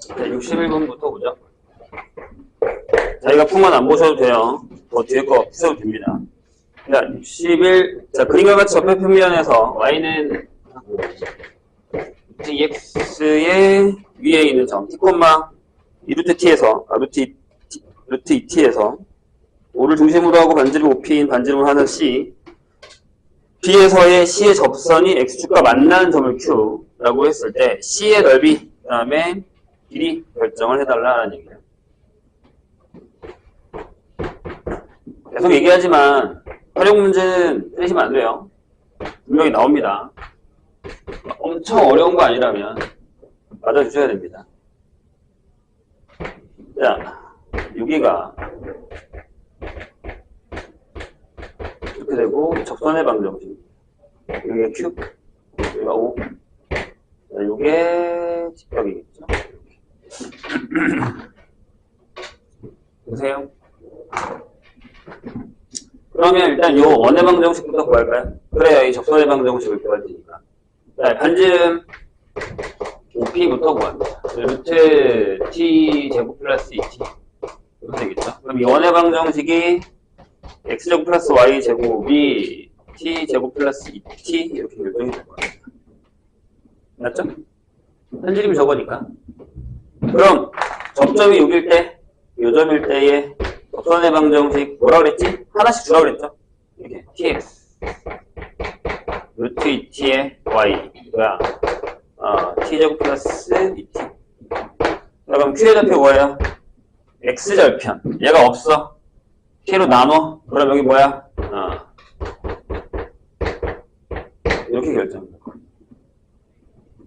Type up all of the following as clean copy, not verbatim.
61번부터 보죠. 자기가 풀만 안 보셔도 돼요. 더 뒤에 거 푸셔도 됩니다. 자, 61. 자, 그림과 같이 옆에 평면에서 y는 ex의 위에 있는 점, t, 2루트 t에서, 루트 2t에서 5를 중심으로 하고 반지름 5p인 반지름을 하는 c, b에서의 c의 접선이 x축과 만나는 점을 q라고 했을 때 c의 넓이, 그 다음에 길이 결정을 해달라는 얘기예요. 계속 얘기하지만 활용 문제는 틀리시면 안 돼요. 분명히 나옵니다. 엄청 어려운 거 아니라면 맞아주셔야 됩니다. 자, 여기가 이렇게 되고 접선의 방정식. 여기가 Q, 여기가 O. 자, 요게 직각이겠죠. 보세요. 그러면 일단 요 원의 방정식부터 구할까요? 그래야 이 접선의 방정식을 구할 테니까. 자, 반지름 5p부터 구합니다. 루트 t 제곱 플러스 2t. 이렇게 되겠죠? 그럼 이 원의 방정식이 x제곱 플러스 y 제곱이 t 제곱 플러스 2t 이렇게 결정이 될 거예요. 맞죠? 한지름이 저거니까. 그럼 접점이 여길 때, 요점일 때의 접선의 방정식 뭐라 그랬지? 하나씩 주라 그랬죠? 이렇게 tx 루트 2t의 y가 t제곱 플러스 2t. 자, 그럼 q의 좌표 뭐예요? x절편. 얘가 없어. t로 나눠. 그럼 여기 뭐야? 이렇게 결정합니다.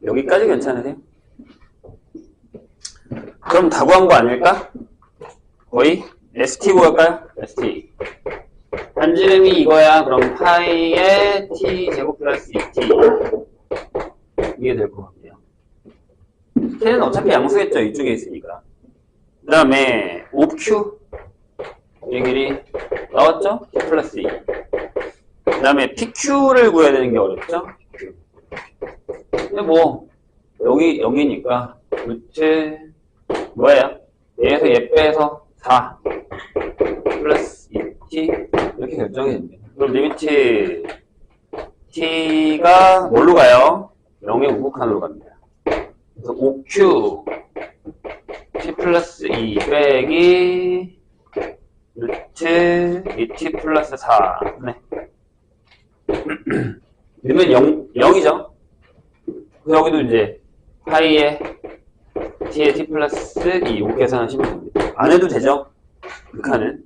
여기까지 괜찮으세요? 그럼 다 구한 거 아닐까? 거의? ST 구할까요? ST. 반지름이 이거야. 그럼 파이의 t 제곱 플러스 2t. 이게 될 것 같아요. t는 어차피 양수겠죠. 이쪽에 있으니까. 그 다음에 5q. 이 길이 나왔죠? t 플러스 2. 그 다음에 pq를 구해야 되는 게 어렵죠? pq. 근데 뭐 여기니까 루트 뭐예요? 얘에서 얘 빼서 4 플러스 2t 이렇게 결정이 됩니다. 그럼 리미트 t가 뭘로 가요? 0의 우극한으로 갑니다. 그래서 5q t 플러스 2 빼기 루트 2t 플러스 4. 네. 그러면 0이죠? 여기도 이제 파이에 t의 t 플러스 2 이거 계산하시면 됩니다. 안 해도 되죠? 극한은.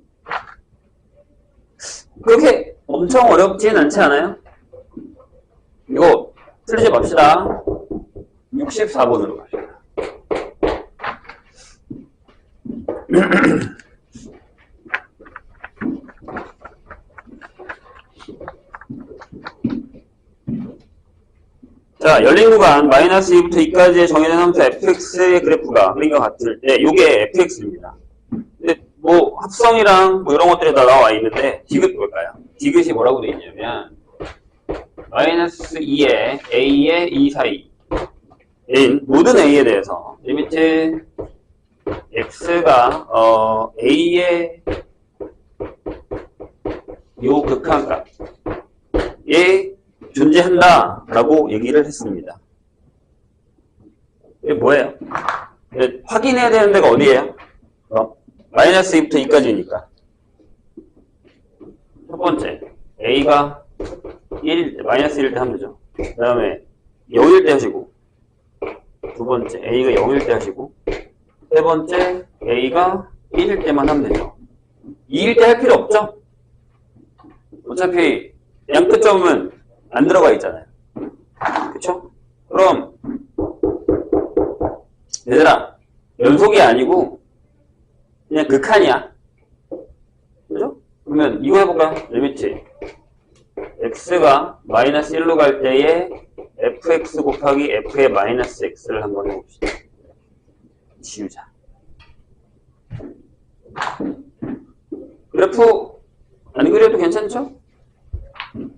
그렇게 엄청 어렵진 않지 않아요? 이거 틀리지 맙시다. 64번으로 갑시다. 자, 열린 구간 마이너스 2부터 2까지의 정해진 함수 fx의 그래프가 그림과 같을 때 이게 fx입니다. 근데 뭐 합성이랑 뭐 이런 것들이 다 나와 있는데 디귿 볼까요? 디귿이 뭐라고 되어 있냐면 마이너스 2에 a의 2 사이인 모든 a에 대해서 리미트 x가 a의 요 극한값에 존재한다 라고 얘기를 했습니다. 이게 뭐예요? 확인해야 되는 데가 어디예요? 마이너스 2부터 2까지니까 첫 번째 a가 1일 때 마이너스 1일 때 하면 되죠. 그 다음에 0일 때 하시고 두 번째 a가 0일 때 하시고 세 번째 a가 1일 때만 하면 되죠. 2일 때 할 필요 없죠? 어차피 양끝점은 안 들어가 있잖아요. 그쵸? 그럼 얘들아 연속이 아니고 그냥 극한이야. 그죠? 그러면 이거 해볼까? 리미트 x가 마이너스 1로 갈 때에 fx 곱하기 f의 마이너스 x를 한번 해봅시다. 지우자. 그래프 안 그려도 괜찮죠?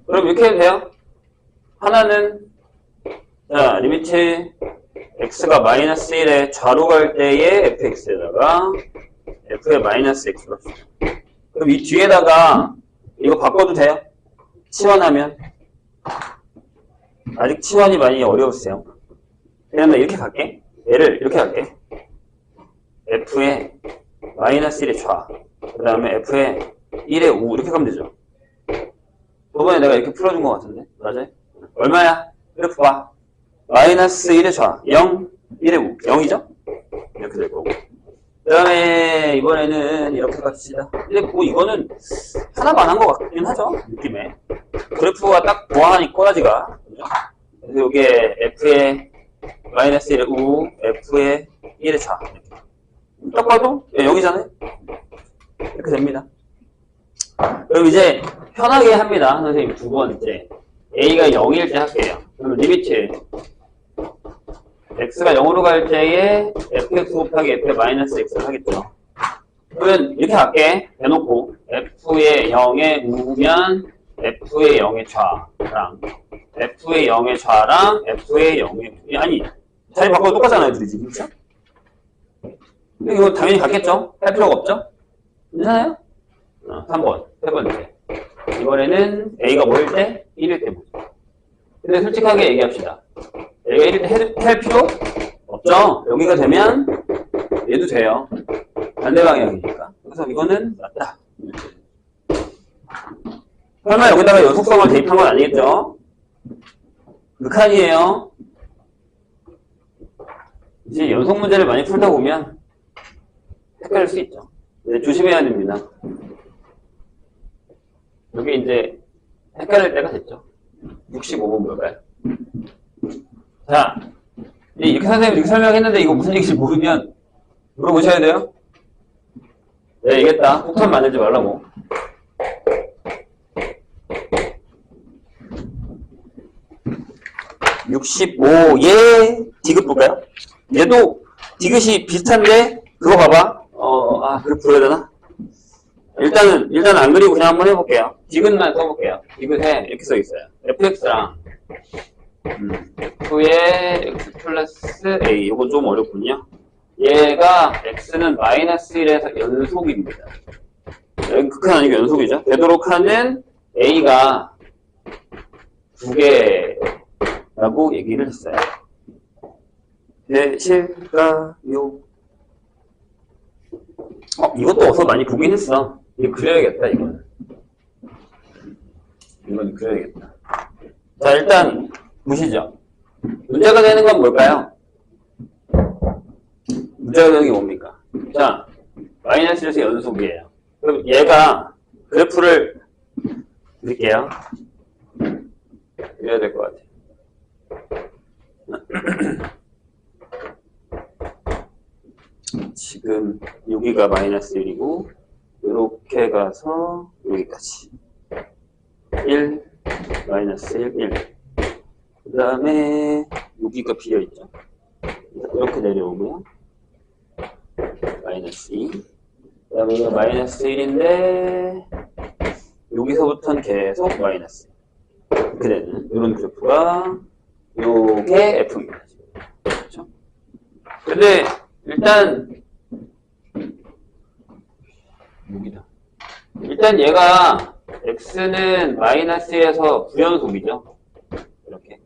그럼 이렇게 해도 돼요? 하나는 자 리미트 x가 마이너스 1에 좌로 갈 때의 fx에다가 f의 마이너스 x가 줍시다. 그럼 이 뒤에다가 이거 바꿔도 돼요? 치환하면? 아직 치환이 많이 어려우세요. 그냥 나 이렇게 갈게. 얘를 이렇게 할게. f의 마이너스 1의 좌, 그 다음에 f의 1의 우 이렇게 가면 되죠. 저번에 내가 이렇게 풀어준 것 같은데 맞아요? 얼마야? 그래프 봐. 마이너스 1의 좌 0, 1의 우 0이죠? 이렇게 될 거고, 그 다음에 이번에는 이렇게 갑시다. 근데 뭐 이거는 하나만 한 것 같긴 하죠, 느낌에. 그래프가 딱 보아하니 꼬라지가. 그래서 이게 f의 마이너스 1의 우, f의 1의 좌. 딱 봐도 0이잖아요? 이렇게 됩니다. 그럼 이제 편하게 합니다. 선생님 두 번째. a가 0일 때 할게요. 그럼 리미트 x가 0으로 갈 때에 fx 곱하기 f의 마이너스 x를 하겠죠. 그러면 이렇게 할게. 대놓고 f의 0의 우면 f의 0의 좌랑 f의 0의 좌랑 f의 0의 우. 아니 자리 바꿔도 똑같잖아요, 둘이 지금. 그렇죠? 이거 당연히 같겠죠? 할 필요가 없죠? 괜찮아요? 3번, 세 번째. 이번에는 A가 뭐일 때? 1일 때 보죠. 근데 솔직하게 얘기합시다. A가 1일 때 할 필요 없죠? 여기가 되면 얘도 돼요. 반대 방향이니까. 그래서 이거는 맞다. 설마 여기다가 연속성을 대입한 건 아니겠죠? 극한이에요. 이제 연속 문제를 많이 풀다 보면 헷갈릴 수 있죠. 근데 조심해야 됩니다. 여기 이제 헷갈릴 때가 됐죠. 65번 뭘까요? 자, 이렇게 선생님이 이렇게 설명했는데 이거 무슨 얘기인지 모르면 물어보셔야 돼요. 네, 알겠다. 폭탄 만들지 말라고. (65) 디귿 볼까요? 얘도 디귿이 비슷한데 그거 봐봐. 그래 불러야 되나? 일단 안 그리고 그냥 한번 해볼게요. 디귿만 써볼게요. 디귿에 이렇게 써있어요. fx랑 f의 x 플러스 a. 이거 좀 어렵군요. 얘가 x는 마이너스 1에서 연속입니다. 여기 극한 아니고 연속이죠. 되도록 하는 a가 2개라고 얘기를 했어요. 되실까요? 이것도 어서 많이 보긴 했어. 이거 그려야겠다, 이거는. 이건 그려야겠다. 자, 일단, 보시죠. 문제가 되는 건 뭘까요? 문제가 되는 게 뭡니까? 자, 마이너스 1에서 연속이에요. 그럼 얘가 그래프를 그릴게요. 그려야 될 것 같아요. 지금 여기가 마이너스 1이고 이렇게 가서 여기까지 1, 마이너스 1, 1. 그 다음에 여기가 비어있죠. 이렇게 내려오고요. 마이너스 2. 그 다음에 이거 마이너스 1인데 여기서부터는 계속 마이너스 1. 이렇게 되는 이런 그래프가 요게 F입니다. 그렇죠? 근데 일단 여기다. 일단 얘가 x는 마이너스에서 부연속이죠. 이렇게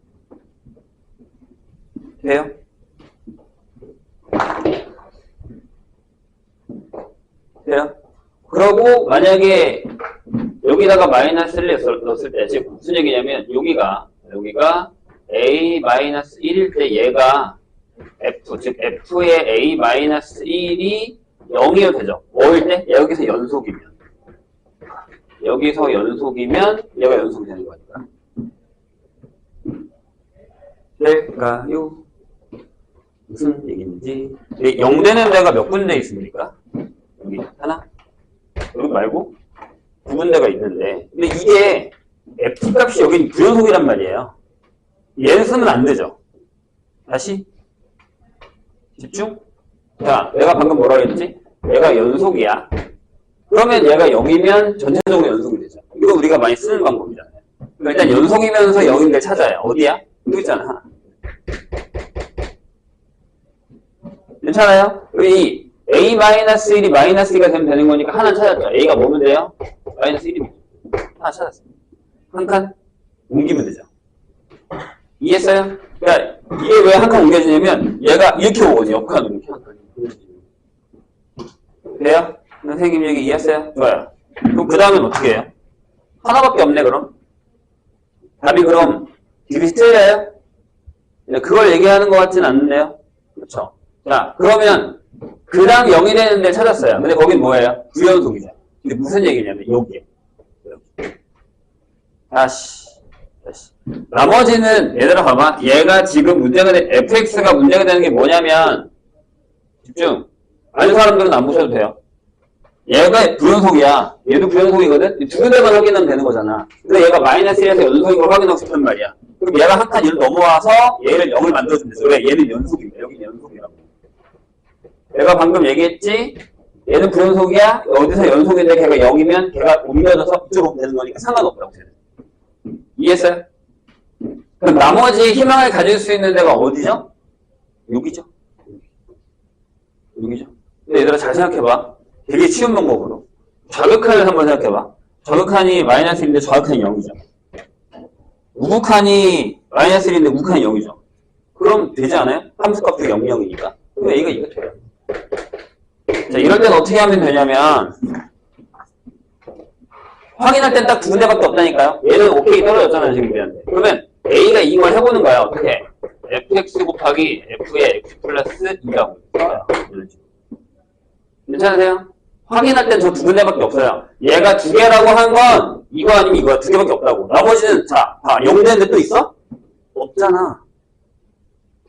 돼요? 돼요? 그러고 만약에 여기다가 마이너스를 넣었을 때 지금 무슨 얘기냐면 여기가 a 마이너스 1일 때 얘가 f, 즉 f의 a 마이너스 1이 0이어도 되죠. 뭐일 때? 여기서 연속이면. 여기서 연속이면 얘가 연속이 되는 거니까. 될까요? 무슨 얘기인지. 0 되는 데가 몇 군데 있습니까? 여기 하나? 여기 말고 두 군데가 있는데. 근데 이게 f 값이 여기 부연속이란 말이에요. 얘를 쓰면 안 되죠. 다시. 집중? 자, 내가 방금 뭐라 그랬지? 얘가 연속이야. 그러면 얘가 0이면 전체적으로 연속이 되죠. 이거 우리가 많이 쓰는 방법이잖아요. 그러니까 일단 연속이면서 0인 데 찾아요. 어디야? 여기 있잖아. 괜찮아요? 이 a-1이 -2가 되면 되는 거니까 하나 찾았죠. a가 뭐면 돼요? -1이면 하나 찾았어요. 한 칸 옮기면 되죠. 이해했어요? 그러니까 이게 왜 한 칸 옮겨지냐면 얘가 이렇게 오거든요. 옆칸 이렇게 한 칸. 그래요? 선생님 얘기 이해했어요? 좋아요. 그럼 그 다음엔 어떻게 해요? 하나밖에 없네 그럼. 답이 그럼 길이 틀려요? 그걸 얘기하는 것 같진 않는데요? 그렇죠? 자, 그러면 그랑 0이 되는 데 찾았어요. 근데 거긴 뭐예요? 부연속이죠. 근데 무슨 얘기냐면 여기에. 다시. 나머지는 얘들아 봐봐. 얘가 지금 문제가 fx가 문제가 되는 게 뭐냐면 집중. 아는 사람들은 안 보셔도 돼요. 얘가 부연속이야. 얘도 부연속이거든? 두 군데만 확인하면 되는 거잖아. 근데 얘가 -1에서 연속인 걸 확인하고 싶단 말이야. 그럼 얘가 한 칸 1로 넘어와서 얘를 0을 만들어준대. 왜? 얘는 연속입니다. 여기는 연속이라고. 내가 방금 얘기했지? 얘는 부연속이야? 어디서 연속인데 걔가 0이면 걔가 옮겨져서 이쪽으로 오면 되는 거니까 상관없다고. 이해했어요? 그럼 나머지 희망을 가질 수 있는 데가 어디죠? 여기죠. 여기죠. 근데 얘들아 잘 생각해봐. 되게 쉬운 방법으로. 좌극한을 한번 생각해봐. 좌극한이 -1인데 좌극한이 0이죠. 우극한이 -1인데 우극한이 0이죠. 그럼 되지 않아요? 함수값도 0, 0이니까. 그럼 A가 이거 돼요. 자, 이럴 땐 어떻게 하면 되냐면 확인할 땐 딱 두 군데밖에 없다니까요. 얘는 오케이 떨어졌잖아요, 지금 얘한테. 그러면 A가 이걸 해보는 거야. 어떻게? fx 곱하기 f의 x 플러스 2라고 써요. 괜찮으세요? 확인할 땐 저 두 군데밖에 없어요. 얘가 두 개라고 한 건 이거 아니면 이거야. 두 개밖에 없다고. 나머지는 자, 0 되는데 또 있어? 없잖아.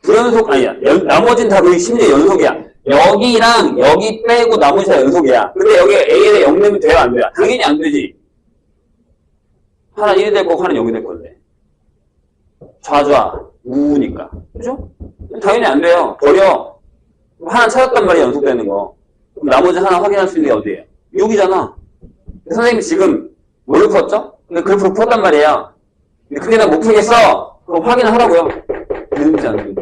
불연속 아니야. 나머지는 다 거의 심지어 연속이야. 여기랑 여기 빼고 나머지 다 연속이야. 근데 여기 A에 0 내면 돼요? 안 돼요? 당연히 안 되지. 하나 1이 될 거고 하나 0이 될 건데. 좌좌, 우니까. 그죠? 당연히 안 돼요. 버려. 하나 찾았단 말이야, 연속되는 거. 그럼 나머지 하나 확인할 수 있는 게 어디예요? 여기잖아. 선생님이 지금 뭘로 풀었죠? 근데 그래프로 풀었단 말이야. 근데 그게 나 못 풀겠어. 그럼 확인을 하라고요. 되는지 안 되는지.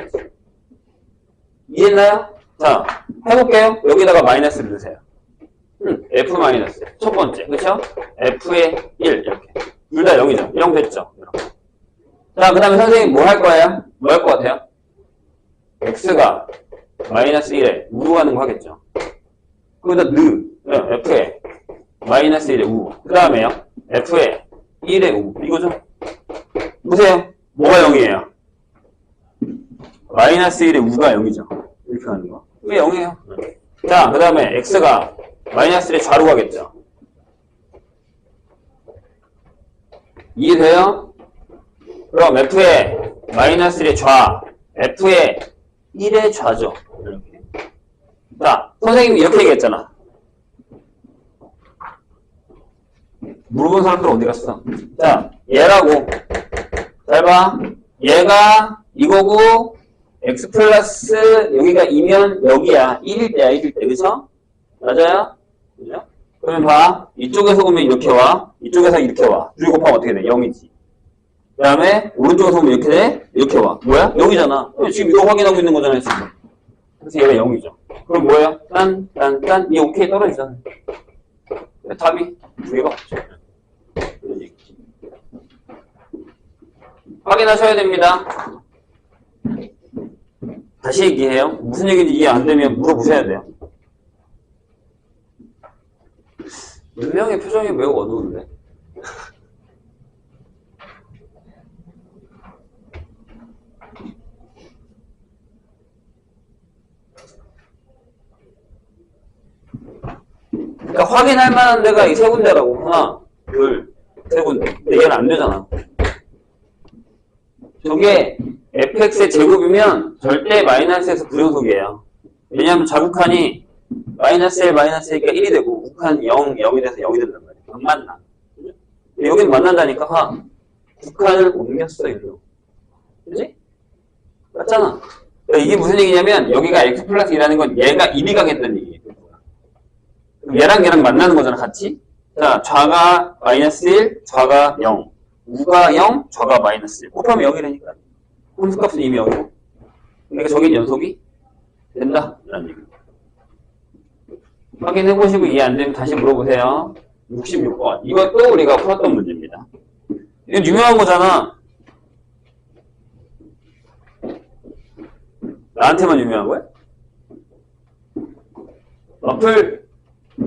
이해했나요? 자, 해볼게요. 여기다가 마이너스를 넣으세요. F 마이너스. 첫 번째. 그쵸? F의 1. 이렇게. 둘 다 0이죠. 0 됐죠? 이렇게. 자, 그 다음에 선생님 뭐 할 거예요? 뭐 할 것 같아요? X가 마이너스 1에 우로 가는 거 하겠죠. 거기다 F에 마이너스 1에 우. 그 다음에요. F에 1에 우. 이거죠? 보세요. 뭐가 0이에요? 마이너스 1에 우가 0이죠. 이렇게 하는 거. 그게 0이에요. 자, 그 다음에 X가 마이너스 1에 좌로 가겠죠. 이해돼요? 그럼 F에 마이너스 1의 좌, F에 1의 좌죠. 이렇게. 자, 선생님이 이렇게 얘기했잖아. 물어본 사람들 어디 갔어? 자, 얘라고. 잘 봐. 얘가 이거고, X 플러스 여기가 2면 여기야. 1일 때야, 1일 때. 그죠? 맞아요? 그죠? 그러면 봐. 이쪽에서 보면 이렇게 와. 이쪽에서 이렇게 와. 둘이 곱하면 어떻게 돼? 0이지. 그 다음에 오른쪽에서 보면 이렇게 돼? 이렇게 와. 뭐야? 0이잖아. 지금 이거 확인하고 있는 거잖아요, 지금. 그래서 얘가 0이죠. 그럼 뭐예요? 이 오케이 떨어지잖아요. 답이 두 개가 없죠. 확인하셔야 됩니다. 다시 얘기해요. 무슨 얘기인지 이해 안 되면 물어보셔야 돼요. 윤명의 표정이 매우 어두운데. 그러니까 확인할 만한 데가 이 세 군데라고. 하나, 둘, 세 군데. 근데 얘는 안 되잖아. 저게 fx의 제곱이면 절대 마이너스에서 부정속이에요. 왜냐하면 좌극한이 마이너스 1, 마이너스 1이니까 1이 되고 우극한 0, 0이 돼서 0이 된단 말이에요. 안 만나. 여긴 만난다니까. 극한을 옮겼어, 이리로. 그지? 맞잖아. 그러니까 이게 무슨 얘기냐면 여기가 x 플러스 2라는 건 얘가 1이 가겠다는 얘기예요. 얘랑 얘랑 만나는 거잖아, 같이. 자, 좌가 마이너스 1, 좌가 0. 우가 0, 좌가 마이너스 1. 곱하면 0이라니까. 함수값은 이미 0이고. 그러니까 저긴 연속이 된다. 라는 얘기입니다. 확인해보시고 이해 안 되면 다시 물어보세요. 66번. 이것도 우리가 풀었던 문제입니다. 이건 유명한 거잖아. 나한테만 유명한 거야? 어플,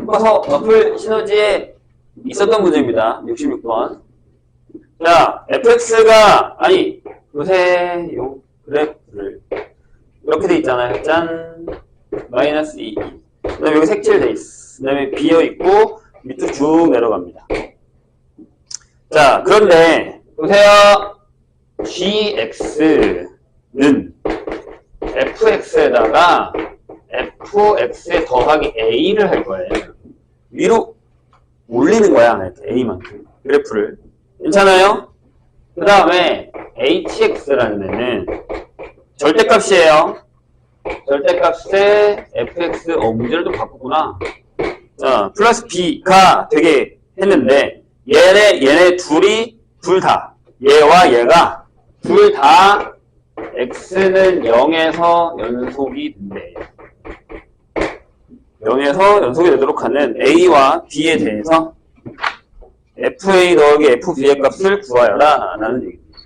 어플 시너지에 있었던 문제입니다. 66번. 자, fx가, 아니, 보세요. 그래프를. 이렇게 돼 있잖아요. 짠. 마이너스 2. 그 다음에 여기 색칠돼 있어. 그 다음에 비어있고, 밑으로 쭉 내려갑니다. 자, 그런데, 보세요. gx는 fx에다가 fx에 더하기 a를 할 거예요. 위로 올리는 거야. 이렇게 a만큼. 그래프를. 괜찮아요? 그 다음에 hx라는 애는 절대값이에요. 절대값에 fx, 문제를 좀 바꾸구나. 자, 플러스 b가 되게 했는데, 얘네 둘 다, 얘와 얘가 둘 다 x는 0에서 연속이 된대요. 0에서 연속이 되도록 하는 a와 b에 대해서 fa 더하기 fb의 값을 구하여라 라는 얘기입니다.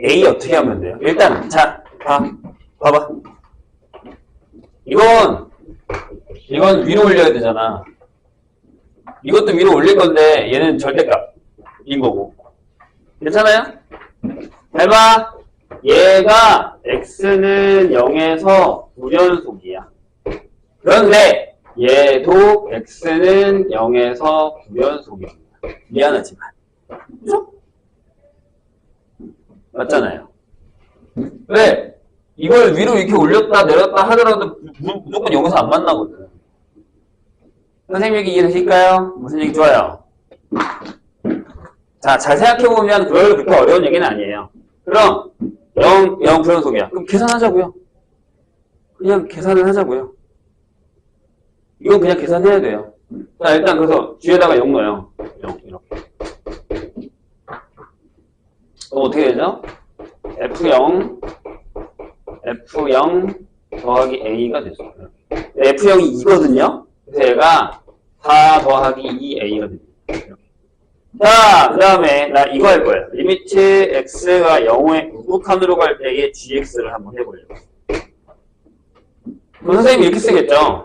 a 어떻게 하면 돼요? 일단 자, 봐봐. 이건 위로 올려야 되잖아. 이것도 위로 올릴 건데 얘는 절대값인 거고. 괜찮아요? 잘 봐. 얘가 x는 0에서 9연속이야. 그런데 얘도 x는 0에서 9연속입니다. 미안하지만. 그죠? 맞잖아요. 왜? 이걸 위로 이렇게 올렸다 내렸다 하더라도 무조건 0에서 안 만나거든. 선생님 얘기 이해되실까요? 무슨 얘기 좋아요? 자, 잘 생각해보면 그렇게 어려운 얘기는 아니에요. 그럼 0 불연속이야. 그럼 계산하자고요. 그냥 계산을 하자고요. 이건 그냥 계산해야 돼요. 자, 일단 그래서 뒤에다가 0 넣어요. 0 이렇게. 그럼 어떻게 되죠? F0 더하기 A가 됐어요. F0이 2거든요? 그래서 얘가 4 더하기 2A가 됩니다. 자, 그 다음에 나 이거 할 거예요. 리미트 X가 0의 우극한으로 갈 때의 GX를 한번 해보려고. 그럼 선생님이 이렇게 쓰겠죠?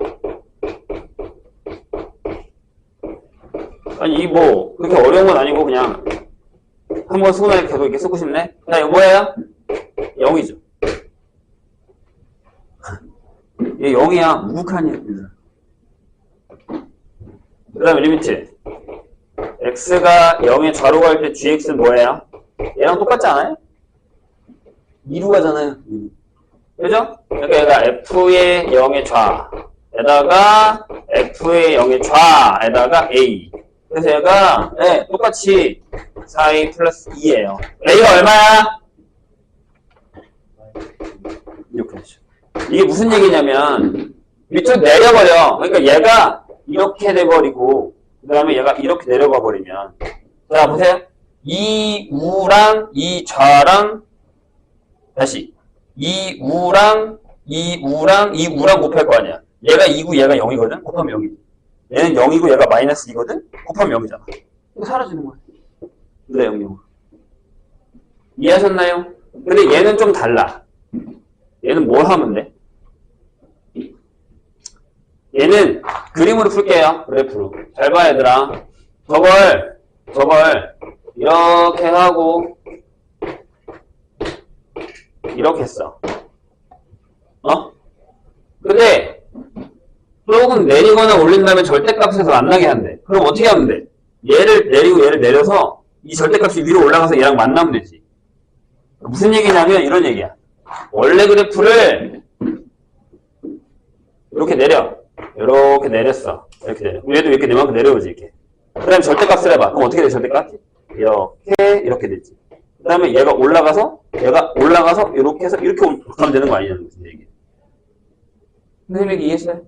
아니, 이 뭐, 그렇게 어려운 건 아니고, 그냥, 한번 쓰고 나니까 계속 이렇게 쓰고 싶네? 자, 이거 뭐예요? 0이죠. 얘 0이야. 우극한이야. 그 다음에 리미트. x가 0의 좌로 갈 때 gx는 뭐예요? 얘랑 똑같지 않아요? 2로 가잖아요. 그죠? 그러니까 얘가 f의 0의 좌에다가 f의 0의 좌에다가 a. 그래서 얘가 네, 똑같이 4a 플러스 2예요. a가 얼마야? 이렇게 되죠. 이게 무슨 얘기냐면 밑으로 내려버려. 그러니까 얘가 이렇게 돼버리고 그 다음에 얘가 이렇게 내려가 버리면 자 보세요. 이 우랑 이 좌랑 다시 이 우랑 이 우랑 곱할 거 아니야. 얘가 2고 얘가 0이거든. 곱하면 0이지. 얘는 0이고 얘가 마이너스 2거든. 곱하면 0이잖아. 이거 사라지는 거야. 네, 0, 0. 이해하셨나요? 근데 얘는 좀 달라. 얘는 뭘 하면 돼? 얘는 그림으로 풀게요. 그래프로. 잘 봐, 얘들아. 저걸 이렇게 하고 이렇게 했어. 근데 조금 내리거나 올린다면 절대값에서 안 나게 한대. 그럼 어떻게 하면 돼? 얘를 내리고 얘를 내려서 이 절대값이 위로 올라가서 얘랑 만나면 되지. 무슨 얘기냐면 이런 얘기야. 원래 그래프를 이렇게 내려. 이렇게 내렸어. 이렇게 내려. 얘도 이렇게 내만큼 내려오지, 이렇게. 그 다음에 절대값을 해봐. 그럼 어떻게 돼, 절대값? 이렇게 되지. 그 다음에 얘가 올라가서, 이렇게 해서, 이렇게 가면 되는 거 아니냐는 무슨 얘기. 선생님 얘기 이해했어요?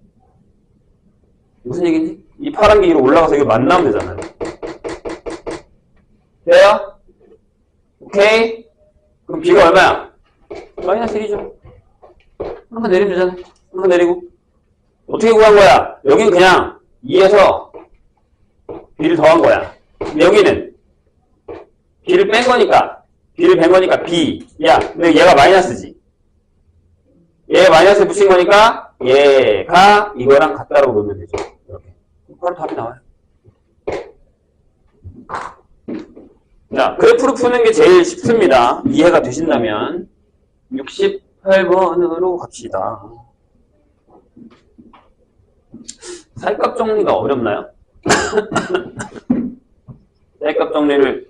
무슨 얘기지? 이 파란 게 위로 올라가서 이거 만나면 되잖아요. 돼요? 오케이? 그럼 B가 얼마야? 마이너스 1이죠. 한칸 내리면 되잖아. 한 칸 내리고. 어떻게 구한 거야? 여긴 그냥 2에서 B를 더한 거야. 근데 여기는 B를 뺀 거니까, B. 야, 근데 얘가 마이너스지. 얘 마이너스 붙인 거니까, 얘가 이거랑 같다라고 놓으면 되죠. 이렇게. 바로 답이 나와요. 자, 그래프를 푸는 게 제일 쉽습니다. 이해가 되신다면. 68번으로 갑시다. 사이값 정리가 어렵나요? 사이값 정리를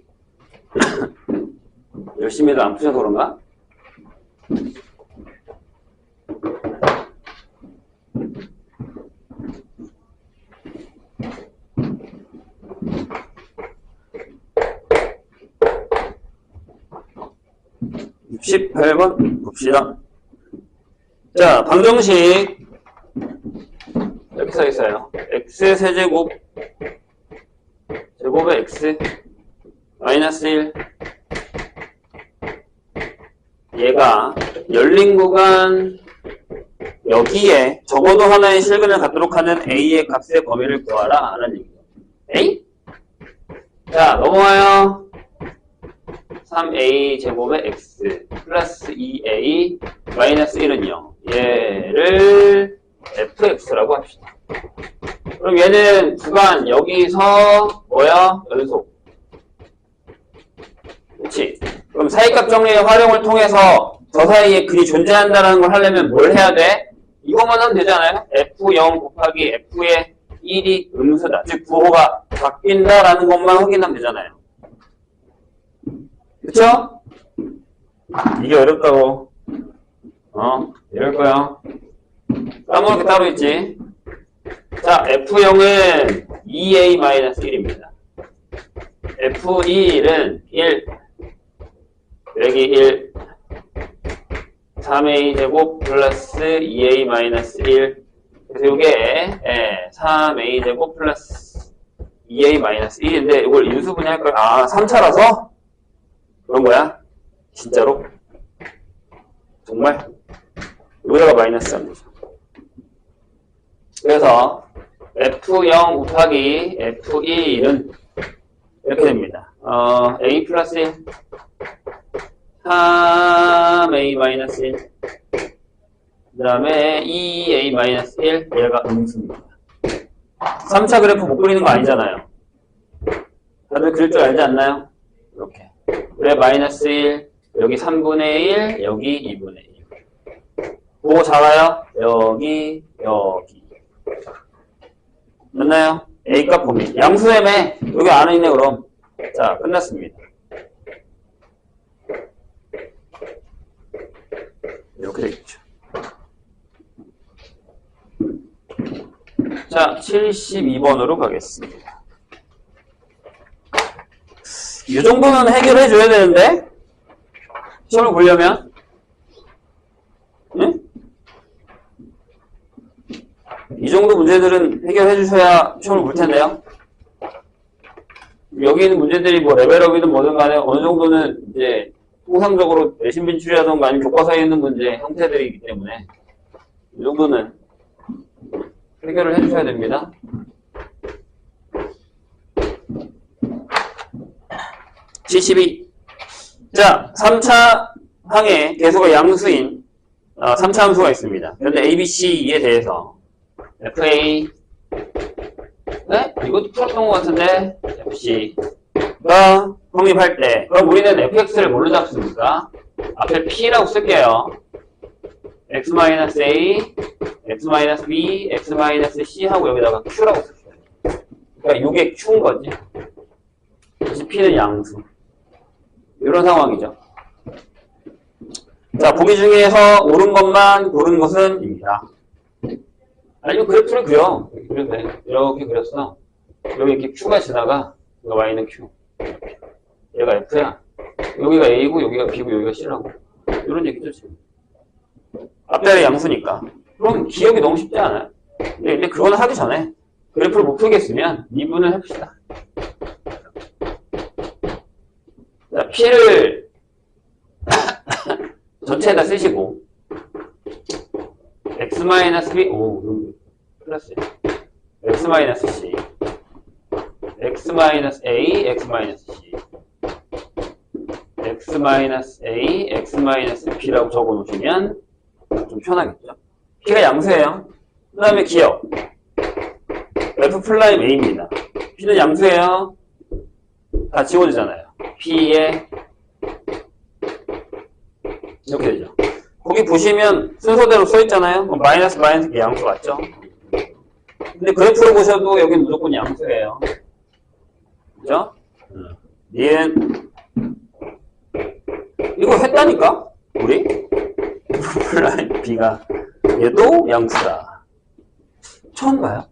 열심히도 안 푸셔서 그런가? (68번) 봅시다. 자, 방정식 이렇게 써있어요. x 세제곱 제곱의 x 마이너스 1. 얘가 열린 구간 여기에 적어도 하나의 실근을 갖도록 하는 a의 값의 범위를 구하라 라는 얘기죠. a? 자, 넘어와요. 3a 제곱의 x 플러스 2a 마이너스 1은요. 얘를 fx라고 합시다. 그럼 얘는 구간 여기서 뭐야? 연속. 그렇지? 그럼 사이값 정리의 활용을 통해서 저 사이에 근이 존재한다는 걸 하려면 뭘 해야 돼? 이것만 하면 되잖아요. f0 곱하기 f의 1이 음수다. 즉 부호가 바뀐다라는 것만 확인하면 되잖아요. 그쵸? 이게 어렵다고. 이럴 거야. 까먹을 게 따로 있지. 자, F0은 2a-1입니다. F1은 1, 여기 1, 3a 제곱 플러스 2a-1. 그래서 이게 3a 제곱 플러스 2a-1인데 이걸 인수분해 할 거야. 아, 3차라서? 그런 거야? 진짜로? 정말? 여기다가 마이너스 하면 되죠. 그래서 F0 곱하기 F1은 이렇게 됩니다. A 플러스 1 3a 마이너스 1 그 다음에 2a 마이너스 1 얘가 음수입니다. 3차 그래프 못 그리는 거 아니잖아요. 다들 그릴 줄 알지 않나요? 이렇게. 그래 마이너스 1 여기 3분의 1 여기 2분의 1 뭐 작아요? 여기 맞나요? A값 범위 양수엠에 여기 안에 있네. 그럼 자 끝났습니다. 이렇게 되겠죠. 자 72번으로 가겠습니다. 이 정도는 해결해 줘야 되는데 시험을 보려면 응? 이 정도 문제들은 해결해 주셔야 시험을 볼 텐데요. 여기 있는 문제들이 뭐 레벨업이든 뭐든 간에 어느 정도는 이제 통상적으로 내신 bin출이라던가 아니면 교과서에 있는 문제 형태들이기 때문에 이 정도는 해결을 해 주셔야 됩니다. (72) 자, 3차 항에 개수가 양수인 3차 함수가 있습니다. 그런데 ABC에 대해서 FA 네? 이것도 풀었던 것 같은데 FC가 성립할 때 그럼 우리는 FX를 뭘로 잡습니까? 앞에 P라고 쓸게요. X-A, X-B, X-C 하고 여기다가 Q라고 쓸게요. 그러니까 이게 Q인 거지. 그래서 P는 양수. 이런 상황이죠. 자, 보기 중에서 옳은 것만 고른 것은 입니다. 아니면 그래프를 그려. 이렇게 그렸어. 여기 이렇게 Q가 지나가. 이거 Y는 Q. 얘가 F야. 여기가 A고, 여기가 B고, 여기가 C라고. 이런 얘기죠, 지금. 앞자리 양수니까. 그럼 기억이 너무 쉽지 않아요? 근데 그거는 하기 전에 그래프를 못 풀겠으면 미분을 해봅시다. 자, P를 전체에다 쓰시고 x-b 오 플러스 x-c x-a x-c x-a x-b라고 적어 놓으시면 좀 편하겠죠. P가 양수예요. 그 다음에 기억 F'A입니다. P는 양수예요. 다 지워지잖아요. P에 이렇게 되죠. 거기 보시면 순서대로 써있잖아요. 마이너스 이게 양수 맞죠? 근데 그래프로 보셔도 여기 무조건 양수예요. 그죠? 얘는 이거 했다니까? 우리? F'B가 얘도 양수다. 처음 봐요?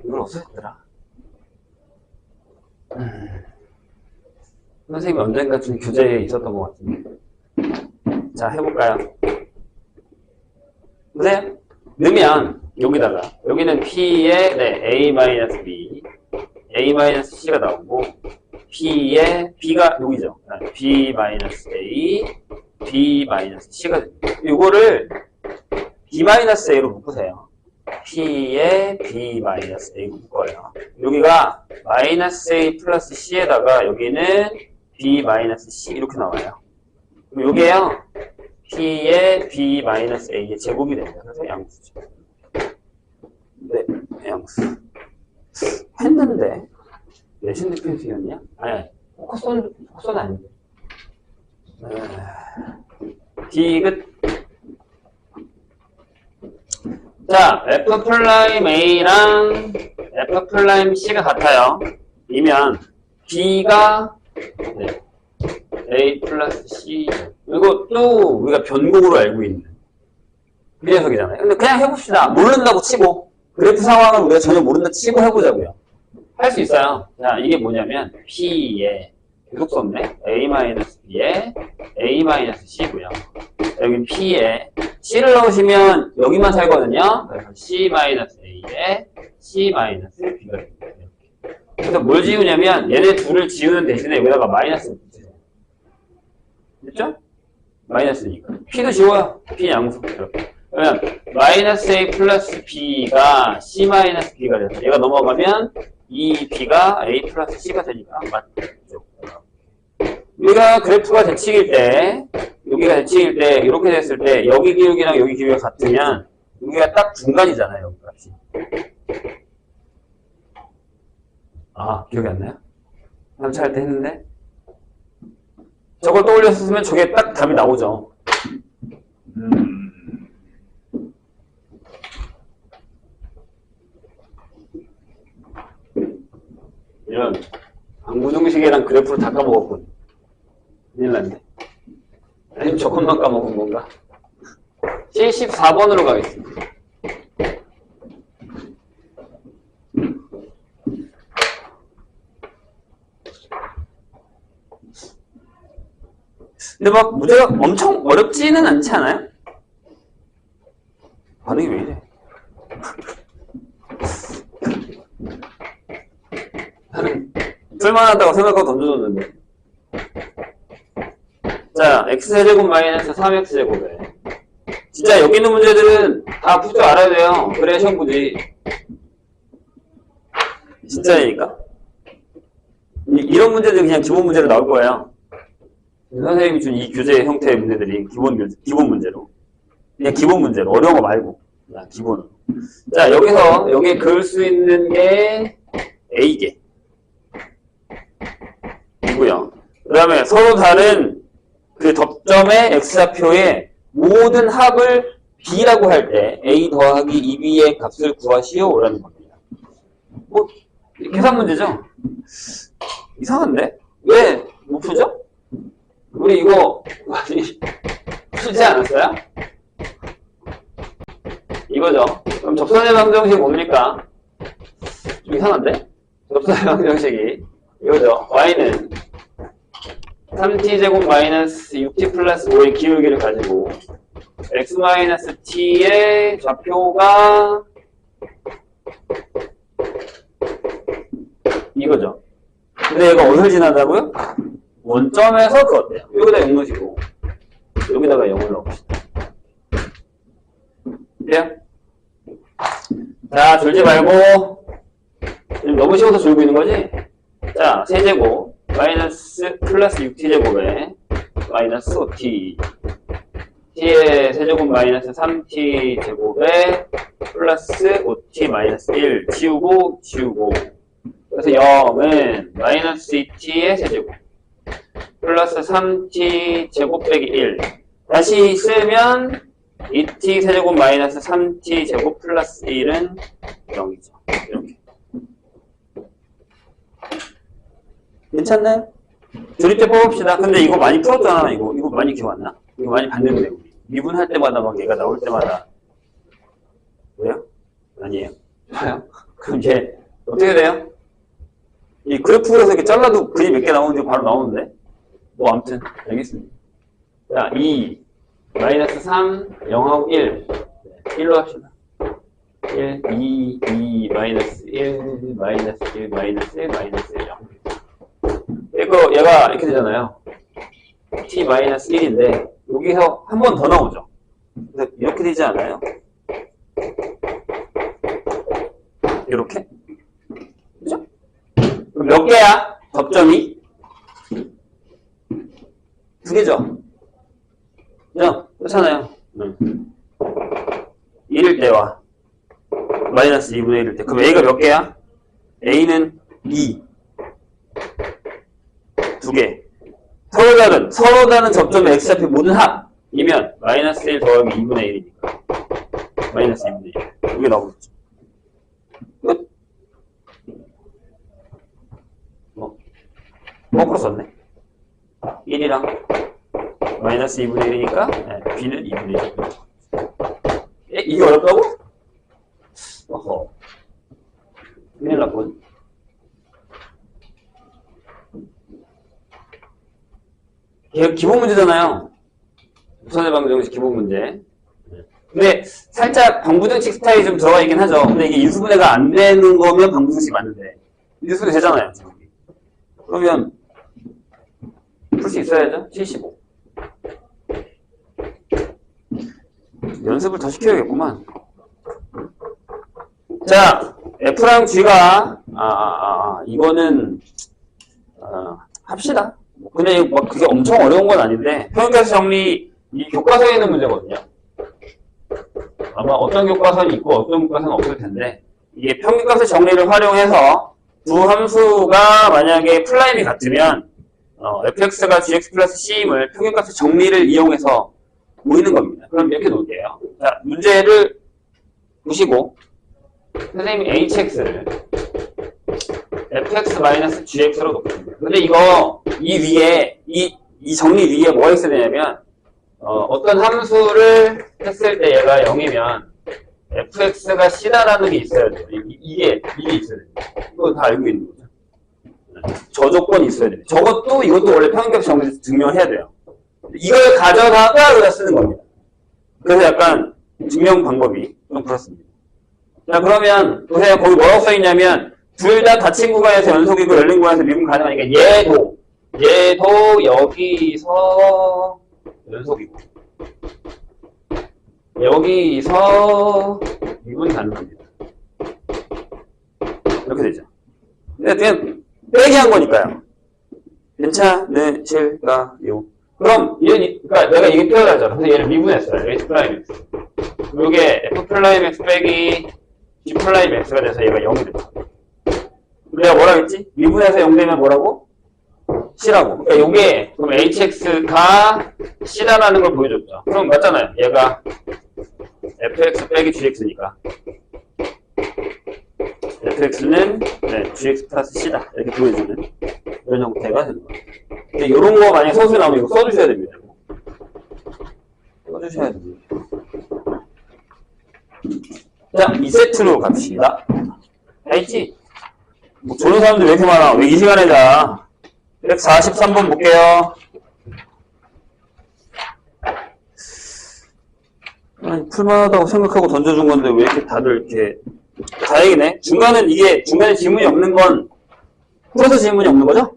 이걸 어디서 했더라? 선생님이 언젠가 좀 교재에 있었던 것 같은데. 자, 해볼까요? 네? 넣으면 여기다가 여기는 P에 A-B A-C가 나오고 P에 B가 여기죠. B-A B-C가 됩니다. 이거를 B-A로 묶으세요. P에 B-A로 묶어요. 여기가 -A 플러스 C에다가 여기는 B-C 이렇게 나와요. 요게요, P에 B-A의 제곱이 됩니다. 그래서 양수죠. 네, 양수. 했는데, 내신 디펜스였냐? 아니, 포커스는 아닌데. 디귿. 자, F'A랑 F'C가 같아요. 이면, B가, 네. A 플러스 C. 이것도 우리가 변곡으로 알고 있는 이 녀석이잖아요. 근데 그냥 해봅시다. 모른다고 치고. 그래프 상황을 우리가 전혀 모른다 치고 해보자고요. 할 수 있어요. 자, 이게 뭐냐면, P에, 계속 썼네. A-B에 A-C고요. 여기 P에 C를 넣으시면 여기만 살거든요. 그래서 C-A에 C-B가 됩니다. 그래서 뭘 지우냐면, 얘네 둘을 지우는 대신에 여기다가 마이너스를 붙이세요. 됐죠? 마이너스니까. P도 지워요. P 양수. 이렇게. 그러면, -A 플러스 B가 C-B가 돼서 얘가 넘어가면 이 B가 A 플러스 C가 되니까 맞죠? 여기가 그래프가 대칭일 때, 여기가 대칭일 때, 이렇게 됐을 때, 여기 기울기랑 여기 기울기가 같으면, 여기가 딱 중간이잖아요, 여기 값이. 아, 기억이 안 나요? 3차 할 때 했는데? 저걸 떠올렸으면 저게 딱 답이 나오죠. 이런 방구정식이랑 그래프를 다 까먹었군. 큰일 났네. 아니면 저것만 까먹은 건가? 74번으로 가겠습니다. 근데 막 문제가 엄청 어렵지는 않지 않아요? 반응이 왜 이래? 나는 쓸만하다고 생각하고 던져줬는데. 자, x제곱 마이너스 3x제곱에 진짜 여기 있는 문제들은 다 풀 줄 알아야 돼요. 그래야 시험 보지. 진짜니까. 이런 문제들 그냥 기본 문제로 나올 거예요. 선생님이 준 이 교재 형태의 문제들이 기본 문제로. 그냥 기본 문제로. 어려운 거 말고. 그냥 기본으로. 자, 여기서 여기에 그을 수 있는 게 A개. 이고요. 그 다음에 서로 다른 그 접점의 X좌표의 모든 합을 B라고 할 때 A 더하기 2B의 값을 구하시오. 라는 겁니다. 뭐, 계산 문제죠? 이상한데? 왜 못 풀죠? 우리 이거 많이 풀지 않았어요? 이거죠. 그럼 접선의 방정식이 뭡니까? 좀 이상한데? 접선의 방정식이 이거죠. y는 3t제곱 마이너스 6t 플러스 5의 기울기를 가지고 x 마이너스 t의 좌표가 이거죠. 근데 얘가 어디를 지나다고요? 원점에서 그었대요. 여기다 6 넣으시고 여기다가 0을 넣읍시다. 돼요? 자, 졸지 말고. 지금 너무 쉬워서 졸고 있는 거지? 자, 세제곱 마이너스 플러스 6t제곱에 마이너스 5t t의 세제곱 마이너스 3t 제곱에 플러스 5t 마이너스 1 지우고 그래서 0은 마이너스 2t의 세제곱 플러스 3t 제곱 빼기 1 다시 쓰면 2t 세제곱 마이너스 3t 제곱 플러스 1은 0이죠. 이렇게 괜찮나요? 조립제 뽑읍시다. 근데 이거 많이 풀었잖아. 이거 많이 기억 안 나? 이거 많이 봤는데 우리 미분할 때마다 막 얘가 나올 때마다 왜요? 아니에요? 좋아요. 그럼 이제 어떻게 돼요? 이 그래프에서 이렇게 잘라도 그림 몇 개 나오는데 바로 나오는데 뭐 아무튼 알겠습니다. 자, 2 마이너스 3 0하고 1 1로 합시다. 1 2 마이너스 1 마이너스 1 마이너스 1 마이너스 1 0 이거 얘가 이렇게 되잖아요. t 마이너스 1인데 여기서 한 번 더 나오죠. 그래서 이렇게 되지 않아요? 이렇게? 그죠? 그럼 몇 개야? 접점이? 2개죠? 그죠? 그렇잖아요. 1일 때와 마이너스 2분의 1일 때. 그럼 A가 몇 개야? A는 2. 2개. 서로 다른 접점의 x좌표 모든 합이면 마이너스 1 더하기 2분의 1이니까 마이너스 2분의 1. 이게 나오겠죠. 끝. 거꾸로 썼네. 1이랑 마이너스 2분의 1이니까 네, b는 2분의 1. 이게 어렵다고? 어허. 큰일 났군. 기본 문제잖아요. 우선의 방정식 기본 문제. 근데 살짝 방부정식 스타일이 좀 들어가 있긴 하죠. 근데 이게 인수분해가 안 되는 거면 방부정식이 맞는데 인수분해 되잖아요. 지금. 그러면 풀 수 있어야죠. 75. 연습을 더 시켜야겠구만. 자, F랑 G가 이거는 합시다. 그냥 막 그게 엄청 어려운 건 아닌데 평균가스 정리 이 교과서에 있는 문제거든요. 아마 어떤 교과서는 있고 어떤 교과서는 없을 텐데 이게 평균가스 정리를 활용해서 두 함수가 만약에 플라임이 같으면 fx가 gx 플러스 c임을 평균가스 정리를 이용해서 모이는 겁니다. 그럼 이렇게 놓을게요. 자, 문제를 보시고 선생님이 hx를 fx-gx로 놓습니다. 근데 이거 이 위에 이 정리 위에 뭐가 있어야 되냐면 어떤 함수를 했을 때 얘가 0이면 fx가 c다라는 게 있어야 돼요. 이게 있어야 돼요. 이거 다 알고 있는 거죠. 저 조건이 있어야 돼요. 이것도 원래 평균값 정리해서 증명해야 돼요. 이걸 가져다가 여기다 쓰는 겁니다. 그래서 약간 증명 방법이 좀 그렇습니다. 자, 그러면 보세요. 거기 뭐라고 써있냐면 둘 다 닫힌 구간에서 연속이고 열린 구간에서 미분 가능하니까 얘도 여기서 연속이고 여기서 미분이 가능합니다. 이렇게 되죠. 근데 그냥 빼기 한 거니까요. 괜찮으실까요? 그럼 그러니까 내가 이게 표현하죠. 그래서 얘를 미분했어요. H 프라임 X. 이게 F 프라임 X 빼기 G 프라임 X가 돼서 얘가 0이 됐죠. 내가 뭐라 했지? 미분해서 0 되면 뭐라고? C라고. 그러니까 요게 그럼 HX가 C다라는 걸 보여줬죠. 그럼 맞잖아요. 얘가 FX 빼기 GX니까 FX는 GX 플러스 C다. 이렇게 보여주는 이런 형태가 되는 거예요. 근데 이런 거 만약에 서술에 나오면 이거 써주셔야 됩니다. 써주셔야 됩니다. 자, 2세트로 갑시다. 알지? 뭐 조는 사람들 왜 이렇게 많아? 왜 이 시간에 자? 143번 볼게요. 아니, 풀만하다고 생각하고 던져준 건데 왜 이렇게 다들 이렇게 다행이네. 중간에 질문이 없는 건 풀어서 질문이 없는 거죠?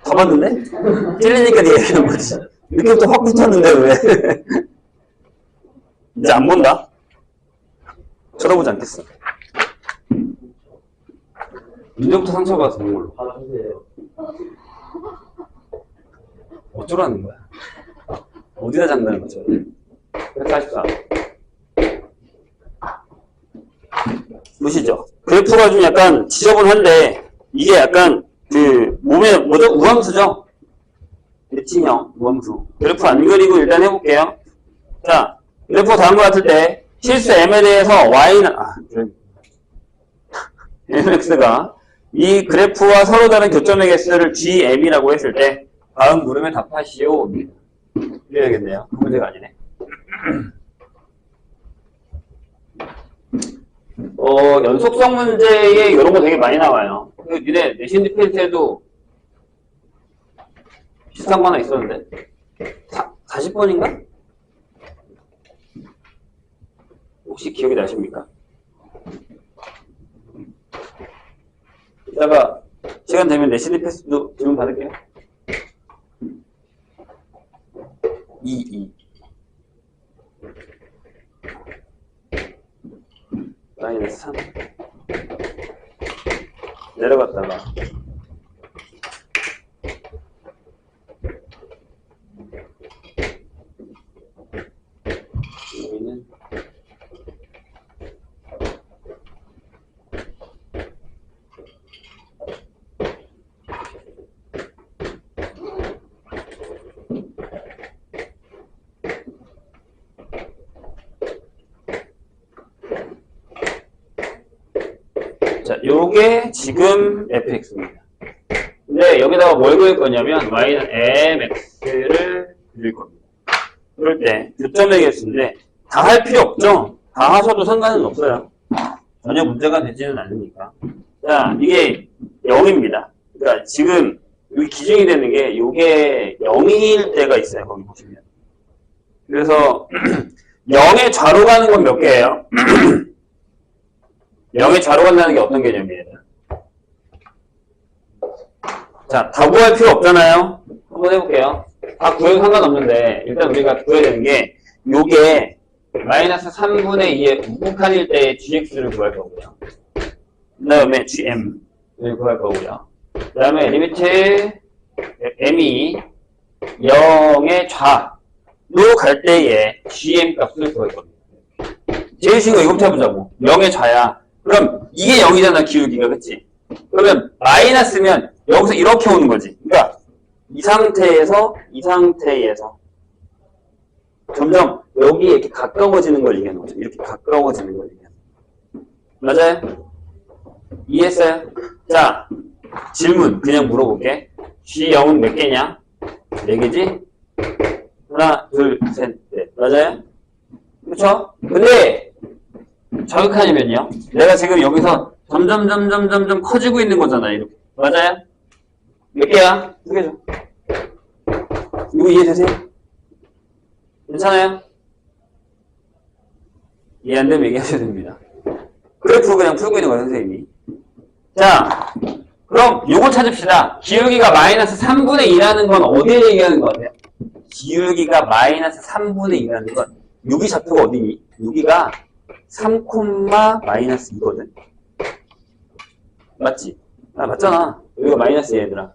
다 봤는데? 찔리니까 네가 얘기한 거지. 이렇게부터 확 붙었는데 왜? 이제 안 본다. 쳐다보지 않겠어. 이제부터 상처가 드는 걸로. 어쩌라는 거야? 어디다 장난을 맞춰야 돼? 144. 보시죠. 그래프가 좀 약간 지저분한데, 이게 약간, 몸에, 뭐죠? 우함수죠? 대칭형, 우함수. 그래프 안 그리고 일단 해볼게요. 자, 그래프가 다음과 같을 때, 실수 m에 대해서 y는, mx가 이 그래프와 서로 다른 교점의 개수를 gm이라고 했을 때, 다음 물음에 답하시오. 이래야겠네요. 그 문제가 아니네. 연속성 문제에 이런 거 되게 많이 나와요. 니네 내신 디펜스 때도 비슷한 거 하나 있었는데 40번인가? 혹시 기억이 나십니까? 이따가 시간 되면 내신 디펜스도 질문 받을게요. 2 마이너스 3 내려갔다가 여기는 자, 요게 지금 fx입니다. 근데 여기다가 뭘 그릴 거냐면 y는 mx를 그릴 겁니다. 그럴 때 교점의 개수인데 다 할 필요 없죠? 다 하셔도 상관은 없어요. 전혀 문제가 되지는 않으니까. 자, 이게 0입니다. 그러니까 지금 여기 기준이 되는 게 요게 0일 때가 있어요. 거기 보시면. 그래서 0의 좌로 가는 건 몇 개예요? 0의 좌로 간다는 게 어떤 개념이에요? 자, 다 구할 필요 없잖아요? 한번 해볼게요. 다 구해도 상관없는데, 일단 우리가 구해야 되는 게, 요게 마이너스 3분의 2의 우극한일 때의 gx를 구할 거고요. 그 다음에 gm을 구할 거고요. 그 다음에 리미트 m이 0의 좌로 갈 때의 gm 값을 구할 겁니다. 제일 쉬운 거 이거부터 해보자고. 0의 좌야. 그럼 이게 0이잖아, 기울기가. 그치? 그러면 마이너스면 여기서 이렇게 오는 거지. 그러니까 이 상태에서 점점 여기에 이렇게 가까워지는 걸 얘기하는 거죠. 이렇게 가까워지는 걸 얘기하는 거죠. 맞아요? 이해했어요? 자, 질문 그냥 물어볼게. G0은 몇 개냐? 4개지? 하나, 둘, 셋, 넷. 맞아요? 그쵸? 근데 저격하려면요. 내가 지금 여기서 점점 커지고 있는 거잖아요. 이렇게. 맞아요? 몇 개야? 2개죠. 이거 이해되세요? 괜찮아요? 이해 안 되면 얘기하셔도 됩니다. 그래프 그냥 풀고 있는 거예요, 선생님이. 자, 그럼 요거 찾읍시다. 기울기가 마이너스 3분의 2라는 건 어디에 얘기하는 거 같아요? 기울기가 마이너스 3분의 2라는 건 여기 좌표가 어디니? 여기가 3, 마이너스 2거든? 맞지? 아, 맞잖아. 여기가 마이너스 얘들아.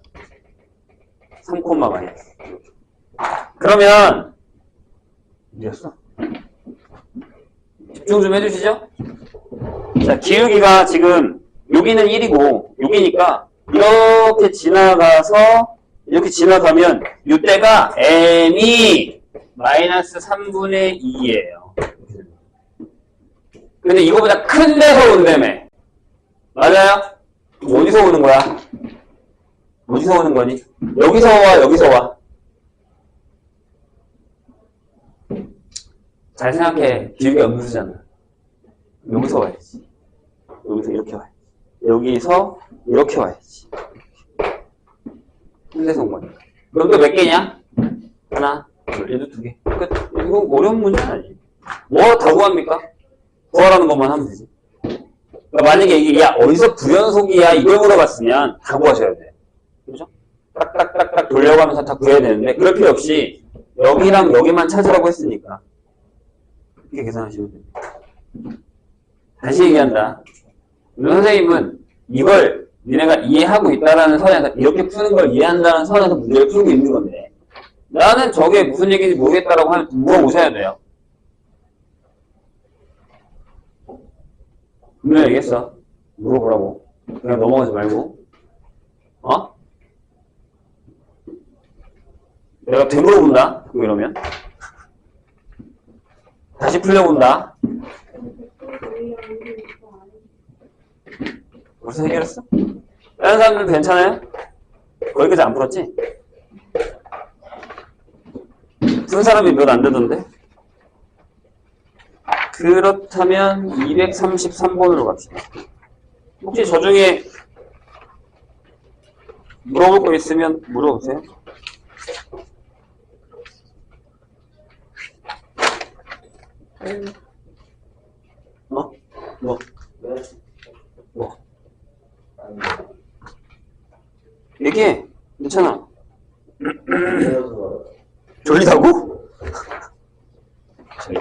3, 마이너스. 그러면, 이랬어? 집중 좀 해주시죠? 자, 기울기가 지금, 여기는 1이고, 여기니까, 이렇게 지나가면, 이때가 m이 마이너스 3분의 2예요. 근데 이거보다 큰 데서 온다며. 맞아요? 어디서 오는 거야? 어디서 오는 거니? 여기서 와, 여기서 와. 잘 생각해. 기울기가 음수잖아. 여기서 와야지. 여기서 이렇게 와야지. 여기서 이렇게 와야지. 큰 데서 온 거니까. 그럼 또 몇 개냐? 하나, 둘, 얘도 2개. 끝. 이거 어려운 문제는 아니지. 뭐 다 구합니까? 구하라는 것만 하면 되지. 그러니까 만약에 이게 야 어디서 부연속이야 이걸 물어봤으면 다 구하셔야 돼. 그죠? 딱딱딱딱 돌려가면서 다 구해야 되는데 그럴 필요 없이 여기랑 여기만 찾으라고 했으니까 그렇게 계산하시면 됩니다. 다시 얘기한다. 선생님은 이걸 니네가 이해하고 있다라는 선에서 이렇게 푸는 걸 이해한다는 선에서 문제를 풀고 있는 건데 나는 저게 무슨 얘기인지 모르겠다라고 하면 물어보셔야 돼요. 분명히 얘기했어. 물어보라고. 그냥 넘어가지 말고. 어? 내가 되물어본다? 이러면. 다시 풀려본다? 벌써 해결했어? 다른 사람들 괜찮아요? 거기까지 안 풀었지? 푼 사람이 몇 안 되던데? 그렇다면 233번으로 갑시다. 혹시 저 중에 물어볼 거 있으면 물어보세요. 뭐? 얘기해. 괜찮아. 졸리다고? 졸려.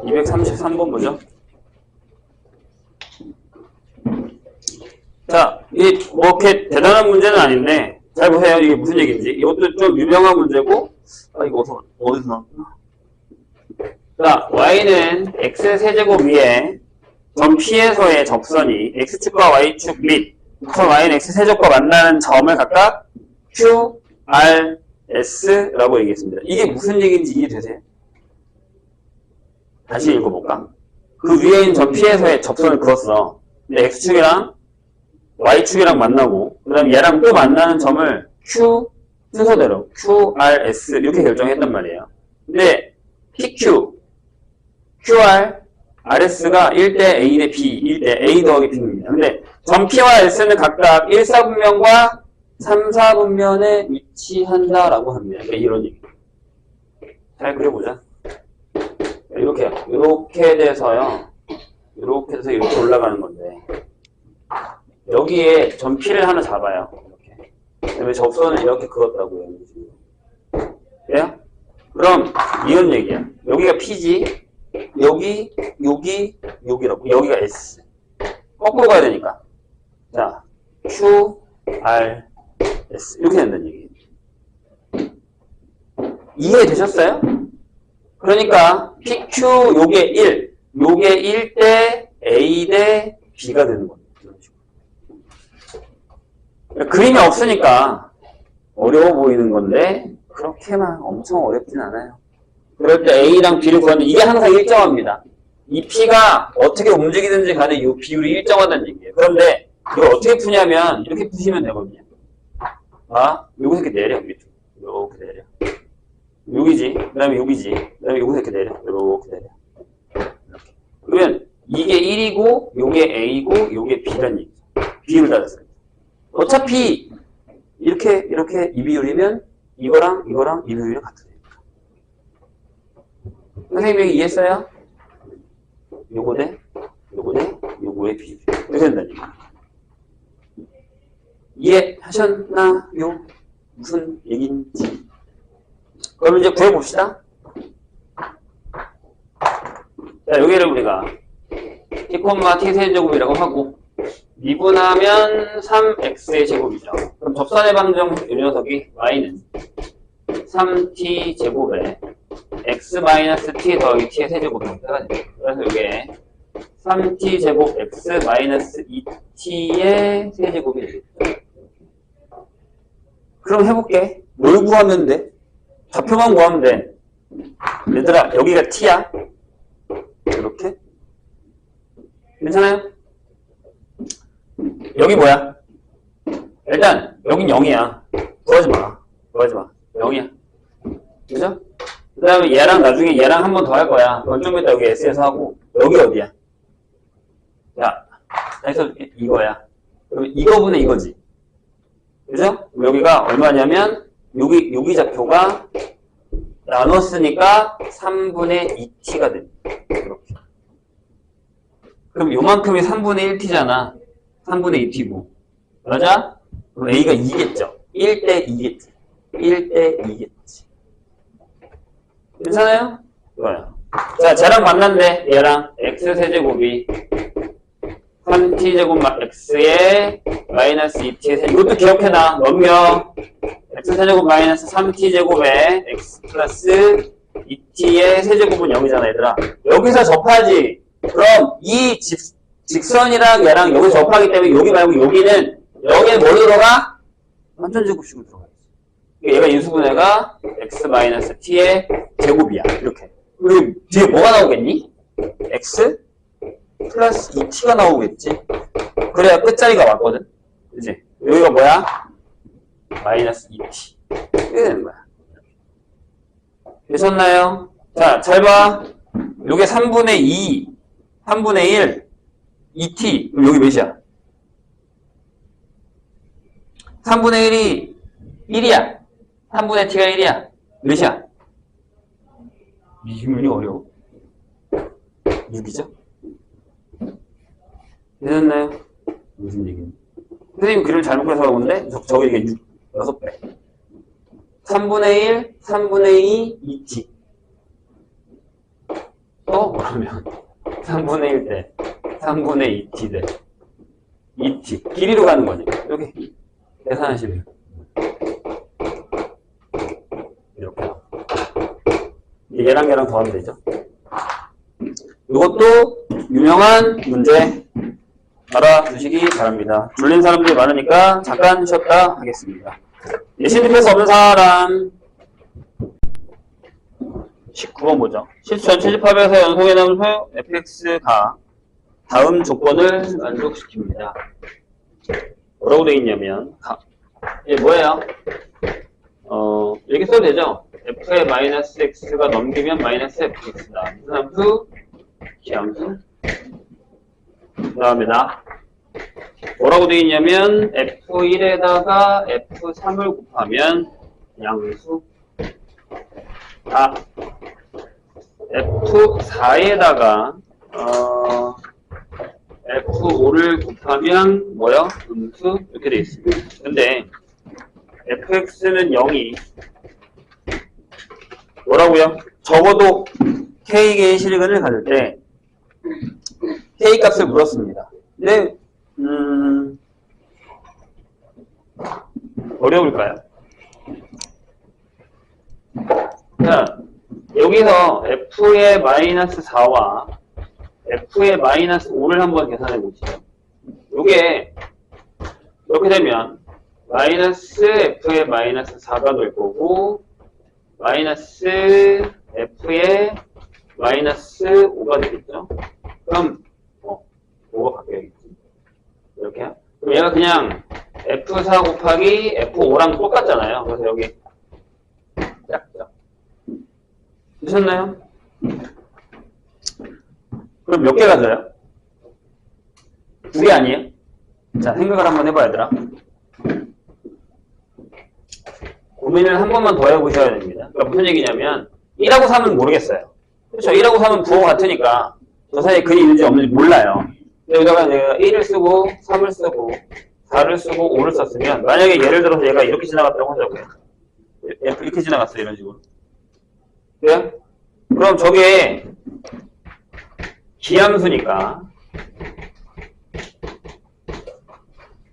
(233번) 보죠. 자, 이게 뭐 이렇게 대단한 문제는 아닌데 잘 보세요. 이게 무슨 얘기인지. 이것도 좀 유명한 문제고 이거 어디서 나왔구나. 자, y는 x 세제곱 위에 점 P에서의 접선이 x축과 y축 및 우선 y는 x 세제곱과 만나는 점을 각각 q, r, s라고 얘기했습니다. 이게 무슨 얘기인지 이해되세요? 다시 읽어볼까? 그 위에 있는 점 P에서의 접선을 그었어. 근데 x축이랑 y축이랑 만나고 그 다음에 얘랑 또 만나는 점을 q 순서대로 q, r, s 이렇게 결정했단 말이에요. 근데 pq, qr, rs가 1대 a 대 b, 1대 a 더하기 b입니다. 근데 점 p와 s는 각각 1, 4분면과 3, 4분면에 위치한다라고 합니다. 그러니까 이런 얘기. 잘 그려보자. 이렇게 돼서요. 이렇게 돼서 이렇게 올라가는 건데 여기에 점 P를 하나 잡아요. 이렇게. 그다음에 접선을 이렇게 그었다고요. 그래요? 그럼 이런 얘기야. 여기가 P지. 여기라고. 여기가 S. 거꾸로 가야 되니까. 자, Q, R, S. 이렇게 된다는 얘기예요. 이해되셨어요? 그러니까 PQ 요게 1. 요게 1 대 A 대 B가 되는 겁니다. 그림이 없으니까 어려워 보이는 건데 그렇게만 엄청 어렵진 않아요. 그럴 때 A랑 B를 구하는데 이게 항상 일정합니다. 이 P가 어떻게 움직이든지 간에 이 비율이 일정하다는 얘기예요. 그런데 이걸 어떻게 푸냐면 이렇게 푸시면 되거든요. 여기서 이렇게 내려. 밑으로. 이렇게 내려. 여기지. 그 다음에 여기지. 그 다음에 여기서 이렇게 내려. 이렇게 내려. 이렇게. 그러면 이게 1이고 요게 A고 요게 B란 얘기죠. 비율을 따졌어요. 어차피 이렇게 이 비율이면 이거랑 이 비율이 같아요. 선생님 여기 이해했어요? 요거 대 요거의 비율. 이렇게 된다는 얘기예요. 이해하셨나요? 무슨 얘기인지. 그럼 이제 구해봅시다. 자, 여기를 우리가 t, t 세제곱이라고 하고 미분하면 3x의 제곱이죠. 그럼 접선의 방정 이 녀석이 y는 3t 제곱에 x-t 더하기 t의 세제곱입니다. 그래서 이게 3t 제곱 x-2t의 세제곱이 되겠죠. 그럼 해볼게. 뭘 구하면 돼? 좌표만 구하면 돼. 얘들아, 여기가 t야. 이렇게. 괜찮아요? 여기 뭐야? 일단 여긴 0이야. 구하지 마. 0이야. 그죠? 그 다음에 얘랑 나중에 얘랑 한 번 더 할 거야. 그건 좀 이따 여기 S에서 하고. 여기 어디야? 야, 다시 이거야. 그럼 이거분의 이거지. 그죠? 여기가 얼마냐면 여기 좌표가 나눴으니까 3분의 2t가 됩니다. 이렇게. 그럼 요만큼이 3분의 1t잖아. 3분의 2t고. 맞아? 그럼 a가 2겠죠? 1대 2겠지. 1대 2겠지. 괜찮아요? 좋아요. 자, 쟤랑 만난대. 얘랑 x세제곱이 3t제곱 x에 마이너스 2t의 세제곱. 이것도 기억해놔. 넘겨. x세제곱 마이너스 3t제곱에 x 플러스 2t의 세제곱은 0이잖아, 얘들아. 여기서 접하지. 그럼 이 직선이랑 얘랑 여기 접하기 때문에 여기 말고 여기는 여기에 뭘로 들어가? 완전제곱식으로 들어가 있어. 얘가 인수분해가 x-t의 제곱이야. 이렇게. 그리고 뒤에 뭐가 나오겠니? x 플러스 2t가 나오겠지. 그래야 끝자리가 맞거든. 그치? 여기가 뭐야? 마이너스 2t. 이렇게 되는 거야. 되셨나요? 자, 잘 봐. 요게 3분의 2, 3분의 1, 2t. 그럼 여기 몇이야? 3분의 1이 1이야. 3분의 t가 1이야. 몇이야? 미분이 어려워. 6이죠? 되셨나요? 무슨 얘기니? 선생님 그림을 잘못 그려서 그런데 저게 이게 6배. 3분의 1, 3분의 2, 2t. 또 그러면 3분의 1 대 3분의 2t 대 2t. 길이로 가는 거니까. 여기 계산하시면 이렇게. 얘랑 얘랑 더하면 되죠. 이것도 유명한 문제 알아두시기 바랍니다. 졸린 사람들이 많으니까 잠깐 쉬었다 하겠습니다. 예시집에서 없는 사람 19번 보죠. 실수 전체집합에서 연속에 나온 소요 fx가 다음 조건을 만족시킵니다. 뭐라고 되어 있냐면 이게 뭐예요? 이렇게 써도 되죠? f의 마이너스 x가 넘기면 마이너스 fx다. 무슨 함수? 기함수. 그 다음에 뭐라고 되어 있냐면 f1에다가 f3을 곱하면 양수. f4에다가 f5를 곱하면 뭐요? 음수. 이렇게 되어 있습니다. 근데 fx는 0이 뭐라고요? 적어도 k개의 실근을 가질 때 k 값을 물었습니다. 근데 어려울까요? 자, 여기서 f의 마이너스 4와 f의 마이너스 5를 한번 계산해 보시죠. 이게 이렇게 되면 마이너스 f의 마이너스 4가 될 거고 마이너스 f의 마이너스 5가 되겠죠. 그럼 5가 바뀌어야겠지. 이렇게. 그럼 얘가 그냥 f4 곱하기 f5랑 똑같잖아요. 그래서 여기 작죠. 되셨나요? 그럼 몇 개가 져요? 2개 아니에요? 자, 생각을 한번 해봐, 얘들아. 고민을 한 번만 더 해보셔야 됩니다. 그러니까 무슨 얘기냐면 1하고 3은 모르겠어요. 그렇죠? 1하고 3은 부호 같으니까 저 사이에 근이 있는지 없는지 몰라요. 여기다가 내가 1을 쓰고 3을 쓰고 4를 쓰고 5를 썼으면 만약에 예를 들어서 얘가 이렇게 지나갔다고 하자고요. 이렇게 지나갔어요. 이런 식으로. 그래요? 그럼 저게 기함수니까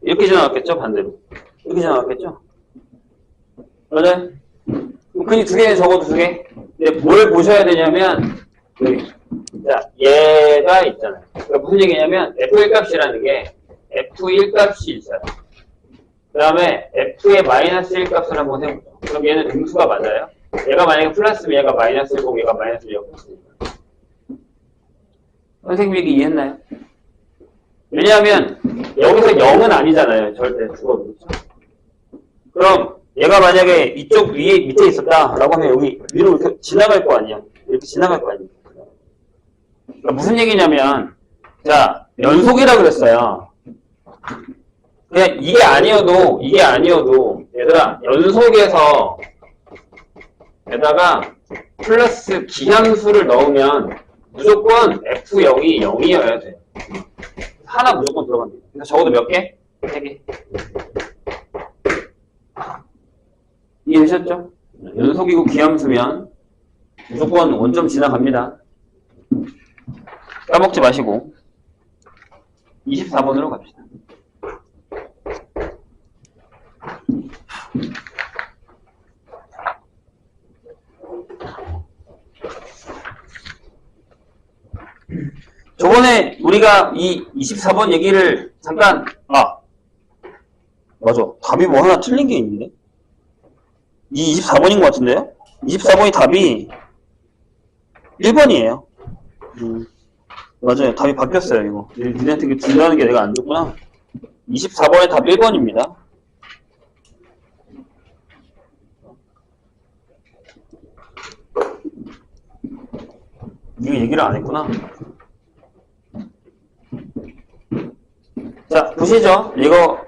이렇게 지나갔겠죠? 반대로. 이렇게 지나갔겠죠? 맞아요? 근이 2개 적어도 2개. 근데 뭘 보셔야 되냐면 여기. 자, 얘가 있잖아요. 그러니까 무슨 얘기냐면 f1 값이라는 게 f1 값이 있어요. 그 다음에 f의 마이너스 1 값을 한번 해보죠. 그럼 얘는 등수가 맞아요. 얘가 만약에 플러스면 얘가 마이너스 1고 얘가 마이너스 1이었으니까. 선생님이 얘기 이해했나요? 왜냐하면 여기서 0은 아니잖아요. 절대 죽어도. 그렇죠? 그럼 얘가 만약에 이쪽 위에 밑에 있었다라고 하면 여기 위로 이렇게 지나갈 거 아니야. 이렇게 지나갈 거 아니야. 그러니까 무슨 얘기냐면 자, 연속이라 그랬어요. 그냥 이게 아니어도 얘들아 연속에서 에다가 플러스 기함수를 넣으면 무조건 F0이 0이어야 돼. 하나 무조건 들어갑니다. 그래서 적어도 몇 개? 3개. 이해되셨죠? 연속이고 기함수면 무조건 원점 지나갑니다. 까먹지 마시고 24번으로 갑시다. 저번에 우리가 이 24번 얘기를 잠깐 맞아. 답이 뭐 하나 틀린 게 있는데? 이 24번인 것 같은데요? 24번이 답이 1번이에요. 맞아요. 답이 바뀌었어요, 이거. 니네한테 이거 준다는 게 내가 안 줬구나. 24번의 답 1번입니다. 이거 얘기를 안 했구나. 자, 보시죠. 이거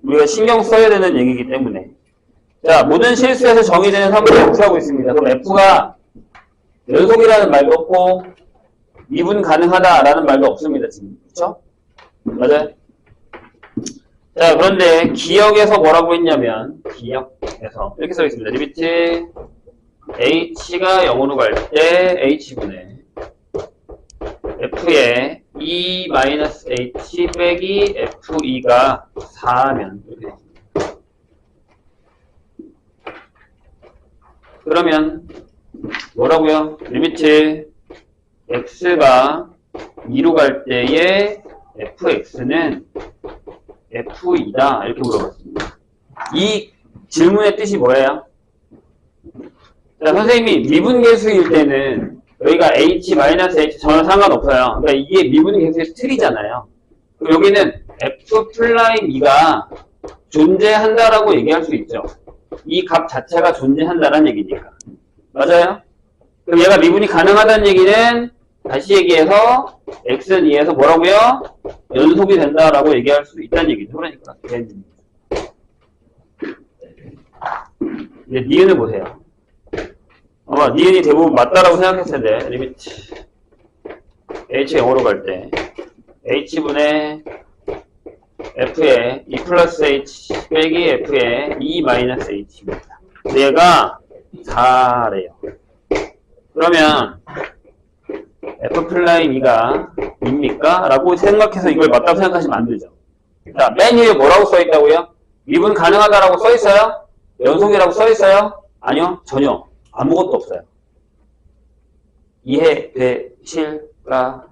우리가 신경 써야 되는 얘기이기 때문에. 자, 모든 실수에서 정의되는 산물을 F라고 있습니다. 그럼 F가 연속이라는 말도 없고 미분 가능하다라는 말도 없습니다. 지금. 그렇죠? 맞아요? 자, 그런데 기역에서 뭐라고 했냐면 기역에서 이렇게 써 있습니다. 리미트 h가 0으로 갈 때 h분의 f의 e-h 빼기 f2가 4면 이렇게 됩니다. 그러면 뭐라고요? 리미트 x가 2로 갈 때의 fx는 f2다 이렇게 물어봤습니다. 이 질문의 뜻이 뭐예요? 자, 선생님이 미분계수일 때는 여기가 h-h 전혀 상관없어요. 그러니까 이게 미분계수의 틀이잖아요. 그럼 여기는 f'2가 존재한다라고 얘기할 수 있죠. 이 값 자체가 존재한다는 얘기니까. 맞아요? 그럼 얘가 미분이 가능하다는 얘기는 다시 얘기해서 x는 2에서 뭐라고요? 연속이 된다라고 얘기할 수 있다는 얘기죠. 그러니까 이제 니은을 보세요. 니은이 대부분 맞다라고 생각했을 텐데 리미트 h가 0으로 갈 때 h분의 f의 e 플러스 h 빼기 f의 e 마이너스 h입니다. 얘가 4래요. 그러면 f'2가 입니까? 라고 생각해서 이걸 맞다고 생각하시면 안 되죠. 자, 맨 위에 뭐라고 써있다고요? 미분 가능하다라고 써있어요? 연속이라고 써있어요? 아니요, 전혀 아무것도 없어요. 이해되실까요?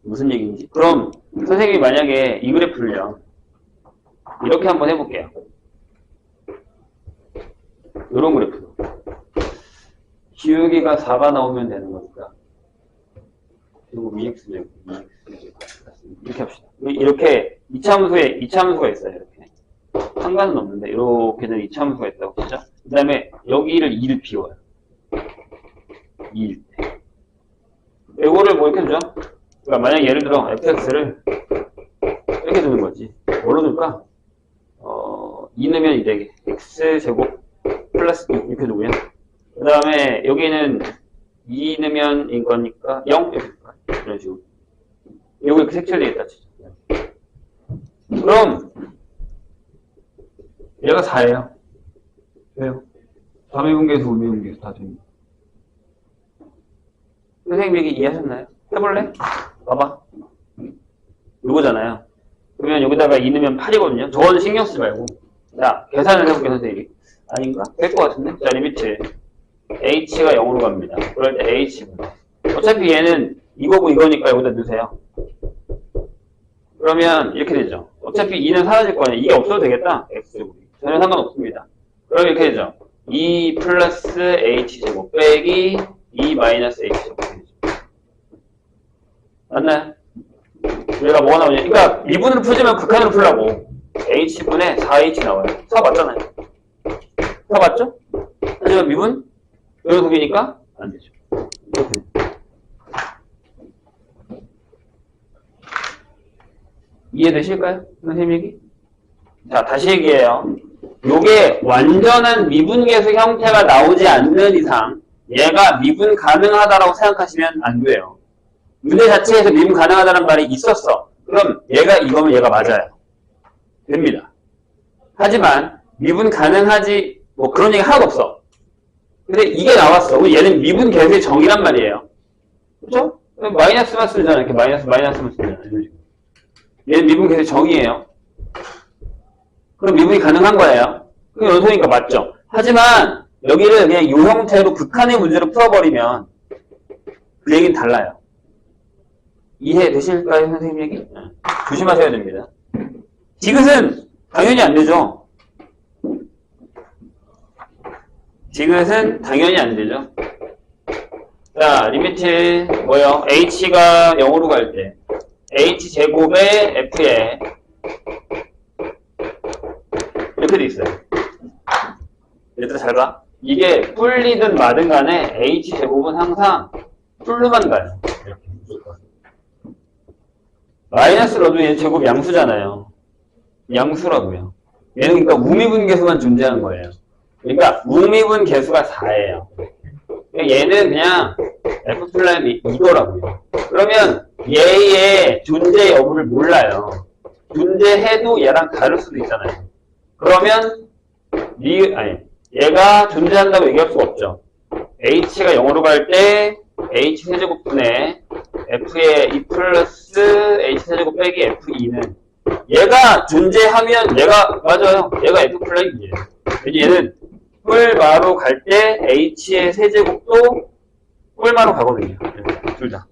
무슨 얘기인지? 그럼 선생님이 만약에 이 그래프를요 이렇게 한번 해볼게요. 이런 그래프 기울기가 4가 나오면 되는 거니까 그리고 EX제곱, 이렇게 합시다. 이렇게 이차함수가 있어요. 이렇게 상관은 없는데 이렇게 된 이차함수가 있다고 보죠. 그 다음에 여기를 2를 비워요. 2일 때 이거를 뭐 이렇게 두죠? 그러니까 만약 예를 들어 fx를 이렇게 두는 거지. 뭘로 둘까? 2 넣으면 2 되게 x제곱 플러스 2 이렇게 두고요. 그 다음에 여기는 2 넣으면 인 거니까 0 이렇게 둘까? 이런 식으로. 이거 이렇게 색칠되겠다 치죠. 그럼 얘가 4예요. 왜요? 좌미분계수, 우미분계수 다 됩니다. 선생님 얘기 이해하셨나요? 해볼래? 봐봐. 이거잖아요. 그러면 여기다가 2 넣으면 8이거든요. 저거는 신경 쓰지 말고. 자, 계산을 해볼게요, 선생님이. 아닌가? 될 것 같은데? 자, 리미트. h가 0으로 갑니다. 그럴 때 h분. 어차피 얘는 이거고 이거니까 여기다 넣으세요. 그러면 이렇게 되죠. 어차피 2는 사라질 거 아니에요. 2가 없어도 되겠다. x제곱이. 전혀 상관없습니다. 그럼 이렇게 되죠. 2 플러스 h제곱 빼기 2 마이너스 h제곱. 맞나요? 얘가 뭐가 나오냐? 그러니까 미분으로 풀지만 극한으로 풀라고. h분에 4h 나와요. 4 맞잖아요. 4 맞죠? 하지만 미분 연속이니까 안 되죠. 이해되실까요? 선생님 얘기? 자, 다시 얘기해요. 요게 완전한 미분계수 형태가 나오지 않는 이상 얘가 미분 가능하다라고 생각하시면 안 돼요. 문제 자체에서 미분 가능하다는 말이 있었어. 그럼 얘가 이거면 얘가 맞아요. 됩니다. 하지만 미분 가능하지 뭐 그런 얘기 하나도 없어. 근데 이게 나왔어. 그럼 얘는 미분 계수의 정의란 말이에요. 그렇죠? 마이너스만 쓰잖아. 이렇게 마이너스만 쓰잖아. 얘는 미분 계수의 정의예요. 그럼 미분이 가능한 거예요. 그럼 연속이니까 맞죠. 하지만 여기를 그냥 이 형태로 극한의 문제로 풀어버리면 그 얘기는 달라요. 이해되실까요, 선생님 얘기? 조심하셔야 됩니다. 디귿은 당연히 안 되죠. 디귿은 당연히 안 되죠. 자, 리미트 뭐요? h가 0으로 갈 때 h제곱에 f에 이렇게 돼 있어요. 얘들아 잘 봐. 이게 뿔리든 마든 간에 h제곱은 항상 뿔로만 가요. 이렇게. 마이너스로도 얘 제곱 양수잖아요. 양수라고요. 얘는 그러니까 무미분 계수만 존재하는 거예요. 그러니까 무미분 계수가 4예요. 얘는 그냥 f 플라임 이거라고요. 그러면 얘의 존재 여부를 몰라요. 존재해도 얘랑 다를 수도 있잖아요. 그러면 얘가 존재한다고 얘기할 수가 없죠. h가 0으로 갈 때 h 세제곱분의 f의 2 플러스 h 세제곱 빼기 f2는 얘가 존재하면 얘가 맞아요. 얘가 f 플라임이에요. 얘는 뿔마로 갈 때 h의 세제곱도 뿔마로 가거든요. 둘 다.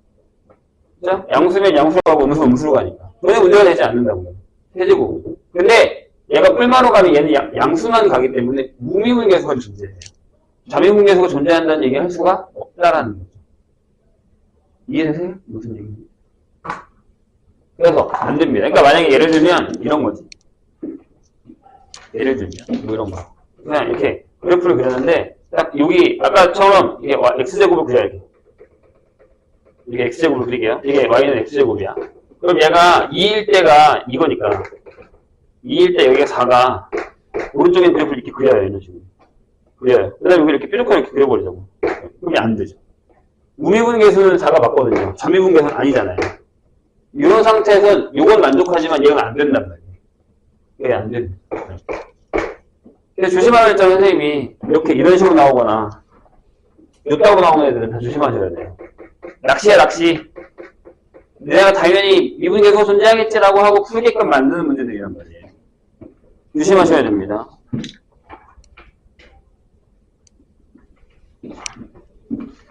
그죠? 양수면 양수로 가고 음수면 음수로 가니까. 전혀 문제가 되지 않는다고요. 세제곱. 근데 얘가 뿔마로 가면 얘는 양수만 가기 때문에 무미분 계수가 존재해요. 자미분 계수가 존재한다는 얘기를 할 수가 없다라는 거죠. 이해되세요? 무슨 얘기인지? 그래서 안 됩니다. 그러니까 만약에 예를 들면 이런 거지. 예를 들면 뭐 이런 거. 그냥 이렇게 그래프를 그렸는데 딱 여기 아까처럼 이게 x제곱을 그려야 돼. 이게 x제곱을 그리게요. 이게 y는 x제곱이야. 그럼 얘가 2일 때가 이거니까 2일 때 여기가 4가 오른쪽에 그래프를 이렇게 그려요. 이런 식으로. 그려요. 그 다음에 여기 이렇게 뾰족하게 이렇게 그려버리자고. 그게 안 되죠. 무미분 계수는 4가 맞거든요. 자미분 계수는 아니잖아요. 이런 상태에서 이건 만족하지만 얘는 안 된단 말이에요. 이게 안 됩니다. 근데 조심하라 했잖아요, 선생님이. 이렇게 이런 식으로 나오거나 이따고 나오는 애들은 다 조심하셔야 돼요. 낚시야, 낚시. 내가 당연히 미분 계수가 존재하겠지라고 하고 풀게끔 만드는 문제들이란 말이에요. 조심하셔야 됩니다.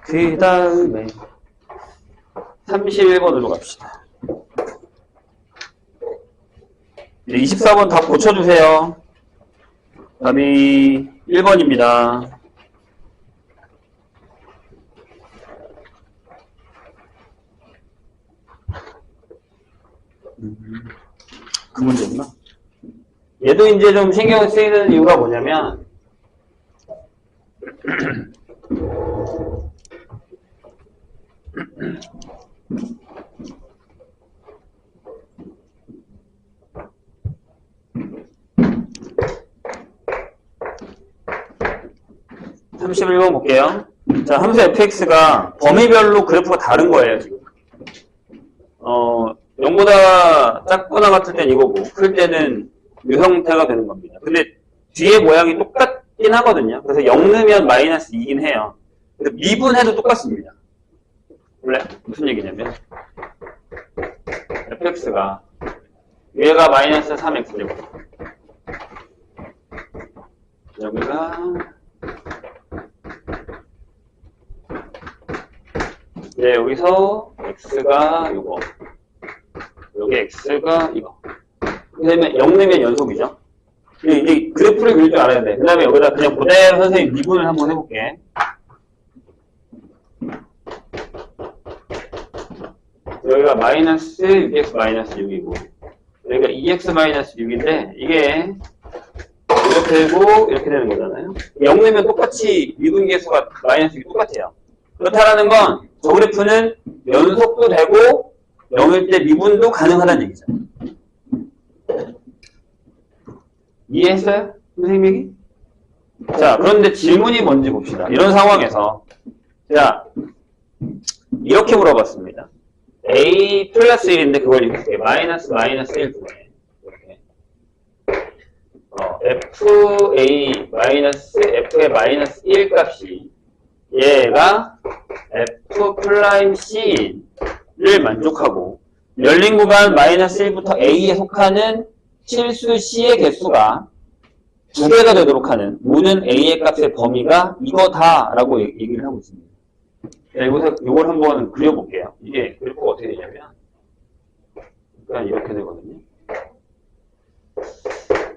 그 다음에 31번으로 갑시다. 이제 24번 다 고쳐주세요. 답이 1번입니다. 그 문제구나. 얘도 이제 좀 신경 쓰이는 이유가 뭐냐면 31번 볼게요. 자, 함수 fx가 범위별로 그래프가 다른 거예요, 지금. 0보다 작거나 같을 땐 이거고, 클 때는 이 형태가 되는 겁니다. 근데 뒤에 모양이 똑같긴 하거든요. 그래서 0 넣으면 마이너스 2긴 해요. 근데 미분해도 똑같습니다. 원래 무슨 얘기냐면, fx가 얘가 마이너스 3x제곱. 여기가 네, 여기서 x가 이거, 여기 x가 이거. 그 다음에 0 넣으면 연속이죠. 이제 그래프를 그릴 줄 알아야 돼. 그 다음에 여기다 그냥 그대로 선생님 미분을 한번 해볼게. 여기가 마이너스 6x 마이너스 6이고, 여기가 2x 마이너스 6인데, 이게 이렇게 되고, 이렇게 되는 거잖아요. 0 넣으면 똑같이 미분계수가 마이너스 6이 똑같아요. 그렇다라는 건, 저 그래프는 연속도 되고, 0일 때 미분도 가능하다는 얘기죠. 이해했어요? 선생님 얘기? 자, 그런데 질문이 뭔지 봅시다. 이런 상황에서. 자, 이렇게 물어봤습니다. A 플러스 1인데 그걸 이렇게 마이너스 1 두네. 이렇게. FA 마이너스 F의 마이너스 1 값이 얘가 F 프라임 C를 만족하고 열린 구간 마이너스 1부터 A에 속하는 실수 C의 개수가 두 개가 되도록 하는 모든 A의 값의 범위가 이거다라고 얘기를 하고 있습니다. 여기서 이걸 한번 그려볼게요. 이게 그래프가 어떻게 되냐면 그러니까 이렇게 되거든요.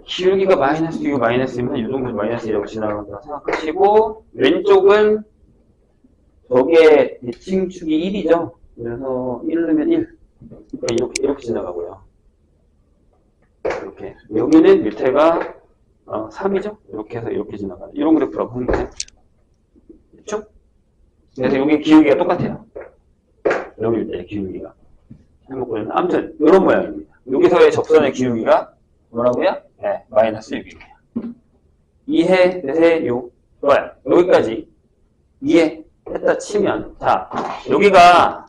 기울기가 마이너스 2고 마이너스면 이 정도 마이너스 1이라고 지나간다 생각하시고 왼쪽은 저게 대칭축이 1이죠. 그래서 1 넣으면 1. 그러니까 이렇게 지나가고요. 이렇게 여기는 밑에가 3이죠. 이렇게 해서 이렇게 지나가는 이런 그래프라고 하면 돼요. 그렇죠? 그래서 여기 기울기가 똑같아요. 여기 밑에 기울기가. 아무튼 이런 모양입니다. 여기서의 접선의 기울기가 뭐라고요? 네, 마이너스 1이에요. 이해되세요? 좋아요. 여기까지 이해했다 치면 자 여기다가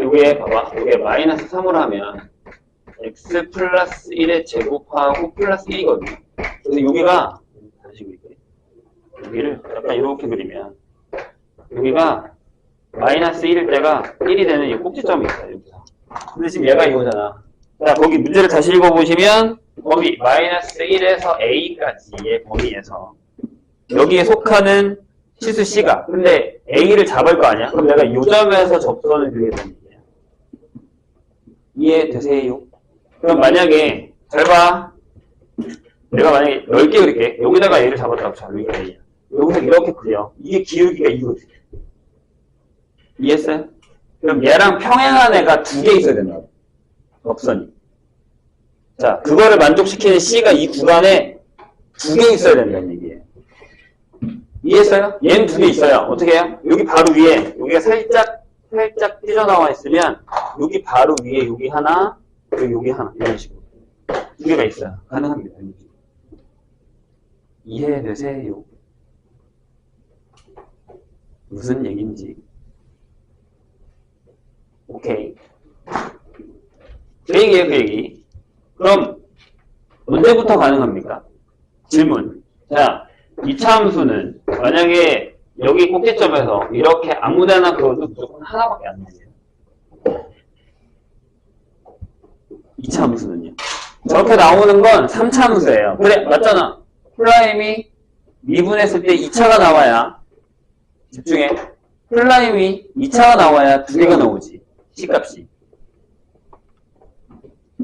여기에 봐봐. 여기에 마이너스 3을 하면 x 플러스 1에 제곱하고 플러스 1이거든요. 그래서 여기가 다시 그릴게요. 여기를 약간 이렇게 그리면 여기가 마이너스 1일 때가 1이 되는 이 꼭지점이 있어요. 여기서. 근데 지금 얘가 이거잖아. 자, 거기 문제를 다시 읽어보시면 범위 마이너스 1에서 a까지의 범위에서 여기에 속하는 실수 C가 근데 A를 잡을 거 아니야? 그럼 내가 이 점에서 접선을 그리겠다는 얘기야. 이해되세요? 그럼 만약에 잘 봐. 내가 만약에 넓게 그릴게. 여기다가 A를 잡았다고 쳐. 여기가 A야. 여기서 이렇게 그려. 이게 기울기가 이거지. 이해했어요? 그럼 얘랑 평행한 애가 두 개 있어야 된다. 접선이. 자, 그거를 만족시키는 C가 이 구간에 두 개 있어야 된다는 얘기예요. 이해했어요? 얘는 두 개 있어요. 어떻게 해요? 여기 바로 위에, 여기가 살짝 삐져나와 있으면, 여기 바로 위에 여기 하나, 그리고 여기 하나, 이런 식으로. 두 개가 있어요. 가능합니다. 이해되세요? 무슨 얘기인지. 오케이. 그 얘기예요, 그 얘기. 그럼, 언제부터 가능합니까? 질문. 자, 이차 함수는 만약에 여기 꼭지점에서 이렇게 아무데나 그어도 무조건 하나밖에 안 나와요. 2차 함수는요. 저렇게 나오는 건 3차 함수예요. 그래, 맞잖아. 플라임이 미분했을 때 2차가 나와야 집중해. 플라임이 2차가 나와야 두 개가 나오지. C값이.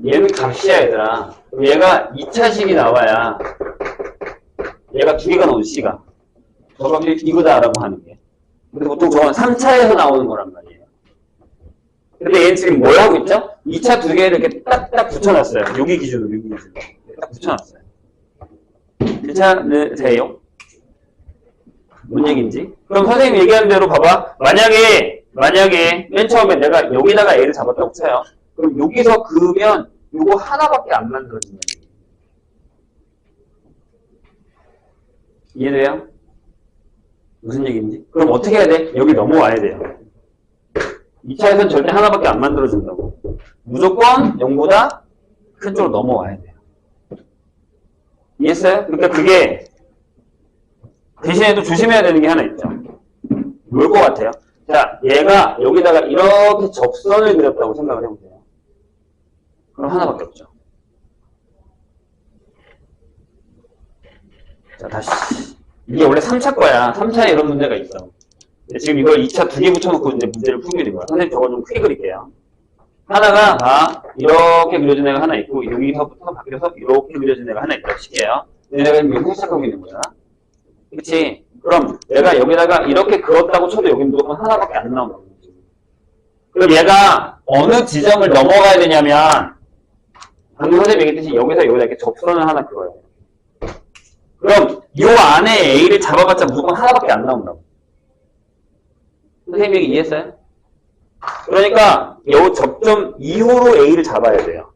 얘는 값이야, 얘들아. 그럼 얘가 2차식이 나와야 얘가 두 개가 나오지, C가. 저거 이거다라고 하는 게. 근데 보통 저건 3차에서 나오는 거란 말이에요. 근데 얘는 지금 뭘 하고 있죠? 2차 두 개를 이렇게 딱 붙여놨어요. 여기 기준으로, 여기 기준으로. 딱 붙여놨어요. 괜찮으세요? 뭔 얘기인지? 그럼 선생님이 얘기하는 대로 봐봐. 만약에 맨 처음에 내가 여기다가 A를 잡았다고 쳐요. 그럼 여기서 그으면 요거 하나밖에 안 만들어진다는 얘기예요. 이해돼요? 무슨 얘기인지? 그럼 어떻게 해야 돼? 여기 넘어와야 돼요. 2차에서는 절대 하나밖에 안 만들어진다고. 무조건 0보다 큰 쪽으로 넘어와야 돼요. 이해했어요? 그러니까 그게 대신에 또 조심해야 되는 게 하나 있죠. 뭘 것 같아요? 자, 얘가 여기다가 이렇게 접선을 그렸다고 생각을 해보세요. 그럼 하나밖에 없죠. 자, 다시. 이게 원래 3차 거야. 3차에 이런 문제가 있어. 근데 지금 이걸 2차 두 개 붙여놓고 이제 문제를 풀게 된 거야. 선생님 저거 좀 크게 그릴게요. 하나가 다 이렇게 그려진 애가 하나 있고, 여기서부터 바뀌어서 이렇게 그려진 애가 하나 있다고 칠게요. 근데 내가 지금 여기서 시작하고 있는 거잖아. 그치? 그럼 내가 여기다가 이렇게 그었다고 쳐도 여기 무조건 하나밖에 안 나오는 거지. 그럼 얘가 어느 지점을 넘어가야 되냐면, 방금 선생님이 얘기했듯이 여기서 여기다 이렇게 접선을 하나 그어요. 그럼 이 안에 A를 잡아봤자 무조건 하나밖에 안 나온다고. 선생님이 이해했어요? 그러니까 이 접점 이후로 A를 잡아야 돼요.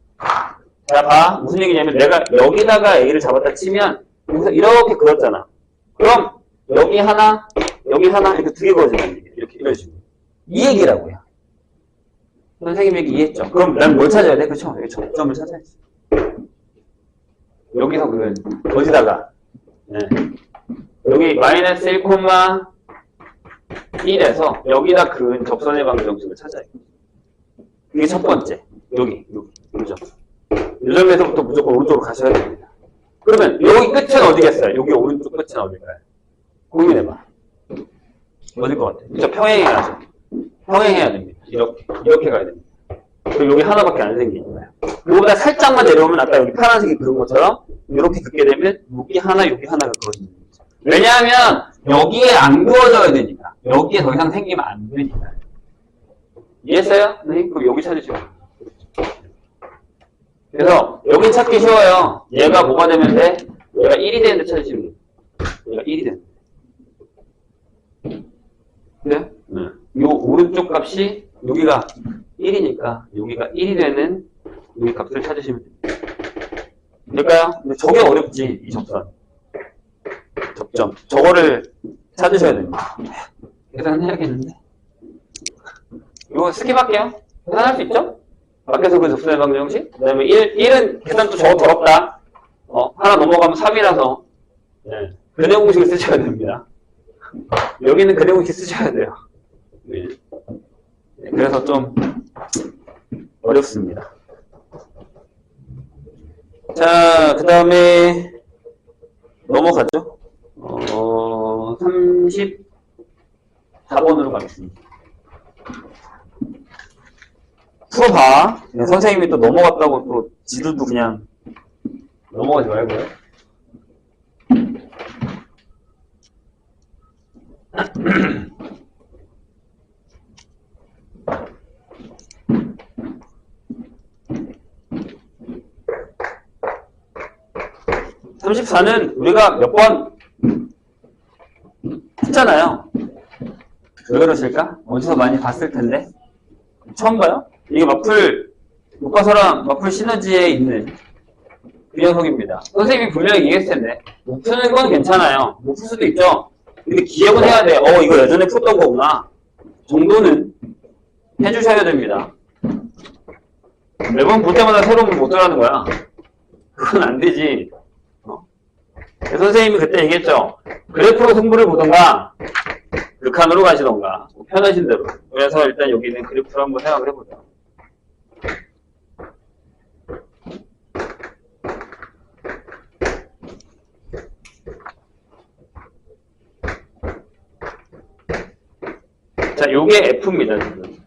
자, 봐. 무슨 얘기냐면 내가 여기다가 A를 잡았다 치면 여기서 이렇게 그었잖아. 그럼 여기 하나 이렇게 두 개 그어진다는 얘기예요. 이런 식으로. 이 얘기라고요. 선생님이 이해했죠? 그럼 난 뭘 찾아야 돼? 그쵸? 여기 접점을 찾아야지. 여기서 그, 어디다가? 네. 여기 마이너스 1,1에서 여기다 그은 접선의 방정식을 찾아야 돼. 이게 첫 번째. 여기. 그죠? 이 점에서부터 무조건 오른쪽으로 가셔야 됩니다. 그러면 여기 끝은 어디겠어요? 여기 오른쪽 끝은 어딜까요? 고민해봐. 어딜 것 같아? 그죠? 평행해야죠. 평행해야 됩니다. 이렇게 가야 됩니다. 그리고 여기 하나밖에 안 생기니까요. 이거보다 살짝만 내려오면 아까 여기 파란색이 그런 것처럼 이렇게 긋게 되면 여기 하나가 그어지는 거죠. 왜냐하면 여기에 안 그어져야 되니까. 여기에 더 이상 생기면 안 되니까. 이해했어요? 네? 그럼 여기 찾으시면. 그래서 여기 찾기 쉬워요. 얘가 뭐가 되면 돼? 얘가 1이 되는데 찾으시면 돼요. 얘가 1이 되는데. 그래요? 네. 요 오른쪽 값이 여기가 1이니까 여기가 1이 되는 여기 값을 찾으시면 됩니다. 될까요? 근데 저게 어렵지, 이 접선. 접점. 저거를 찾으셔야 됩니다. 계산해야겠는데. 이거 스킵할게요. 계산할 수 있죠? 밖에서 그 접선의 방정식. 그 다음에 1은 계산 또 저거 더럽다. 하나 넘어가면 3이라서. 네. 근해 공식을 쓰셔야 됩니다. 여기는 근해 공식 쓰셔야 돼요. 네. 그래서 좀 어렵습니다. 자, 그 다음에 넘어가죠. 34번으로 가겠습니다. 풀어봐. 선생님이 또 넘어갔다고 또 지들도 그냥 넘어가지 말고요. (34는) 우리가 몇 번 했잖아요. 왜 그러실까? 어디서 많이 봤을 텐데. 처음 봐요? 이게 마플 교과서랑 마플 시너지에 있는 그 녀석입니다. 선생님이 분명히 얘기했을 텐데 못 푸는 건 괜찮아요. 못 풀 수도 있죠. 근데 기억은 해야 돼. 이거 예전에 풀었던 거구나 정도는 해주셔야 됩니다. 매번 볼 때마다 새로운 걸 못 들어가는 거야. 그건 안 되지. 선생님이 그때 얘기했죠. 그래프로 승부를 보던가 극한으로 가시던가 편하신 대로. 그래서 일단 여기는 그래프로 한번 생각을 해보자. 자, 요게 F입니다, 지금.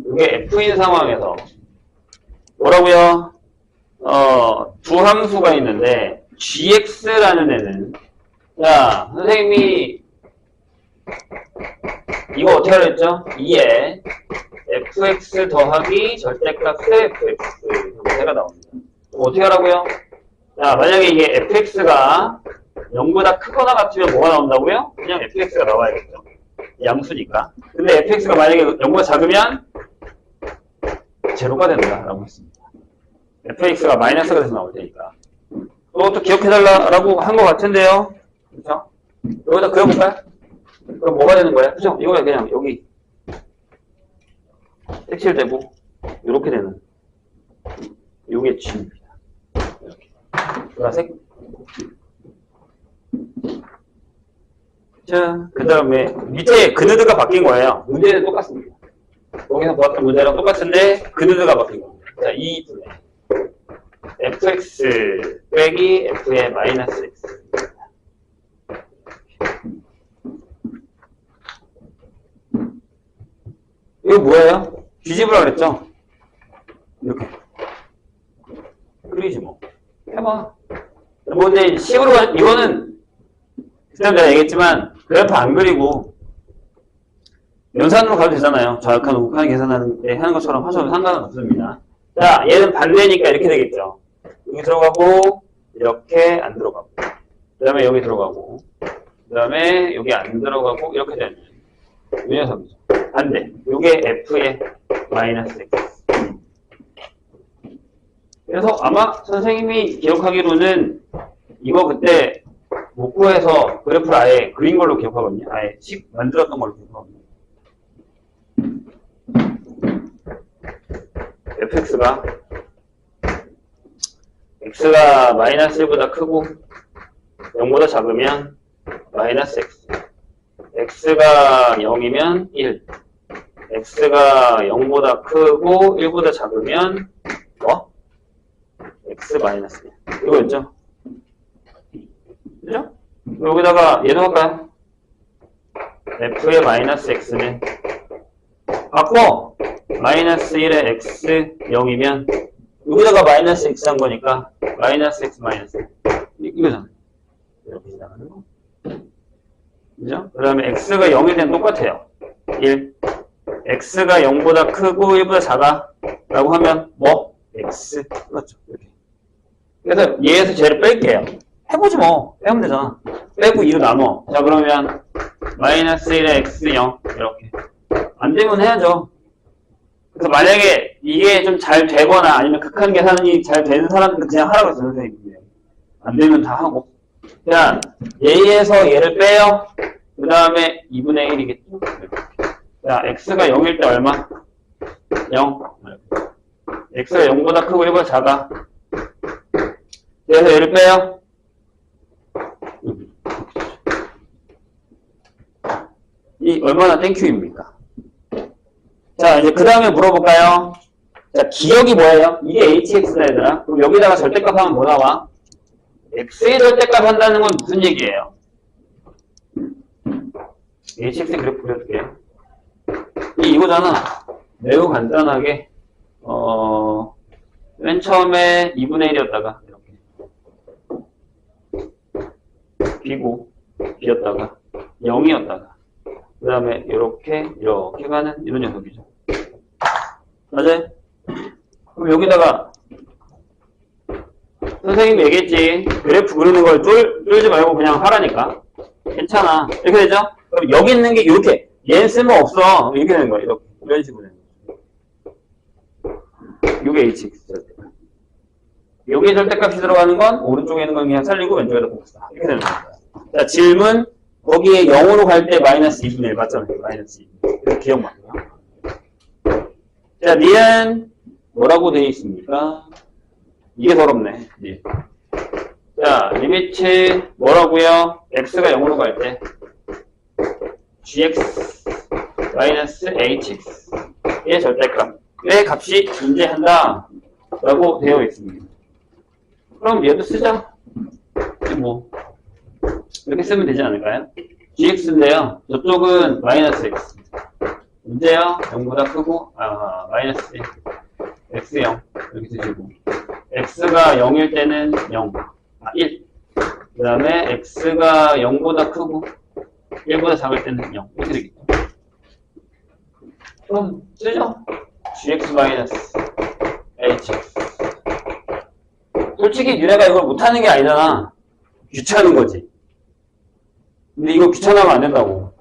요게 F인 상황에서 뭐라고요? 두 함수가 있는데 gx라는 애는, 자, 선생님이 이거 어떻게 하려 했죠? 2에 fx 더하기 절대값의 fx 형태가 나옵니다. 어떻게 하라고요? 자, 만약에 이게 fx가 0보다 크거나 같으면 뭐가 나온다고요? 그냥 fx가 나와야겠죠. 양수니까. 근데 fx가 만약에 0보다 작으면 제로가 된다라고 했습니다. fx가 마이너스가 돼서 나올 테니까. 그것도 기억해달라고 한 것 같은데요. 그렇죠? 여기다 그려볼까요? 그럼 뭐가 되는 거야? 그죠? 이거는 그냥 여기 색칠되고 이렇게 되는 요게 G입니다. 이렇게 보라색. 자, 그 다음에 밑에 그네드가 바뀐 거예요. 문제는 똑같습니다. 여기서 보았던 문제랑 똑같은데 그네드가 바뀐 겁니다. 자, 2분의 fx 빼기 f의 마이너스 x. 이거 뭐예요? 뒤집으라 그랬죠? 이렇게. 그리지 뭐. 해봐. 뭐 근데 식으로, 이거는 그때 내가 얘기했지만 그래프 안 그리고 연산으로 가도 되잖아요. 좌측한 우측한 계산하는 때 하는 것처럼 하셔도 상관은 없습니다. 자, 얘는 반대니까 이렇게 되겠죠. 여기 들어가고 이렇게 안 들어가고 그 다음에 여기 들어가고 그 다음에 여기 안 들어가고 이렇게 되는 이 녀석이죠. 반대. 요게 f의 마이너스 x. 그래서 아마 선생님이 기억하기로는 이거 그때 목표에서 그래프를 아예 그린 걸로 기억하거든요. 아예 식 만들었던 걸로 기억하거든요. fx가 x가 마이너스 1보다 크고 0보다 작으면 마이너스 x, x가 0이면 1, x가 0보다 크고 1보다 작으면 뭐? x 마이너스 1. 이거였죠? 그죠? 여기다가 얘도 할까요? f의 마이너스 x는 바꿔! 마이너스 1에 x 0이면 여기다가 마이너스 x 한 거니까 마이너스 x 마이너스 이거잖아. 이렇게 지나가는 거. 그죠? 그 다음에 x가 0일 때는 똑같아요. 1. x가 0보다 크고 1보다 작아 라고 하면 뭐? x. 그렇죠. 이렇게. 그래서 얘에서 쟤를 뺄게요. 해보지 뭐. 빼면 되잖아. 빼고 2로 나눠. 자, 그러면 마이너스 1에 x 0 이렇게. 안 되면 해야죠. 그래서 만약에 이게 좀 잘 되거나 아니면 극한 계산이 잘 되는 사람들은 그냥 하라고 했어요, 선생님이. 안 되면 다 하고. 자, 얘에서 얘를 빼요. 그 다음에 2분의 1이겠죠? 자, x가 0일 때 얼마? 0. x가 0보다 크고 1보다 작아. 그래서 얘를 빼요. 이 얼마나 땡큐입니까? 자, 이제 그 다음에 물어볼까요? 자, 기억이 뭐예요? 이게 hx다, 얘들아. 그럼 여기다가 절대값 하면 뭐 나와? x의 절대값 한다는 건 무슨 얘기예요? hx 그래프 그려줄게요. 이거잖아. 매우 간단하게, 맨 처음에 2분의 1이었다가, 이렇게. b고, b였다가, 0이었다가, 그 다음에 이렇게 가는 이런 녀석이죠. 맞아요? 그럼 여기다가 선생님이 얘기했지. 그래프 그리는 걸 쫄지 말고 그냥 하라니까. 괜찮아. 이렇게 되죠? 그럼 여기 있는 게 이렇게 얘는 쓸모없어. 이렇게 되는 거야. 이렇게. 이런 식으로 되는 거야. 이게 hx 절대값. 여기에 절대값이 들어가는 건 오른쪽에 있는 건 그냥 살리고 왼쪽에다 곱시다. 이렇게 되는 거야. 자, 질문. 거기에 0으로 갈 때 마이너스 2분의 1 맞잖아요. 마이너스 2분의 1. 기억만요. 자, 니은 뭐라고 되어 있습니까? 이게 더럽네. 예. 자, 리미트 뭐라고요? x가 0으로 갈 때 gx 마이너스 hx의 절대값의 값이 존재한다 라고 되어 있습니다. 그럼 얘도 쓰자. 뭐 이렇게 쓰면 되지 않을까요? gx인데요. 저쪽은 마이너스 x. 문제요. 0보다 크고 마이너스 x0 이렇게 쓰시고 x가 0일 때는 0, 1. 그 다음에 x가 0보다 크고 1보다 작을 때는 0 이렇게 되겠죠. 그럼 쓰죠. gx 마이너스 hx. 솔직히 니네가 이걸 못하는 게 아니잖아. 귀찮은 거지. 근데 이거 귀찮아하면 안 된다고.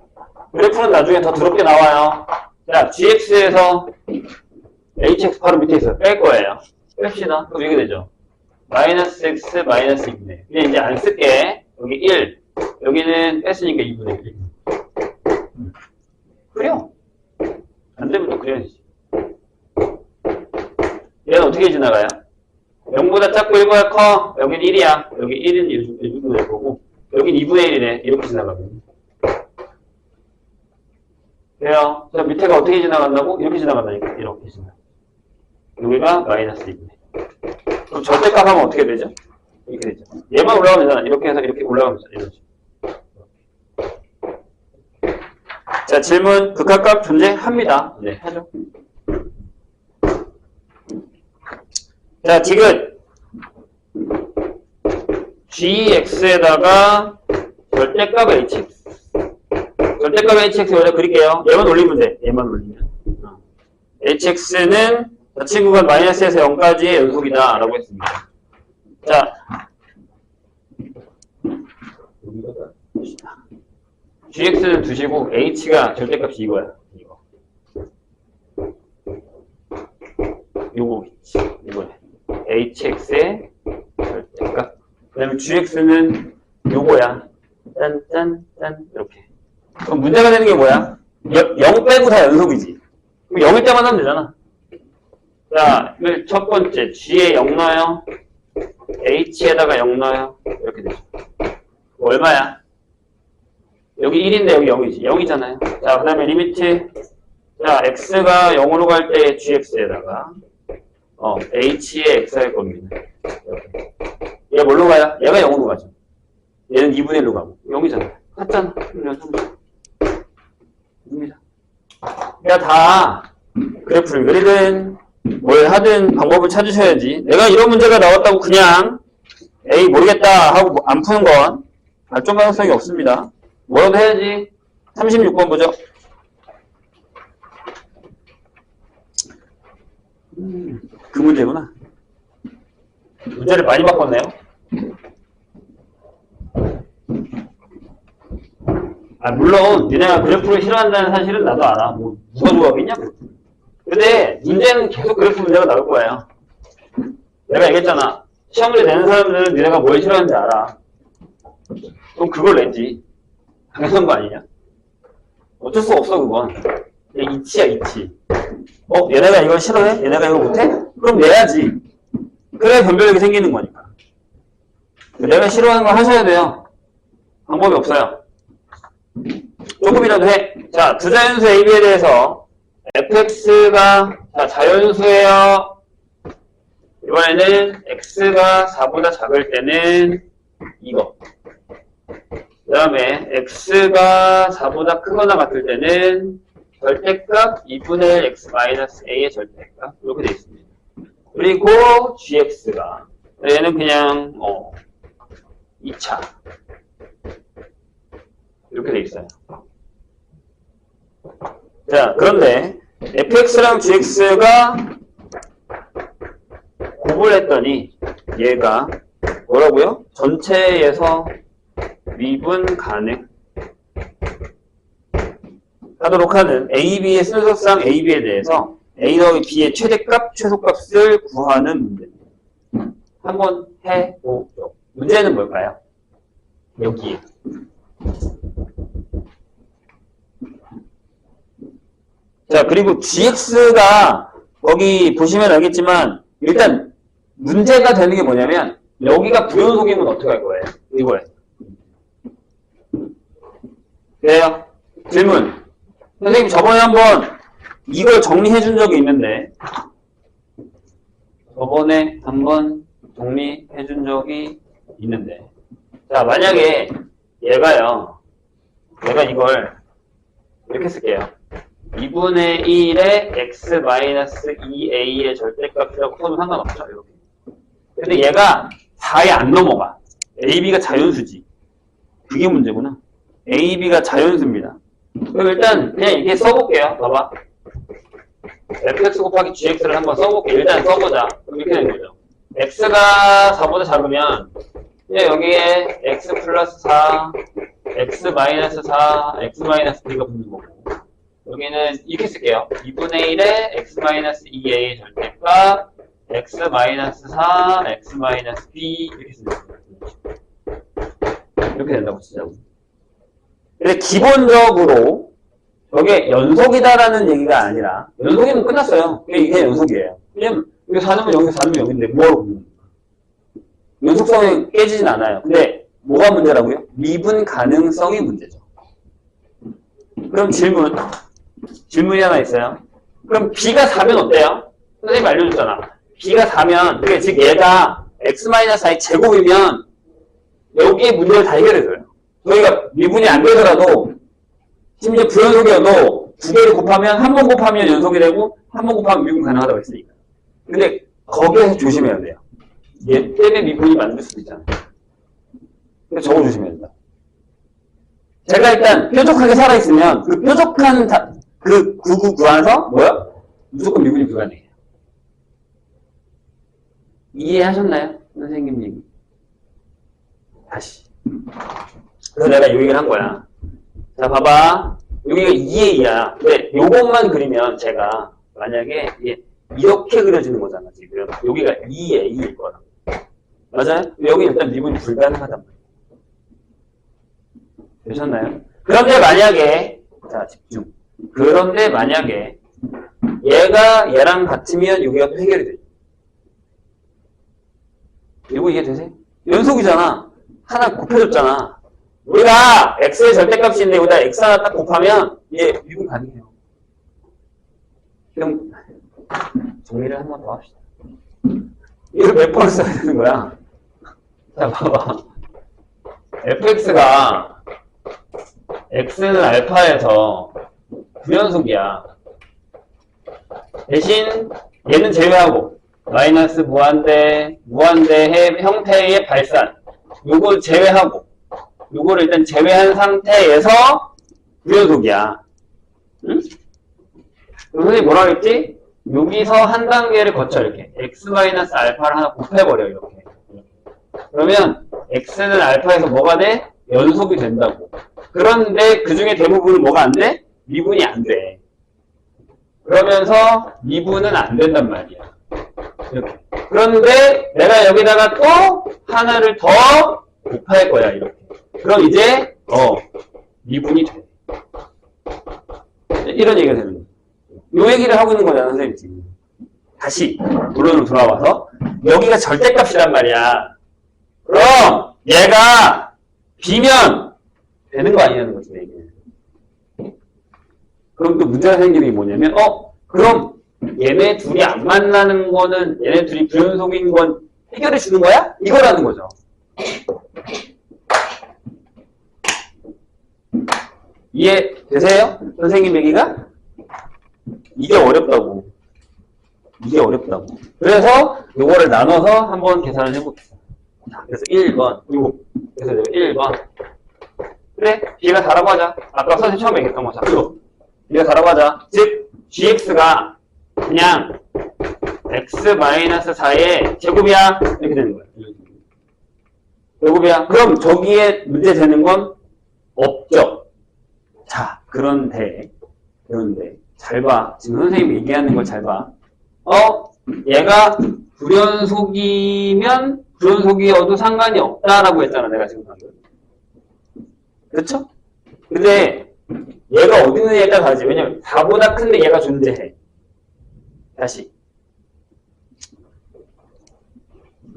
그래프는 나중에 더 더럽게 나와요. 자, gx에서 hx 바로 밑에 있어요. 뺄 거예요. 뺍시다. 그럼 이렇게 되죠. 마이너스 x 마이너스 2분의 1. 그냥 이제 안 쓸게. 여기 1. 여기는 뺐으니까 2분의 1. 그래요. 안 되면 또 그려야지. 얘는 어떻게 지나가요? 0보다 작고 1보다 커. 여긴 1이야. 여기 1은 이렇게 될 거고. 여긴 2분의 1이네. 이렇게 지나가면. 그래요. 자, 밑에가 어떻게 지나간다고? 이렇게 지나간다니까. 이렇게 지나가. 여기가 마이너스 2분의 1. 그럼 절대값 하면 어떻게 되죠? 이렇게 되죠. 얘만 올라가면 되잖아. 이렇게 해서 이렇게 올라가면 되잖아. 이런 식으로. 자, 질문. 극한값 존재합니다. 네, 하죠. 자, 지금 gx에다가 절대값 hx. 절대값 hx 여기다 그릴게요. 얘만 올리면 돼. 얘만 올리면. hx는 자친구가 마이너스에서 0까지의 연속이다 라고 했습니다. 자, gx는 두시고 h가 절대값이 이거야. 이거. 요거겠지. 이거네. hx의 절대값. 그 다음에 gx는 요거야. 짠짠짠 이렇게. 그럼 문제가 되는 게 뭐야? 0 빼고 다 연속이지. 그럼 0일 때만 하면 되잖아. 자, 첫 번째 G에 0 넣어요. H에다가 0 넣어요. 이렇게 되죠. 얼마야? 여기 1인데 여기 0이지. 0이잖아요. 자, 그 다음에 리미트. 자, x가 0으로 갈 때 gx에다가 h의 x 할 겁니다. 이렇게. 얘 뭘로 가요? 얘가 0으로 가죠. 얘는 2분의 1로 가고. 0이잖아. 같잖아. 그러면 입니다. 그러니까 다 그래프를 그리든 뭘 하든 방법을 찾으셔야지. 내가 이런 문제가 나왔다고 그냥 에이 모르겠다 하고 안 푸는 건 발전 가능성이 없습니다. 뭐라도 해야지. 36번 보죠. 그 문제구나. 문제를 많이 바꿨네요. 물론 니네가 그래프를 싫어한다는 사실은 나도 알아. 뭐 누가 좋아하겠냐? 근데 문제는 계속 그래프 문제가 나올 거예요. 내가 얘기했잖아. 시험 문제 내는 사람들은 니네가 뭘 싫어하는지 알아. 그럼 그걸 냈지. 당연한 거 아니냐? 어쩔 수 없어 그건. 그냥 이치야 이치. 얘네가 이걸 싫어해? 얘네가 이걸 못해? 그럼 내야지. 그래야 변별력이 생기는 거니까. 내가 싫어하는 걸 하셔야 돼요. 방법이 없어요. 조금이라도 해. 자, 두 자연수 AB에 대해서 fx가 자연수예요. 이번에는 x가 4보다 작을 때는 이거. 그 다음에 x가 4보다 크거나 같을 때는 절대값 2분의 1 x 마이너스 a의 절대값 이렇게 되어 있습니다. 그리고 gx가 얘는 그냥 2차 이렇게 되어 있어요. 자, 그런데 fx랑 gx가 곱을 했더니 얘가 뭐라고요? 전체에서 미분 가능 하도록 하는 A, B의 순서상 A, B에 대해서 A 더하기 B의 최대값, 최소값을 구하는 문제입니다. 한번 해보죠. 문제는 뭘까요? 여기에. 자, 그리고 GX가 거기 보시면 알겠지만 일단 문제가 되는 게 뭐냐면 여기가 부연속이면 어떻게 할 거예요? 이거예요. 그래요? 질문. 선생님 저번에 한번 이걸 정리해 준 적이 있는데 자, 만약에 얘가 이걸 이렇게 쓸게요. 2분의 1의 x-2a의 절대값이라고 써도 상관없죠. 이렇게. 근데 얘가 4에 안 넘어가. ab가 자연수지. 그게 문제구나. ab가 자연수입니다. 그럼 일단 그냥 이렇게 써볼게요. 봐봐. fx 곱하기 gx를 한번 써볼게요. 일단 써보자. 그럼 이렇게 되는 거죠. x가 4보다 작으면 그냥 여기에 x 플러스 4, x 마이너스 4, x 마이너스 b가 붙는 거고 여기는 이렇게 쓸게요. 2분의 1의 x 마이너스 2a의 절대값 x 마이너스 4, x 마이너스 b 이렇게 쓰는 거예요. 이렇게 된다고 치자고. 근데 기본적으로 저게 연속이다라는 얘기가 아니라 연속이면 끝났어요. 이게 연속이에요. 왜냐면 여기 4는 여기 4는 여기인데 뭐하러 붙는 거야? 연속성이 깨지진 않아요. 근데 뭐가 문제라고요? 미분 가능성이 문제죠. 그럼 질문이 하나 있어요. 그럼 b가 4면 어때요? 선생님이 알려줬잖아. b가 4면 그게 즉 얘가 x-i 제곱이면 여기에 문제를 다 해결해줘요. 저희가 미분이 안 되더라도 심지어 부연속이어도 두 개를 곱하면 한 번 곱하면 연속이 되고 한 번 곱하면 미분 가능하다고 했으니까. 근데 거기에서 조심해야 돼요. 얘 때문에 미분이 만들 수도 있잖아요. 그래서 저거 조심해야 된다. 제가 일단 뾰족하게 살아있으면 그 뾰족한 그 구안서 뭐야? 무조건 미분이 불가능해요. 이해하셨나요? 선생님 얘기. 다시. 그래서 내가 이 얘기를 한 거야. 자, 봐봐. 여기가 2에 2야. 근데 요것만 그리면 제가 만약에 이렇게 그려지는 거잖아, 지금. 여기가 2에 2일 거야. 맞아요? 여기 일단 미분이 불가능하단 말이에요. 되셨나요? 그런데 만약에, 자, 집중. 그런데 만약에 얘가 얘랑 같으면 여기가 또 해결이 되죠. 이거 이해되세요? 연속이잖아. 하나 곱해줬잖아. 우리가 x의 절대값인데 여기다 x 하나 딱 곱하면 얘 미분 가능해요. 그럼 정리를 한 번 더 합시다. 이걸 몇 번을 써야 되는 거야? 자, 봐봐. fx가 x는 알파에서 불연속이야. 대신 얘는 제외하고 마이너스 무한대의 형태의 발산 요걸 제외하고 요거를 일단 제외한 상태에서 불연속이야. 응? 선생님이 뭐라 그랬지? 여기서 한 단계를 거쳐 이렇게 x-알파를 하나 곱해버려 이렇게. 그러면 x는 알파에서 뭐가 돼? 연속이 된다고. 그런데 그 중에 대부분은 뭐가 안 돼? 미분이 안 돼. 그러면서 미분은 안 된단 말이야. 이렇게. 그런데 내가 여기다가 또 하나를 더 곱할 거야 이렇게. 그럼 이제 미분이 돼. 이런 얘기가 되는 거야. 요 얘기를 하고 있는 거잖아 선생님 지금. 다시 본론으로 돌아와서 여기가 절대값이란 말이야. 그럼 얘가 비면 되는 거 아니냐는 거지 내 얘기는. 그럼 또 문제가 생기는 게 뭐냐면 그럼 얘네 둘이 안 만나는 거는 얘네 둘이 불연속인 건 해결해 주는 거야? 이거라는 거죠. 이해되세요? 선생님 얘기가? 이게 어렵다고. 이게 어렵다고. 그래서 요거를 나눠서 한번 계산을 해봅시다. 자, 그래서 1번, 요거. 그래서 1번. 그래, B가 다라고 하자. 아까 선생님 처음에 얘기했던 거. 자, 이거. B가 다라고 하자. 즉, GX가 그냥 X-4의 제곱이야. 이렇게 되는 거야. 제곱이야. 그럼 저기에 문제 되는 건 없죠. 자, 그런데, 잘 봐. 지금 선생님이 얘기하는 걸 잘 봐. 얘가 불연속이면 불연속이어도 상관이 없다라고 했잖아, 내가 지금 방금. 그쵸? 근데 얘가 어디 있는 얘가 다르지. 왜냐면 4보다 큰데 얘가 존재해. 다시.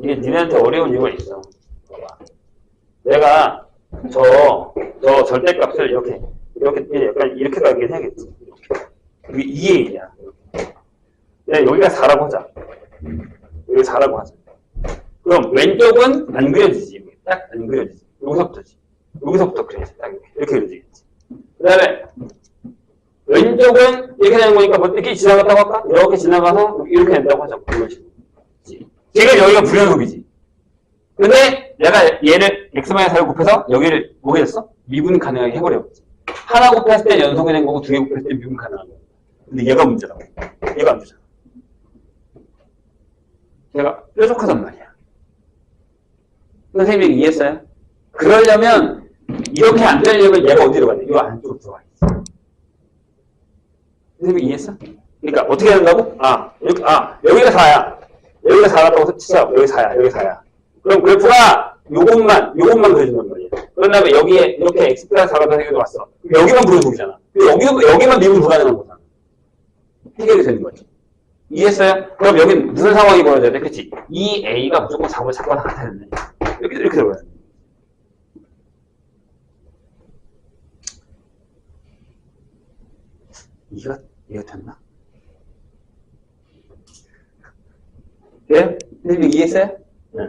이게 니네한테 어려운 이유가 있어. 내가 저 절대값을 이렇게 약간 이렇게 가긴 해야겠지. 이게 2A야. 여기가 4라고 하자. 여기 4라고 하자. 그럼 왼쪽은 안 그려지지. 딱 안 그려지지. 여기서부터지. 여기서부터 그려야지. 딱 이렇게 그려지겠지. 그 다음에 왼쪽은 이렇게 되는 거니까 뭐 이렇게 지나갔다고 할까? 이렇게 지나가서 이렇게 된다고 하자. 이런 식으로. 지금 여기가 불연속이지. 근데 내가 얘를 x-4를 곱해서 여기를 뭐게 됐어? 미분 가능하게 해버려버렸지. 하나 곱했을 때 연속이 된 거고 두 개 곱했을 때 미분 가능한 거야. 근데 얘가 문제라고. 얘가 안 되잖아. 얘가 뾰족하단 말이야. 선생님이 이해했어요? 그러려면 이렇게 안 되려면 얘가 어디로 가야 돼? 이 안쪽으로 들어가 있어. 선생님이 이해했어? 그러니까 어떻게 된다고? 여기가 4야. 여기가 4라고 치자. 여기 4야. 여기 4야. 그럼 그래프가 요것만 그려준단 말이야. 그런 다음에 여기에 이렇게 x 플러스 4가 생겨서 왔어. 여기만 불연속이잖아. 여기만 미분 불가능한 거잖아. 해결이 되는 거죠. 이해했어요? 그럼 여긴 무슨 상황이 벌어져야 돼? 그치? 이 A가 무조건 4고 작거나 같아야 되는 거야. 이렇게 들어가야 돼. 이해가 됐나? 예? 선생님 이해했어요? 네.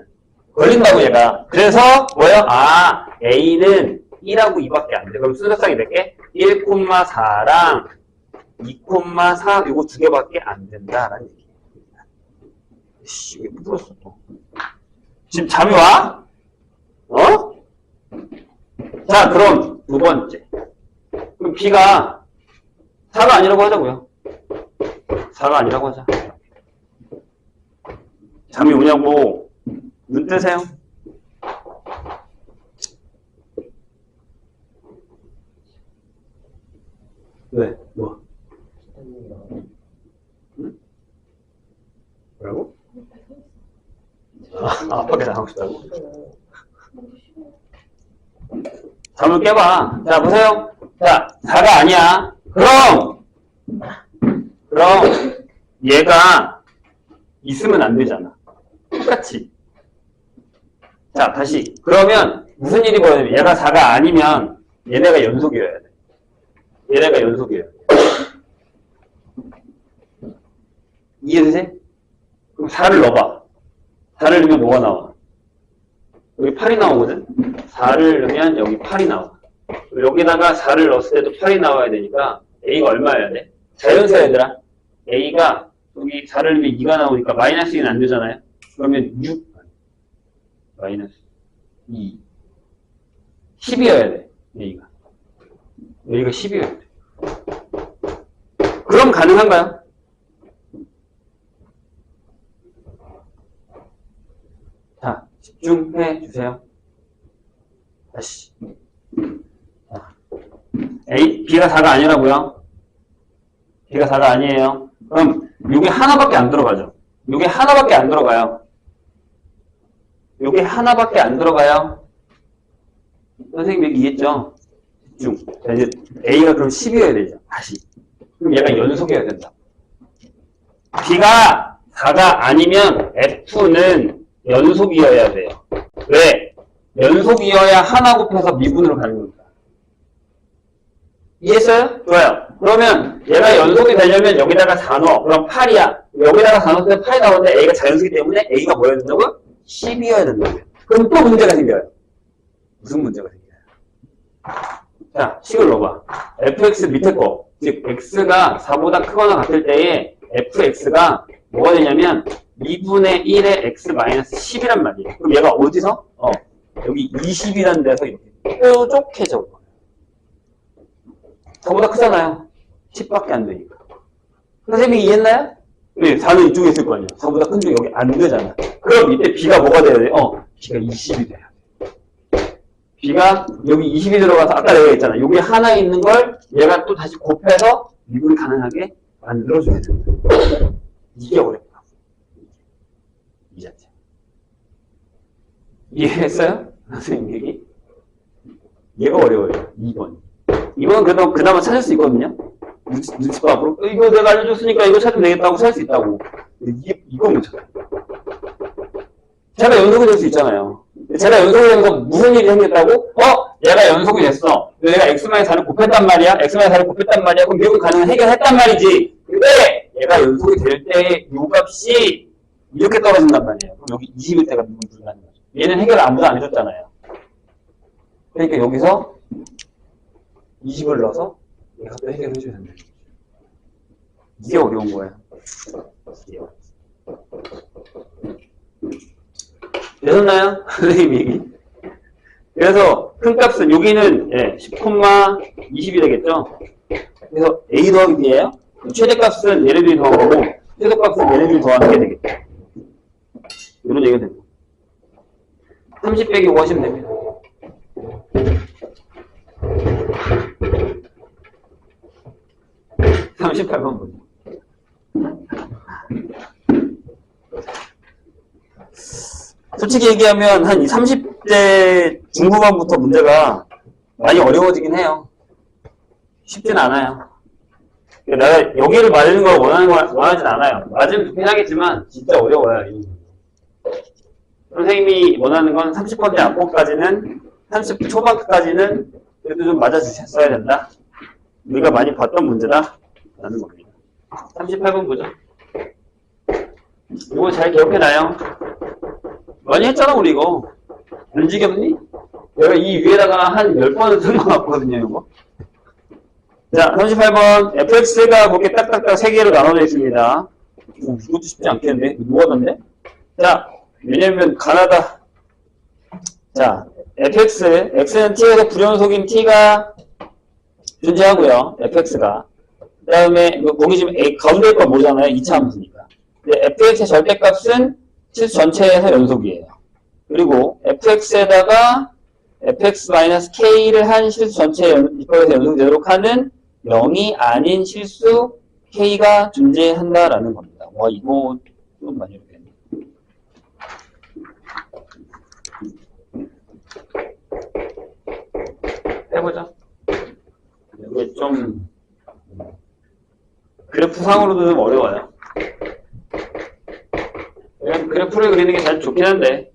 걸린다고 얘가. 그래서 뭐예요? A는 1하고 2밖에 안 돼. 그럼 순서상이 몇 개? 1,4랑 2,4 이거 두 개밖에 안 된다라는 얘기예요. 왜 부풀었어 또? 지금 잠이 와? 자, 그럼 두 번째. 그럼 B가 4가 아니라고 하자고요. 4가 아니라고 하자. 잠이 오냐고. 눈 뜨세요. 왜? 뭐? 응? 뭐라고? 밖에 나가고 싶다고? 잠을 깨봐. 자, 보세요. 자, 4가 아니야. 그럼 그럼 얘가 있으면 안 되잖아. 똑같이. 자, 다시. 그러면 무슨 일이 벌어지면 얘가 4가 아니면 얘네가 연속이어야 돼. 얘네가 연속이어야 돼. 이해되세요? 그럼 4를 넣어봐. 4를 넣으면 뭐가 나와? 여기 8이 나오거든? 4를 넣으면 여기 8이 나와. 여기다가 4를 넣었을 때도 8이 나와야 되니까 A가 얼마여야 돼? 자연수야 얘들아. A가 여기 4를 넣으면 2가 나오니까 마이너스 2는 안 되잖아요? 그러면 6 마이너스 2 10이어야 돼. A가 10이어야 돼. 그럼 가능한가요? 자, 집중해 주세요. 다시. B가 4가 아니라고요? B가 4가 아니에요. 그럼 요게 하나밖에 안 들어가죠. 요게 하나밖에 안 들어가요. 요게 하나밖에 안 들어가요. 선생님 여기 이해했죠? 집중. 자, 이제 A가 그럼 10이어야 되죠. 다시. 그럼 얘가 연속이어야 된다. B가 4가 아니면 F는 연속이어야 돼요. 왜? 연속이어야 하나 곱해서 미분으로 가는 겁니다. 이해했어요? 좋아요. 그러면 얘가 연속이 되려면 여기다가 4 넣어. 그럼 8이야. 여기다가 4 넣을 때 8이 나오는데 A가 자연수이기 때문에 A가 뭐여야 된다고? 10이어야 된다고요. 그럼 또 문제가 생겨요. 무슨 문제가 생겨요? 자, 식을 넣어봐. fx 밑에 거. 즉, x가 4보다 크거나 같을 때에 fx가 뭐가 되냐면 2분의 1의 x-10이란 말이에요. 그럼 얘가 어디서? 여기 20이라는 데서 이렇게 뾰족해져. 4보다 크잖아요. 10밖에 안 되니까. 선생님이 이해했나요? 네, 4는 이쪽에 있을 거 아니에요. 4보다 큰 쪽이 여기 안 되잖아. 그럼 이때 b가 뭐가 돼야 돼? b가 20이 돼야 돼. b가 여기 20이 들어가서 아까 내가 했잖아. 여기 하나 있는 걸 얘가 또 다시 곱해서 미분이 가능하게 만들어줘야 된다. 이게 어렵다. 이 자체. 이해했어요? 선생님 얘기? 얘가 어려워요. 2번. 이거는 그래도 그나마 찾을 수 있거든요. 눈치밥으로 이거 내가 알려줬으니까 이거 찾으면 되겠다고 살 수 있다고. 이거 못 찾아요. 제가 연속이 될 수 있잖아요. 제가 연속이 되면서 무슨 일이 생겼다고? 얘가 연속이 됐어. 내가 x-4를 곱했단 말이야. x-4를 곱했단 말이야. 그럼 미분 가능한 해결했단 말이지. 근데 얘가 연속이 될 때 요 값이 이렇게 떨어진단 말이에요. 그럼 여기 20일 때가 미분 불가능한 거죠. 얘는 해결 아무도 안 해줬잖아요. 그러니까 여기서 20을 넣어서 얘가 또 해결해줘야 된다. 이게 어려운 거예요. 되셨나요? 선생님 얘기. 그래서 큰 값은 여기는 10,20이 되겠죠. 그래서 A 더하기 B예요. 최대값은 얘네들이 더한 거고 최소값은 얘네들이 더하는 게 되겠죠. 이런 얘기가 됩니다. 30 빼기 5 하시면 됩니다. 38번 보죠. 솔직히 얘기하면 한 30대 중후반부터 문제가 많이 어려워지긴 해요. 쉽진 않아요. 내가 여기를 맞는 걸 원하진 않아요. 맞으면 좋긴 하겠지만 진짜 어려워요. 선생님이 원하는 건 30번대 앞부까지는 30 초반까지는 그래도 좀 맞아주셨어야 된다. 우리가 많이 봤던 문제다 라는 겁니다. 38번 보죠. 이거 잘 기억해놔요. 많이 했잖아 우리 이거. 안 지겹니? 내가 이 위에다가 한 10번은 쓴 것 같거든요 이거. 자 38번 fx가 그렇게 딱딱딱 3개로 나눠져 있습니다. 이것도 쉽지 않겠는데? 누가 던데? 자 왜냐면 가나다. 자 fx x는 t에서 불연속인 t가 존재하고요. fx가 그 다음에 거기 지금 가운데 거 모르잖아요. 2차 함수니까. 근데 fx의 절대값은 실수 전체에서 연속이에요. 그리고 fx에다가 fx-k를 한 실수 전체에 이거에서 연속되도록 하는 0이 아닌 실수 k가 존재한다라는 겁니다. 와 이거 좀 많이 어렵겠네. 해보자. 이게 좀 그래프 영상으로도 좀 어려워요. 그냥 그래프를 그리는 게 제일 좋긴 한데.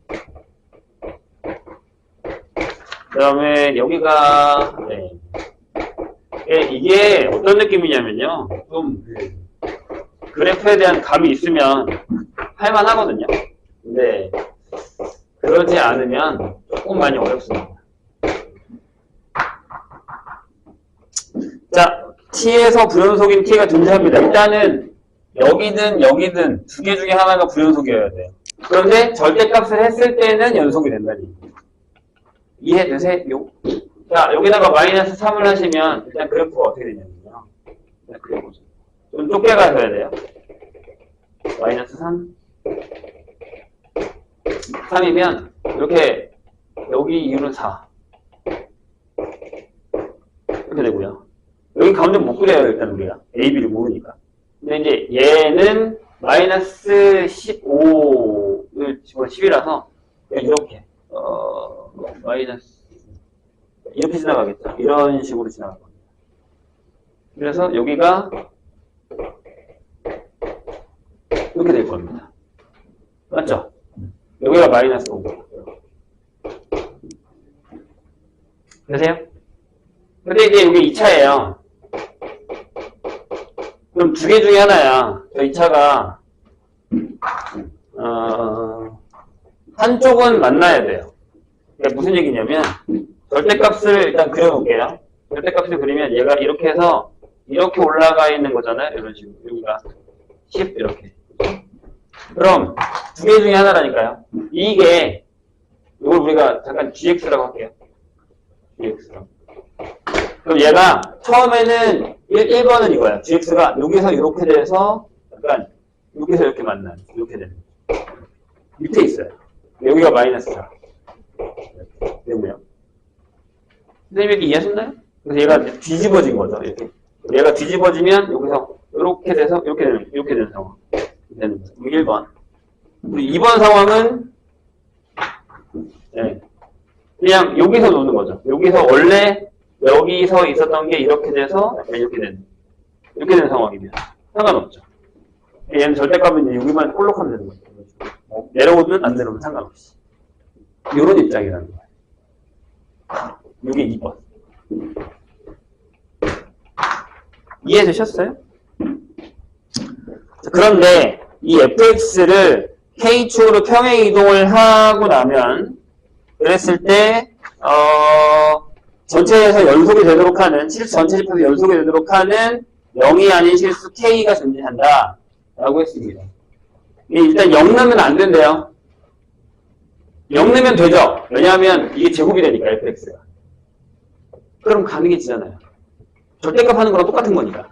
그 다음에 여기가, 네. 이게 어떤 느낌이냐면요. 좀, 그래프에 대한 감이 있으면 할만하거든요. 근데, 그러지 않으면 조금 많이 어렵습니다. 자, T에서 불연속인 T가 존재합니다. 일단은 여기든 여기든 두 개 중에 하나가 불연속이어야 돼요. 그런데 절대값을 했을 때는 연속이 된다는 얘기예요. 이해되세요? 자, 여기다가 마이너스 3을 하시면 일단 그래프가 어떻게 되냐면요. 일단 그려보죠. 좀 좁게 가셔야 돼요. 마이너스 3. 3이면 이렇게 여기 이유는 4. 이렇게 되고요. 여기 가운데 못 그려요, 일단 우리가. A, B를 모르니까. 근데 이제 얘는 마이너스 15를 집어 10이라서 이렇게 마이너스 이렇게 지나가겠죠. 이런 식으로 지나갈 겁니다. 그래서 여기가 이렇게 될 겁니다. 맞죠? 여기가 마이너스 5. 되세요? 근데 이제 여기 2차예요. 그럼 두 개 중에 하나야. 저 2차가 한쪽은 만나야 돼요. 그러니까 무슨 얘기냐면 절대값을 일단 그려놓을게요. 절대값을 그리면 얘가 이렇게 해서 이렇게 올라가 있는 거잖아요. 이런 식으로. 여기가 10 이렇게. 그럼 두 개 중에 하나라니까요. 이게 이걸 우리가 잠깐 gx라고 할게요. gx라고. 그럼 얘가 처음에는 1번은 이거야. gx가 여기서 이렇게 돼서 약간 여기서 이렇게 만나는 이렇게 되는 밑에 있어요. 여기가 마이너스 4. 되고요. 선생님 이렇게 이해하셨나요? 그래서 얘가 뒤집어진 거죠. 이렇게. 얘가 뒤집어지면 여기서 이렇게 돼서 이렇게 되는 상황. 되는 거죠. 1번. 2번 상황은 네. 그냥 여기서 노는 거죠. 여기서 원래 여기서 있었던 게 이렇게 돼서 이렇게 되는 상황이면 상관없죠. 얘는 절대값은 여기만 콜록하면 되는 거죠. 내려오든 안 내려오든 상관없이. 이런 입장이라는 거예요. 이게 2번. 이해되셨어요? 자, 그런데 이 fx를 k축으로 평행 이동을 하고 나면 그랬을 때 전체에서 연속이 되도록 하는 실수 전체 집합이 연속이 되도록 하는 0이 아닌 실수 k가 존재한다 라고 했습니다. 일단 0 넣으면 안 된대요. 0 넣으면 되죠. 왜냐하면 이게 제곱이 되니까 fx가. 그럼 가능해지잖아요. 절대값 하는 거랑 똑같은 거니까.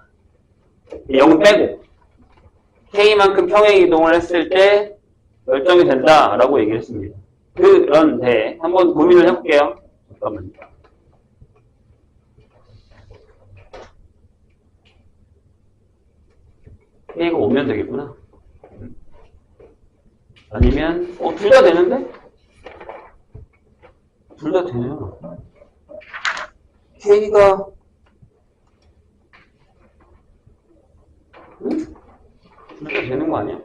0은 빼고 k만큼 평행 이동을 했을 때 결정이 된다라고 얘기를 했습니다. 그런데 한번 고민을 해볼게요. 잠깐만요. k가 오면 되겠구나. 아니면 둘 다 되는데? 둘 다 되네요. k가 둘 다 되는 거 아니야?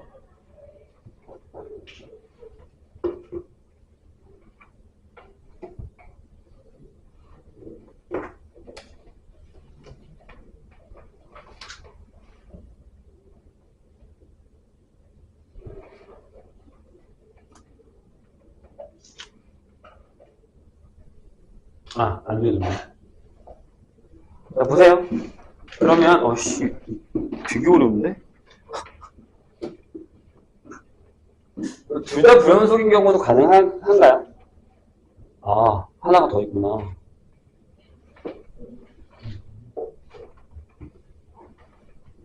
안 되는데. 자, 보세요. 그러면, 되게 어려운데? 둘 다 불연속인 경우도 가능한가요? 하나가 더 있구나.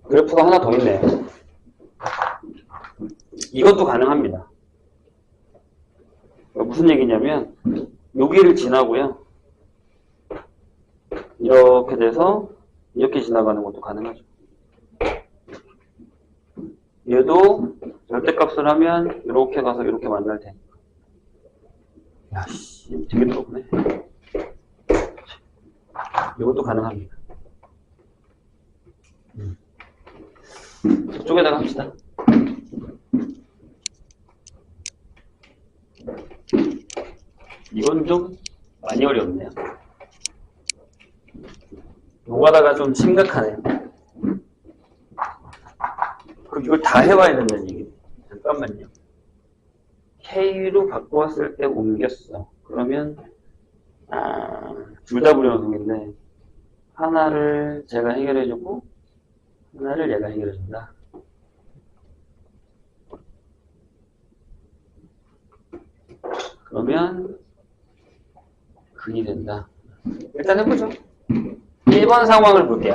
그래프가 하나 더 있네. 이것도 가능합니다. 무슨 얘기냐면, 여기를 지나고요. 이렇게 돼서 이렇게 지나가는 것도 가능하죠. 얘도 절대값을 하면 이렇게 가서 이렇게 만날 테니까. 야씨, 되게 넓네. 이것도 가능합니다. 저쪽에다가 합시다. 이건 좀 많이 어렵네요. 노가다가 좀 심각하네요. 그럼 이걸 다 해와야 된다는 얘기네. 잠깐만요. K로 바꾸었을 때 옮겼어. 그러면 둘 다 불연속인데 하나를 제가 해결해주고 하나를 얘가 해결해준다. 그러면 근이 된다. 일단 해보죠. 1번 상황을 볼게요.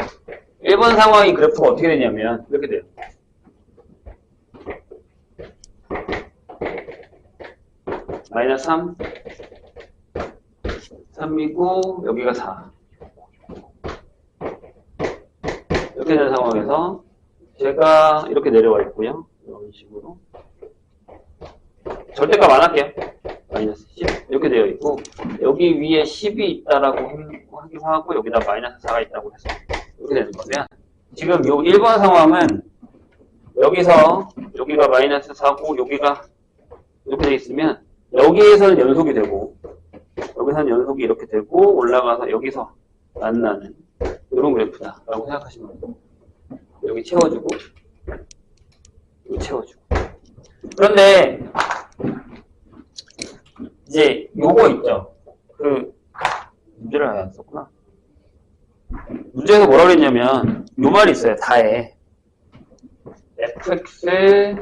1번 상황이 그래프가 어떻게 되냐면 이렇게 돼요. 마이너스 3, 3이고 여기가 4. 이렇게 된 상황에서 제가 이렇게 내려와 있고요. 이런 식으로 절대값 안 할게요. 마이너스 10 이렇게 되어 있고 여기 위에 10이 있다라고 확인하고 여기다 마이너스 4가 있다고 해서 이렇게 되는 거면 지금 요 1번 상황은 여기서 여기가 마이너스 4고 여기가 이렇게 되어 있으면 여기에서는 연속이 되고 여기서는 연속이 이렇게 되고 올라가서 여기서 만나는 이런 그래프다 라고 생각하시면 돼요. 여기 채워주고 여기 채워주고 그런데 이제 요거 있죠. 그 문제를 안 썼구나. 문제에서 뭐라 그랬냐면 요 말이 있어요. 다에 f의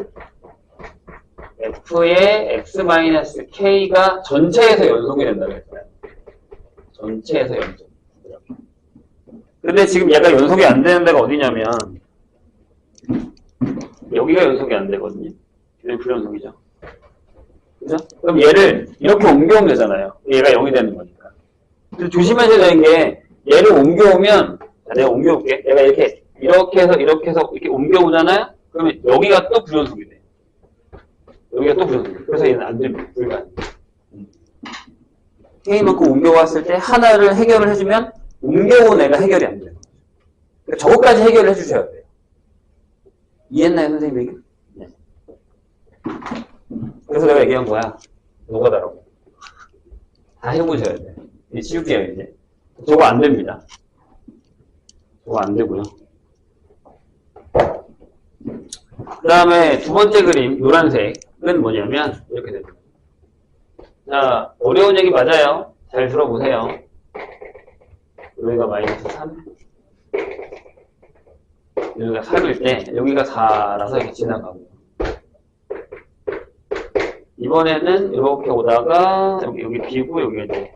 x-k가 전체에서 연속이 된다고 했어요. 전체에서 연속. 근데 지금 얘가 연속이 안 되는 데가 어디냐면 여기가 연속이 안 되거든요. 여기 불연속이죠. 그죠? 그럼 얘를 이렇게 옮겨오면 되잖아요. 얘가 0이 되는 거니까. 그래서 조심하셔야 되는 게 얘를 옮겨오면 내가 옮겨올게. 얘가 이렇게 해서 이렇게 옮겨오잖아요. 그러면 여기가 또 불연속이 돼. 여기가 또 불연속이 돼. 그래서 얘는 안 됩니다. 불가능. K만큼 옮겨왔을 때 하나를 해결을 해주면 옮겨온 애가 해결이 안 돼요. 그러니까 저거까지 해결을 해주셔야 돼요. 이해했나요, 선생님에게? 네. 그래서 내가 얘기한 거야. 노가다라고. 다 해보셔야 돼. 이제 치울게요, 이제. 저거 안 됩니다. 저거 안 되고요. 그 다음에 두 번째 그림, 노란색은 뭐냐면, 이렇게 됩니다. 자, 어려운 얘기 맞아요. 잘 들어보세요. 여기가 마이너스 3. 여기가 3일 때, 여기가 4라서 이렇게 지나가고. 이번에는 이렇게 오다가, 여기 B고, 여기가 이제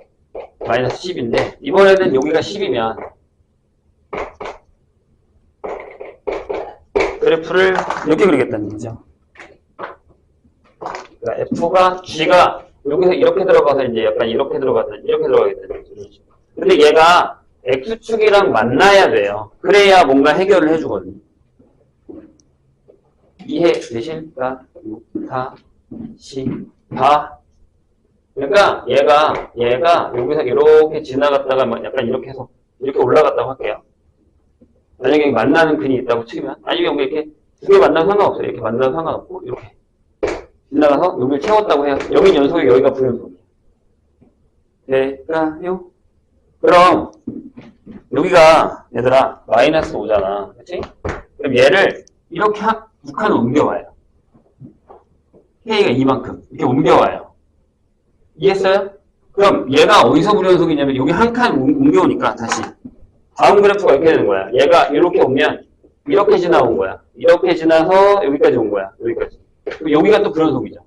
마이너스 10인데, 이번에는 여기가 10이면, 그래프를 이렇게 그리겠다는 거죠. 그러니까 F가, G가 여기서 이렇게 들어가서 이제 약간 이렇게 들어가겠다는 거죠. 근데 얘가 X축이랑 만나야 돼요. 그래야 뭔가 해결을 해주거든요. 이해 되실까? 6, 4, 10, 4. 그러니까 얘가 여기서 이렇게 지나갔다가 약간 이렇게 해서 이렇게 올라갔다고 할게요. 만약에 만나는 근이 있다고 치면, 아니면 이렇게 두 개 만나면 상관없어요. 이렇게 만나면 상관없고, 이렇게 지나가서 여기를 채웠다고 해요. 여기 연속이 여기가 불연속이에요. 될까요? 그럼 여기가 얘들아 마이너스 5잖아. 그치? 그럼 얘를 이렇게 두 칸을 옮겨와요. K가 이만큼 이렇게 옮겨와요. 이해했어요? 그럼 얘가 어디서 불연속이냐면 여기 한 칸 옮겨오니까 다시 다음 그래프가 이렇게 되는 거야. 얘가 이렇게 오면 이렇게 지나온 거야. 이렇게 지나서 여기까지 온 거야. 여기까지. 그럼 여기가 또 불연속이죠.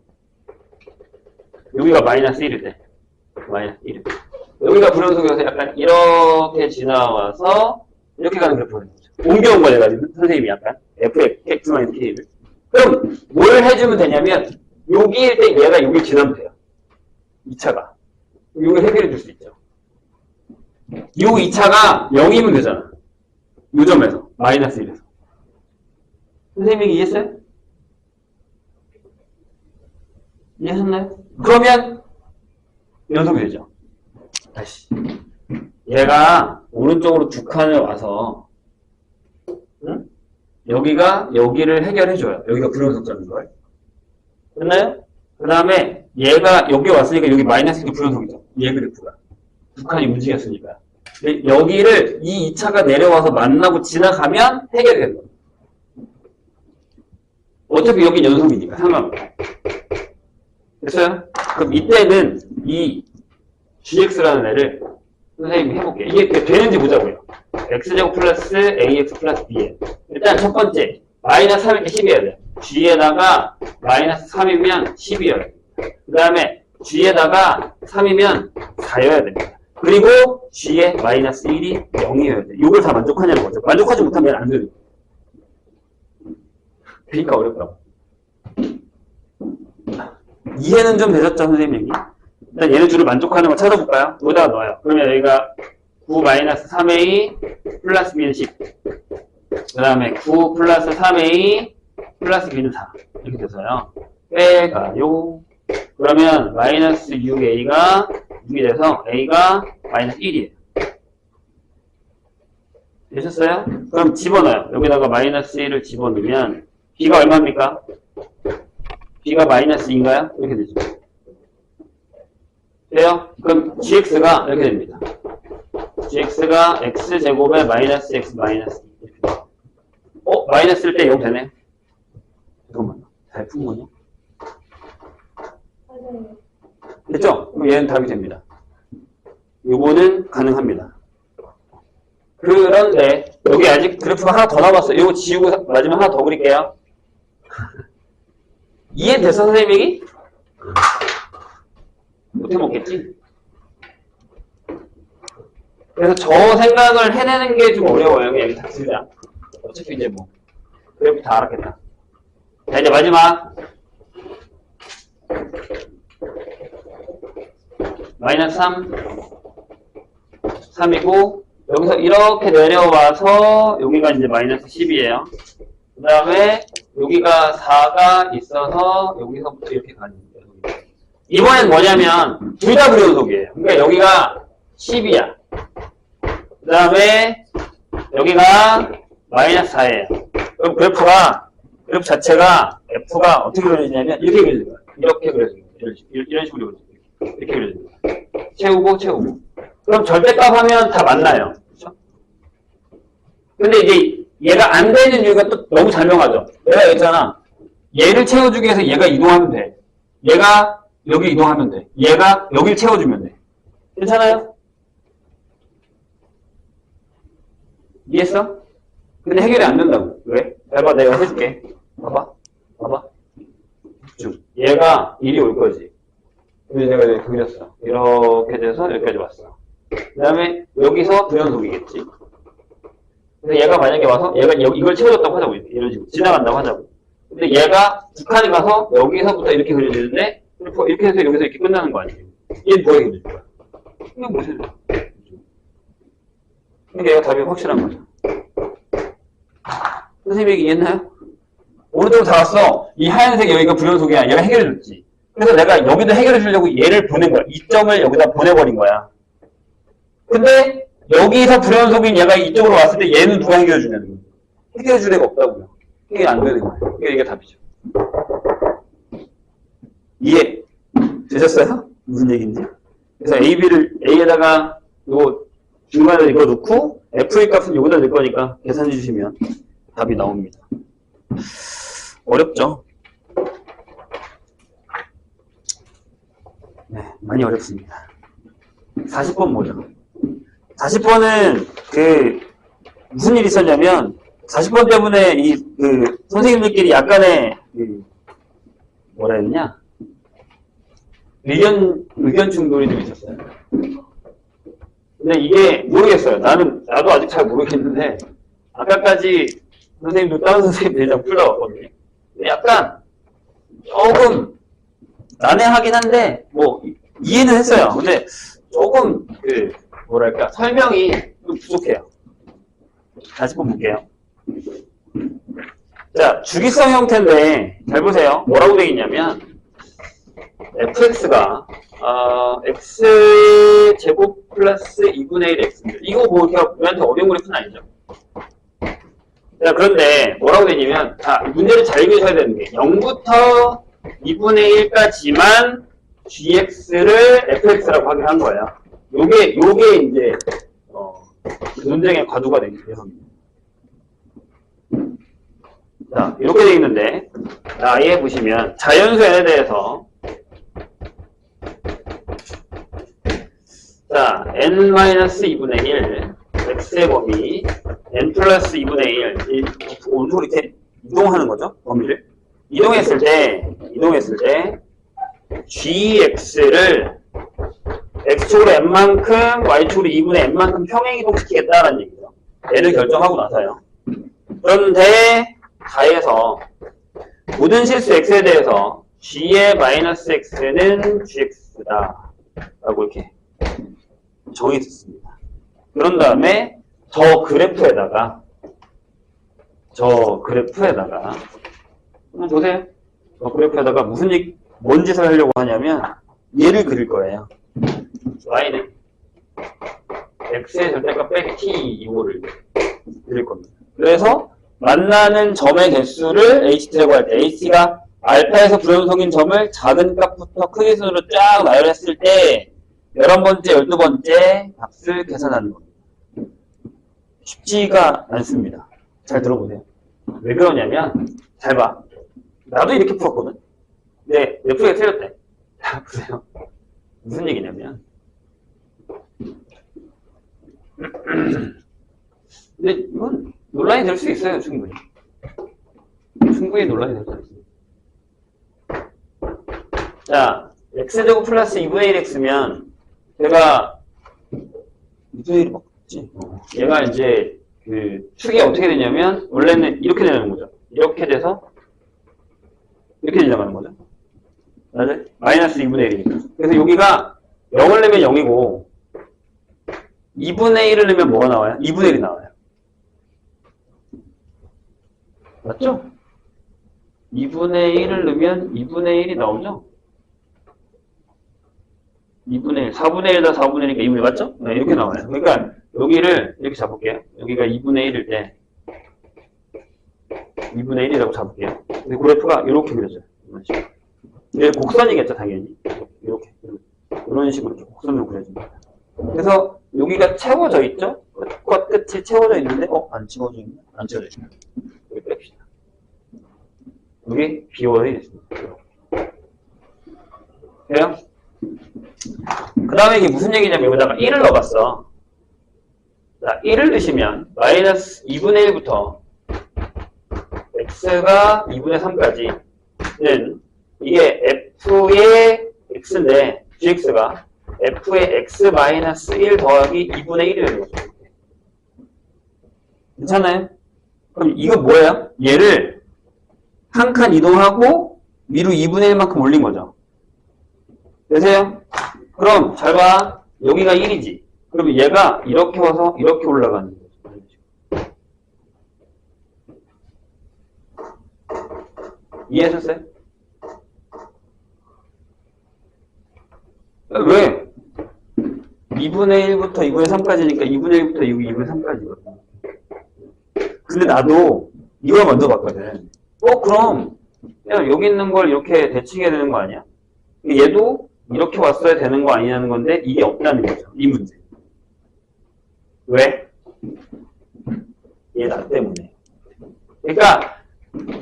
여기가 마이너스 1일 때. 마이너스 1일 때. 여기가 불연속이어서 약간 이렇게 지나와서 이렇게 가는 그래프가 되는 거죠. 옮겨온 거야, 내가 지금. 선생님이 약간. F-K를. 그럼 뭘 해주면 되냐면 여기일 때 얘가 여기 지나면 돼요. 2차가. 이걸 해결해 줄 수 있죠. 이 2차가 0이면 되잖아. 이 점에서. 마이너스 1에서. 선생님이 이해했어요? 이해하셨나요? 그러면 연속이 되죠. 다시. 얘가 오른쪽으로 두 칸을 와서 응? 여기가 여기를 해결해줘요. 여기가 불연속자인 걸. 됐나요? 그 다음에 얘가 여기 왔으니까 여기 마이너스 1이 불연속이죠. 얘 그래프가. 두 칸이 움직였으니까. 근데 여기를 이 2차가 내려와서 만나고 지나가면 해결이 되는 거예요. 어차피 여긴 연속이니까 상관없어. 됐어요? 그럼 이때는 이 gx라는 애를 선생님이 해볼게요. 이게 되는지 보자고요. x제곱 플러스 ax 플러스 b에 일단 첫 번째 마이너스 3이니까 10이어야 돼요. g에다가 마이너스 3이면 10이어야 돼요. 그 다음에 g에다가 3이면 4여야 됩니다. 그리고 g에 마이너스 1이 0이어야 돼요. 이걸 다 만족하냐는 거죠. 만족하지 못하면 안 돼요. 그러니까 어렵다고. 이해는 좀 되셨죠, 선생님 얘기? 일단 얘네 둘을 만족하는 거 찾아볼까요? 여기다가 넣어요. 그러면 여기가 9-3a 플러스 b는 10. 그 다음에 9 플러스 3a 플러스 b는 4. 이렇게 돼서요. 빼가요. 그러면 마이너스 6a가 6이 돼서 a가 마이너스 1이에요. 되셨어요? 그럼 집어넣어요. 여기다가 마이너스 1을 집어넣으면 b가 얼마입니까? b가 마이너스 2인가요? 이렇게 되죠. 돼요? 그럼 gx가 이렇게 됩니다. gx가 x제곱에 마이너스 x 마이너스 2 이렇게 돼요. 마이너스일 때 0 되네. 잠깐만요. 잘 푼 거냐? 됐죠? 그럼 얘는 답이 됩니다. 요거는 가능합니다. 그런데 여기 아직 그래프가 하나 더 남았어요. 이거 지우고 마지막 하나 더 그릴게요. 이해됐어, 선생님이? 못해먹겠지? 그래서 저 생각을 해내는 게 좀 어려워요. 그냥 여기 다 쓰자. 어차피 이제 뭐 그래프 다 알았겠다. 자, 이제 마지막 마이너스 3이고 여기서 이렇게 내려와서 여기가 이제 마이너스 10이에요. 그 다음에 여기가 4가 있어서 여기서부터 이렇게 가는 거예요. 이번엔 뭐냐면 둘 다 불연속이에요. 그러니까 여기가 10이야. 그 다음에 여기가 마이너스 4예요. 그럼 그래프 자체가 f가 어떻게 그려지냐면 이렇게 그려져요. 이렇게 그려져요. 이런 식으로 그려져요. 이렇게 그려져요. 채우고. 그럼 절대값 하면 다 맞나요? 그렇죠? 근데 이제 얘가 안 되는 이유가 또 너무 잘명하죠. 내가 얘기했잖아. 얘를 채워주기 위해서 얘가 이동하면 돼. 얘가 여기 이동하면 돼. 얘가 여길 채워주면 돼. 괜찮아요? 이해했어? 근데 해결이 안 된다고. 왜? 봐봐, 내가 해줄게. 봐봐. 얘가 일이 올 거지. 근데 내가 이렇게 그렸어. 이렇게 돼서 여기까지 왔어. 그 다음에 여기서 불연속이겠지. 그래서 얘가 만약에 와서 얘가 이걸 채워줬다고 하자고. 이런 식으로 지나간다고 하자고. 근데 얘가 두 칸이 가서 여기서부터 이렇게 그려지는데 이렇게 해서 여기서 이렇게 끝나는 거 아니에요? 얘는 뭐가 그려질 거야? 이거 무슨 근데 얘가 답이 확실한 거죠. 선생님이 이해했나요? 오른쪽으로 다 왔어. 이 하얀색 여기가 불연속이야. 얘가 해결해줬지. 그래서 내가 여기다 해결해주려고 얘를 보낸 거야. 이 점을 여기다 보내버린 거야. 근데 여기서 불연속인 얘가 이쪽으로 왔을 때 얘는 누가 해결해주냐는 거야. 해결해줄 애가 없다고요. 이게 안 되는 거예요. 이게 답이죠. 이해 되셨어요? 무슨 얘기인지? 그래서 A에다가 요 중간에 이거 넣고 F의 값은 여기다 넣을 거니까 계산해 주시면 답이 나옵니다. 어렵죠? 네, 많이 어렵습니다. 40번 뭐죠? 40번은 무슨 일이 있었냐면 40번 때문에 선생님들끼리 약간의 뭐라 했냐? 의견 충돌이 좀 있었어요. 근데 이게 모르겠어요. 나도 아직 잘 모르겠는데 아까까지 선생님도 다른 선생님 대장 풀다 왔거든요. 약간 조금 난해하긴 한데 뭐 이해는 했어요. 근데 조금 뭐랄까 설명이 좀 부족해요. 다시 한번 볼게요. 자, 주기성 형태인데 잘 보세요. 뭐라고 되어 있냐면 fx가 x제곱 플러스 2분의 1 x입니다. 이거 뭐 우리한테 어려운 그래프는 아니죠. 자, 그런데 뭐라고 되냐면, 자, 문제를 잘 읽으셔야 되는 게 0부터 2분의 1까지만 gx를 fx라고 하긴 한 거예요. 요게 이제 논쟁의 과도가 되는 예상입니다. 자, 이렇게 되어 있는데, 자, 아예 보시면 자연수 n에 대해서 자, n-2분의 1 x의 범위 n 플러스 2분의 1 오른쪽으로 이렇게 이동하는 거죠, 범위를. 이동했을 때 gx를 x축으로 n만큼 y축으로 2분의 n만큼 평행 이동시키겠다라는 얘기죠. n을 결정하고 나서요. 그런데 가에서 모든 실수 x에 대해서 g의 마이너스 x는 gx다 라고 이렇게 정의했습니다. 그런 다음에 저 그래프에다가 한번 보세요. 저 그래프에다가 뭔 짓을 하려고 하냐면 얘를 그릴 거예요. y는 x의 절대값 빼기 t 이거를 그릴 겁니다. 그래서 만나는 점의 개수를 h라고 할 때 h가 알파에서 불연속인 점을 작은 값부터 크기 순으로 쫙 나열했을 때 11번째, 12번째 값을 계산하는 겁니다. 쉽지가 않습니다. 잘 들어보세요. 왜 그러냐면 잘 봐. 나도 이렇게 풀었거든. 근데 내 풀이가 틀렸대. 자, 보세요. 무슨 얘기냐면 근데 이건 논란이 될 수 있어요. 충분히 논란이 될 수 있습니다. 자, x제곱 플러스 2분의 1x면 제가 2분의 1이 맞지? 얘가 이제 그 축이 어떻게 되냐면 원래는 이렇게 되는 거죠. 이렇게 돼서 이렇게 지나가는 거죠. 맞아요? 마이너스 2분의 1이니까. 그래서 여기가 0을 내면 0이고 2분의 1을 내면 뭐가 나와요? 2분의 1이 나와요. 맞죠? 2분의 1을 넣으면 2분의 1이 나오죠? 2분의 1, 4분의 1다 4분의 1이니까 2분의 1 맞죠? 네, 이렇게 나와요. 그러니까 여기를 이렇게 잡을게요. 여기가 2분의 1일 때 2분의 1이라고 잡을게요. 근데 그래프가 이렇게 그려져요. 이게 곡선이겠죠, 당연히. 이렇게. 이런 식으로 곡선으로 그려집니다. 그래서 여기가 채워져 있죠? 끝과 끝이 채워져 있는데, 안 채워져 있나? 안 채워져 있나? 여기 뺍시다. 여기 비워져 있습니다. 그래요? 그 다음에 이게 무슨 얘기냐면 여기다가 1을 넣어봤어. 자, 1을 넣으시면 마이너스 2분의 1부터 x가 2분의 3까지는 이게 f의 x인데 gx가 f의 x 마이너스 1 더하기 2분의 1이 되는 거죠. 괜찮아요? 그럼 이거 뭐예요? 얘를 한 칸 이동하고 위로 2분의 1만큼 올린 거죠. 되세요? 그럼 잘 봐. 여기가 1이지. 그럼 얘가 이렇게 와서 이렇게 올라가는 거죠. 이해하셨어요? 왜? 2분의 1부터 2분의 3까지니까 2분의 1부터 2분의 3까지거든. 근데 나도 이걸 먼저 봤거든. 그럼 그냥 여기 있는 걸 이렇게 대칭해야 되는 거 아니야? 얘도 이렇게 왔어야 되는 거 아니냐는 건데 이게 없다는 거죠. 이 문제. 왜? 얘 나 때문에. 그러니까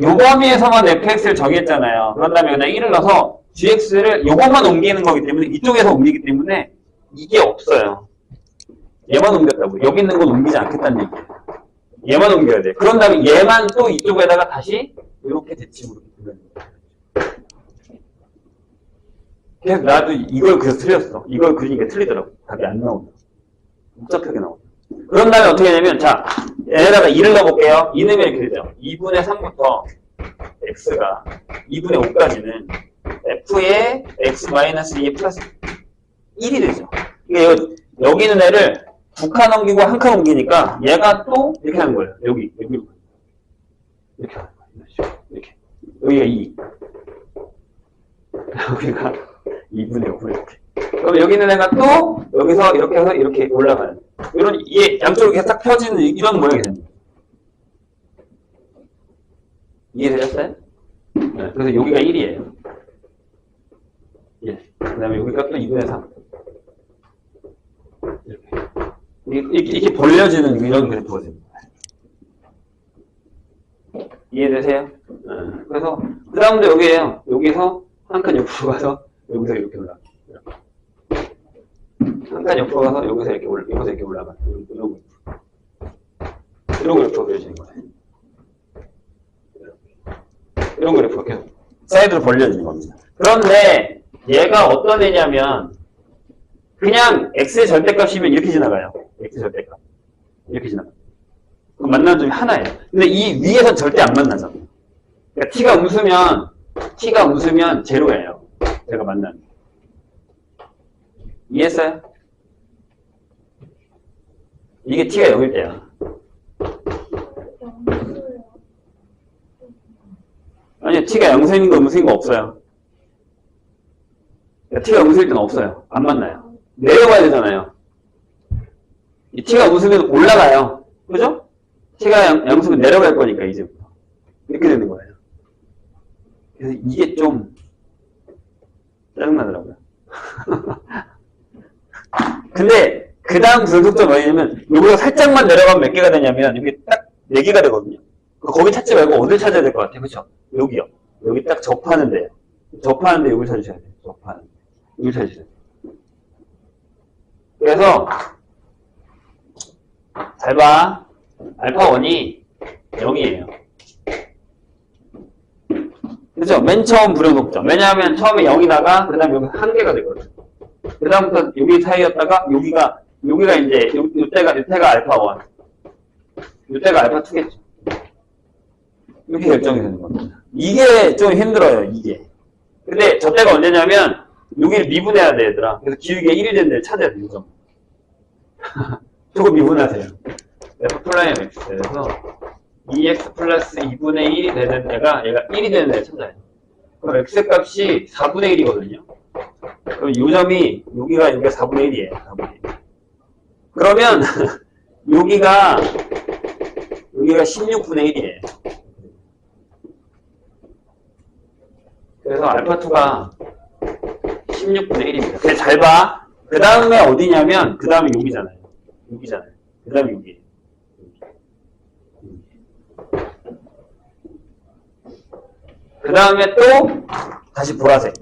요 범위에서만 fx를 정했잖아요. 그런 다음에 그냥 1을 넣어서 gx를 요것만 옮기는 거기 때문에 이쪽에서 옮기기 때문에 이게 없어요. 얘만 옮겼다고. 여기 있는 건 옮기지 않겠다는 얘기예요. 얘만 옮겨야 돼. 그런 다음에 얘만 또 이쪽에다가 다시 이렇게 대칭으로 보내는 거예요. 그래서 나도 이걸 그래서 틀렸어. 이걸 그리니까 틀리더라고. 답이 안 나온다. 복잡하게 나온다. 그런 다음에 어떻게 하냐면, 자, 얘에다가 2를 넣어볼게요. 2 넣으면 이렇게 되죠. 2분의 3부터 x가 2분의 5까지는 f의 x-2의 플러스 1이 되죠. 그러니까 여기 있는 애를 두 칸 옮기고 한 칸 옮기니까 얘가 또 이렇게 하는 거예요. 여기로. 이렇게 하는 거예요. 이렇게. 여기가 2. 여기가 2분의 5 이렇게. 그럼 여기 있는 애가 또 여기서 이렇게 해서 이렇게 올라가는 이런 양쪽으로 이렇게 딱 펴지는 이런 모양이 됩니다. 이해되셨어요? 네, 그래서 여기가 1이에요. 1. 그 다음에 여기가 또 2분의 3. 이렇게 벌려지는 이런 그래프가 됩니다. 이해되세요? 네. 그래서 그 다음도 여기에요. 여기서 한 칸 옆으로 가서 여기서 이렇게 올라가. 한 칸 옆으로 가서 여기서 이렇게 올라가. 이런 그래프가 그려지는 거예요. 이런 그래프가 계속 사이드로 벌려지는 겁니다. 그런데 얘가 어떤 애냐면 그냥 x의 절대값이면 이렇게 지나가요. x의 절대값. 이렇게 지나가요. 만나는 점이 하나예요. 근데 이 위에선 절대 안 만나잖아요. 그러니까 t가 웃으면 제로예요. 제가 만나는. 이해했어요? 이게 t가 0일 때야. 아니요, t가 영수인 거 음수인 거 없어요. t가 음수일 때는 없어요. 안 만나요. 내려가야 되잖아요. 이 t가 웃으면 올라가요. 그죠? t가 영수면 내려갈 거니까 이제부터. 이렇게 되는 거예요. 그래서 이게 좀 짜증나더라고요. 근데 그 다음 불속점 뭐냐면 여기서 살짝만 내려가면 몇 개가 되냐면 이게 딱 4개가 되거든요. 거기 찾지 말고 어딜 찾아야 될 것 같아요. 그쵸? 여기요. 여기 딱 접하는데 여기 찾으셔야 돼요. 접하는데 여기 찾으셔야 돼요. 그래서 잘 봐. 알파1이 0이에요. 그죠? 맨 처음 불연속점. 왜냐하면 처음에 0이다가 그 다음에 여기 1개가 되거든. 그 다음부터 여기 사이였다가 여기가 이제 요때가 알파1. 요때가 알파2겠죠. 이렇게 결정이 되는 겁니다. 이게 좀 힘들어요, 이게. 근데 저 때가 언제냐면 여기를 미분해야 돼, 얘들아. 그래서 기울기가 1이 되는 데를 찾아야 돼요, 점. 저거 미분하세요. f 플라임 x. 그래서 2x 플러스 2분의 1이 되는 데가 얘가 1이 되는 데를 찾아야 돼요. 그럼 x 값이 4분의 1이거든요. 그럼 이 점이 여기가 4분의 1이에요. 4분의 1. 그러면 여기가 16분의 1이에요. 그래서 알파2가 16분의 1입니다. 근데 잘 봐. 그 다음에 어디냐면, 그 다음에 여기잖아요. 여기잖아요. 그 다음에 여기. 그 다음에 또, 다시 보라색.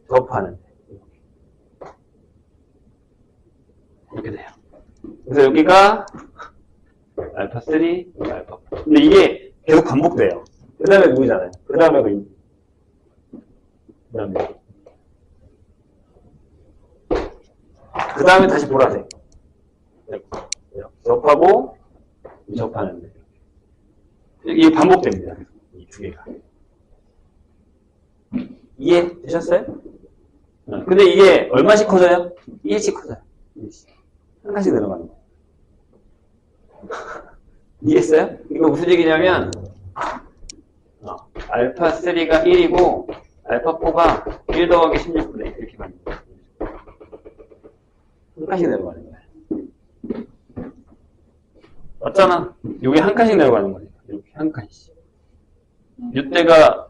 접하는. 이렇게 돼요. 그래서 여기가 알파3, 여기 알파4. 근데 이게 계속 반복돼요. 그 다음에 여기잖아요. 그 다음에 그 다음에 다시 보라색. 접하고, 접하는데. 이게 반복됩니다. 이 두 개가. 이해 되셨어요? 근데 이게 얼마씩 커져요? 1씩 커져요. 1씩. 한 칸씩 내려가는 거예요. 이해했어요? 이거 무슨 얘기냐면, 알파3가 1이고, 알파4가 1 더하기 16분의 1 이렇게 가는 거예요. 한 칸씩 내려가는 거예요. 맞잖아. 여기 한 칸씩 내려가는 거니까. 이렇게 한 칸씩. 이때가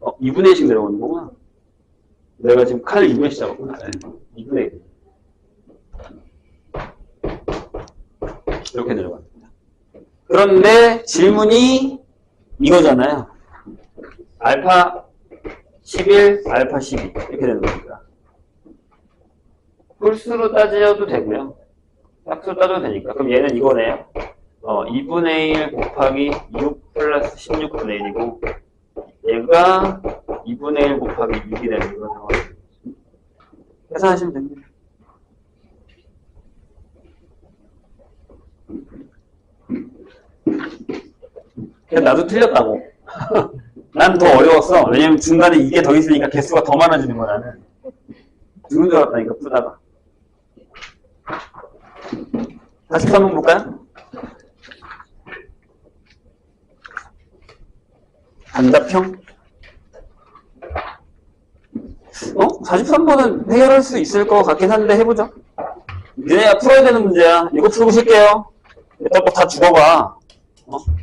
2분의 1씩 내려가는 거구나. 내가 지금 칸을 2분의 1씩 잡았구나. 네. 2분의 1. 이렇게 내려갑니다. 그런데 질문이 이거잖아요. 알파 11, 알파 12 이렇게 되는 겁니다. 홀수로 따져도 되고요. 짝수로 따져도 되니까. 그럼 얘는 이거네요. 2분의 1 곱하기 6 플러스 16분의 1이고 얘가 2분의 1 곱하기 6이 되는 그런 상황입니다. 계산하시면 됩니다. 그냥 나도 틀렸다고. 난 더 어려웠어. 왜냐면 중간에 이게 더 있으니까 개수가 더 많아지는 거야, 나는. 죽는 줄 알았다니까, 푸다가. 43번 볼까요? 단답형? 43번은 해결할 수 있을 것 같긴 한데 해보죠. 니네가 풀어야 되는 문제야. 이거 풀고 쉴게요. 이따 거 다 죽어봐.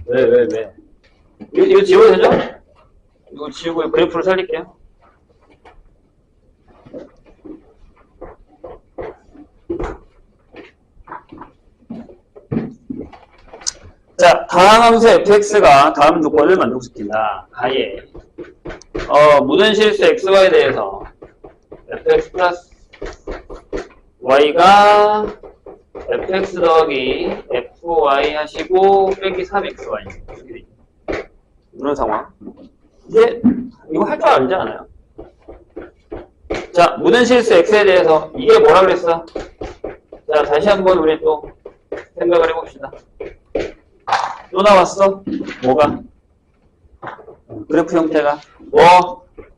왜? 이거 지워도 되죠? 이거 지우고 그래프를 살릴게요. 자, 다항함수 fx가 다음 조건을 만족시킨다. 가예. 모든 실수 xy에 대해서 fx 플러스 y가 fx 더하기 fy 하시고 빼기 3xy. 이렇게 돼 있죠. 이런 상황. 이제 이거 할 줄 알지 않아요? 자, 모든 실수 x에 대해서 이게 뭐라 그랬어? 자, 다시 한번 우리 또 생각을 해봅시다. 또 나왔어? 뭐가? 그래프 형태가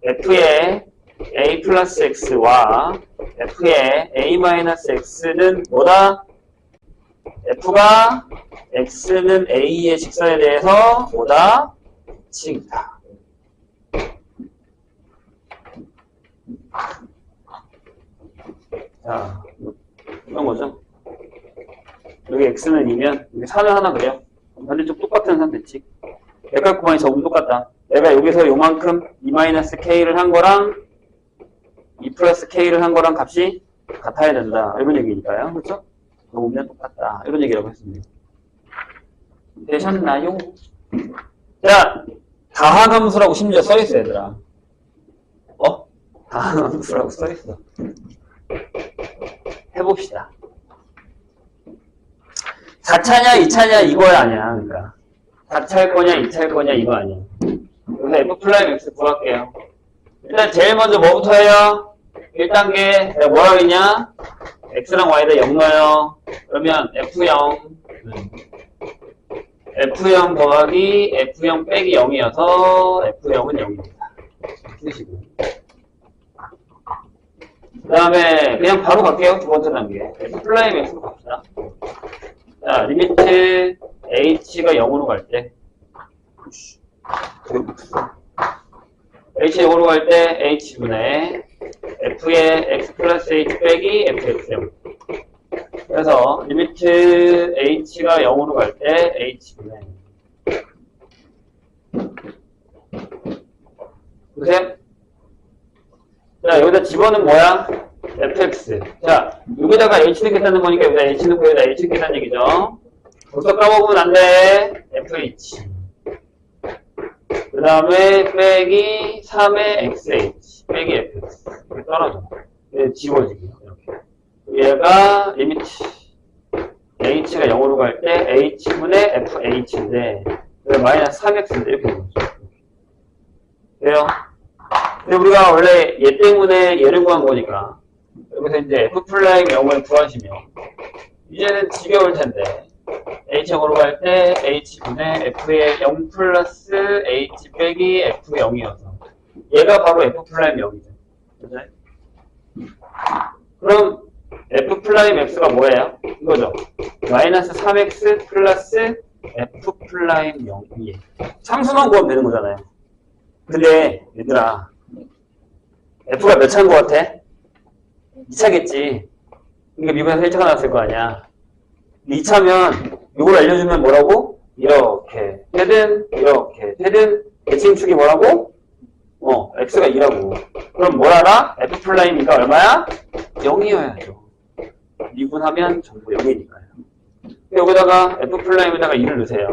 f의 a 플러스 x와 f의 a 마이너스 x는 뭐다? f가 x는 a의 직선에 대해서 뭐다? 칭이다. 자, 이런 거죠. 여기 x는 2면 여기 4는 하나 그래요. 반대쪽 똑같은 선대칙. 백각구간이 적으면 똑같다. 내가 여기서 요만큼 2-k를 한 거랑 2 플러스 k를 한 거랑 값이 같아야 된다. 이런 얘기니까요. 그렇죠? 적으면 똑같다. 이런 얘기라고 했습니다. 되셨나요? 자, 다항함수라고 심지어 써있어, 얘들아. 다항함수라고 써있어. 해봅시다. 4차냐 2차냐 이거야 아니야. 그러니까 4차일 거냐 2차일 거냐 이거 아니야. 그래서 f 플라임 x 구할게요. 일단 제일 먼저 뭐부터 해요? 1단계 내가 뭐라 그랬냐? x랑 y에다 0 넣어요. 그러면 f0 더하기 f0 빼기 0이어서 f0은 0입니다. 쓰시고 그 다음에 그냥 바로 갈게요. 두 번째 단계 f 플라임 x로 갑시다. 자, 리미트 h가 0으로 갈 때 h 0으로 갈 때 h분의 f의 x 플러스 h 빼기 fx0. 그래서 리미트 h가 0으로 갈 때 h분의 보세요. 자, 여기다 집어는 뭐야? fx. 자, 여기다가 h 넣겠다는 거니까 여기다 h 넣고 여기다 h 넣겠다는 얘기죠. 벌써 까먹으면 안 돼. fh. 그 다음에 빼기 3의 xh. 빼기 fx. 이렇게 떨어져. 지워지기. 이렇게. 얘가 리미트 h가 0으로 갈 때 h분의 fh인데 마이너스 3x인데 이렇게 되는 거죠. 돼요? 근데 우리가 원래 얘 때문에 얘를 구한 거니까 여기서 이제 f 플라임 0을 구하시면 이제는 지겨울 텐데 h 0으로 갈 때 h분의 f의 0 플러스 h 빼기 f0이어서 얘가 바로 f 플라임 0이죠. 그죠? 그럼 f 플라임 x가 뭐예요? 이거죠. 마이너스 3x 플러스 f 플라임 0이에요. 상수만 구하면 되는 거잖아요. 근데 얘들아 f가 몇 차인 것 같아? 2차겠지. 그러니까 미분에서 1차가 나왔을 거 아니야. 2차면 이걸 알려주면 뭐라고? 이렇게 되든 이렇게 되든 대칭축이 뭐라고? x가 2라고. 그럼 뭘 알아? f 플라임 2가 얼마야? 0이어야죠. 미분하면 전부 0이니까요. 여기다가 f 플라임에다가 2를 넣으세요.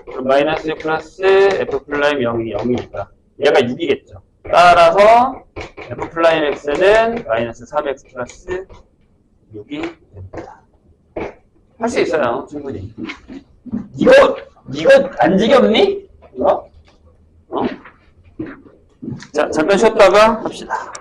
그럼 마이너스 6 플러스 f 플라임 0이 0이니까 얘가 6이겠죠. 따라서 f 플라임 x는 마이너스 3x 플러스 6이 됩니다. 할 수 있어요. 충분히. 이거 안 지겹니? 이거? 자, 잠깐 쉬었다가 합시다.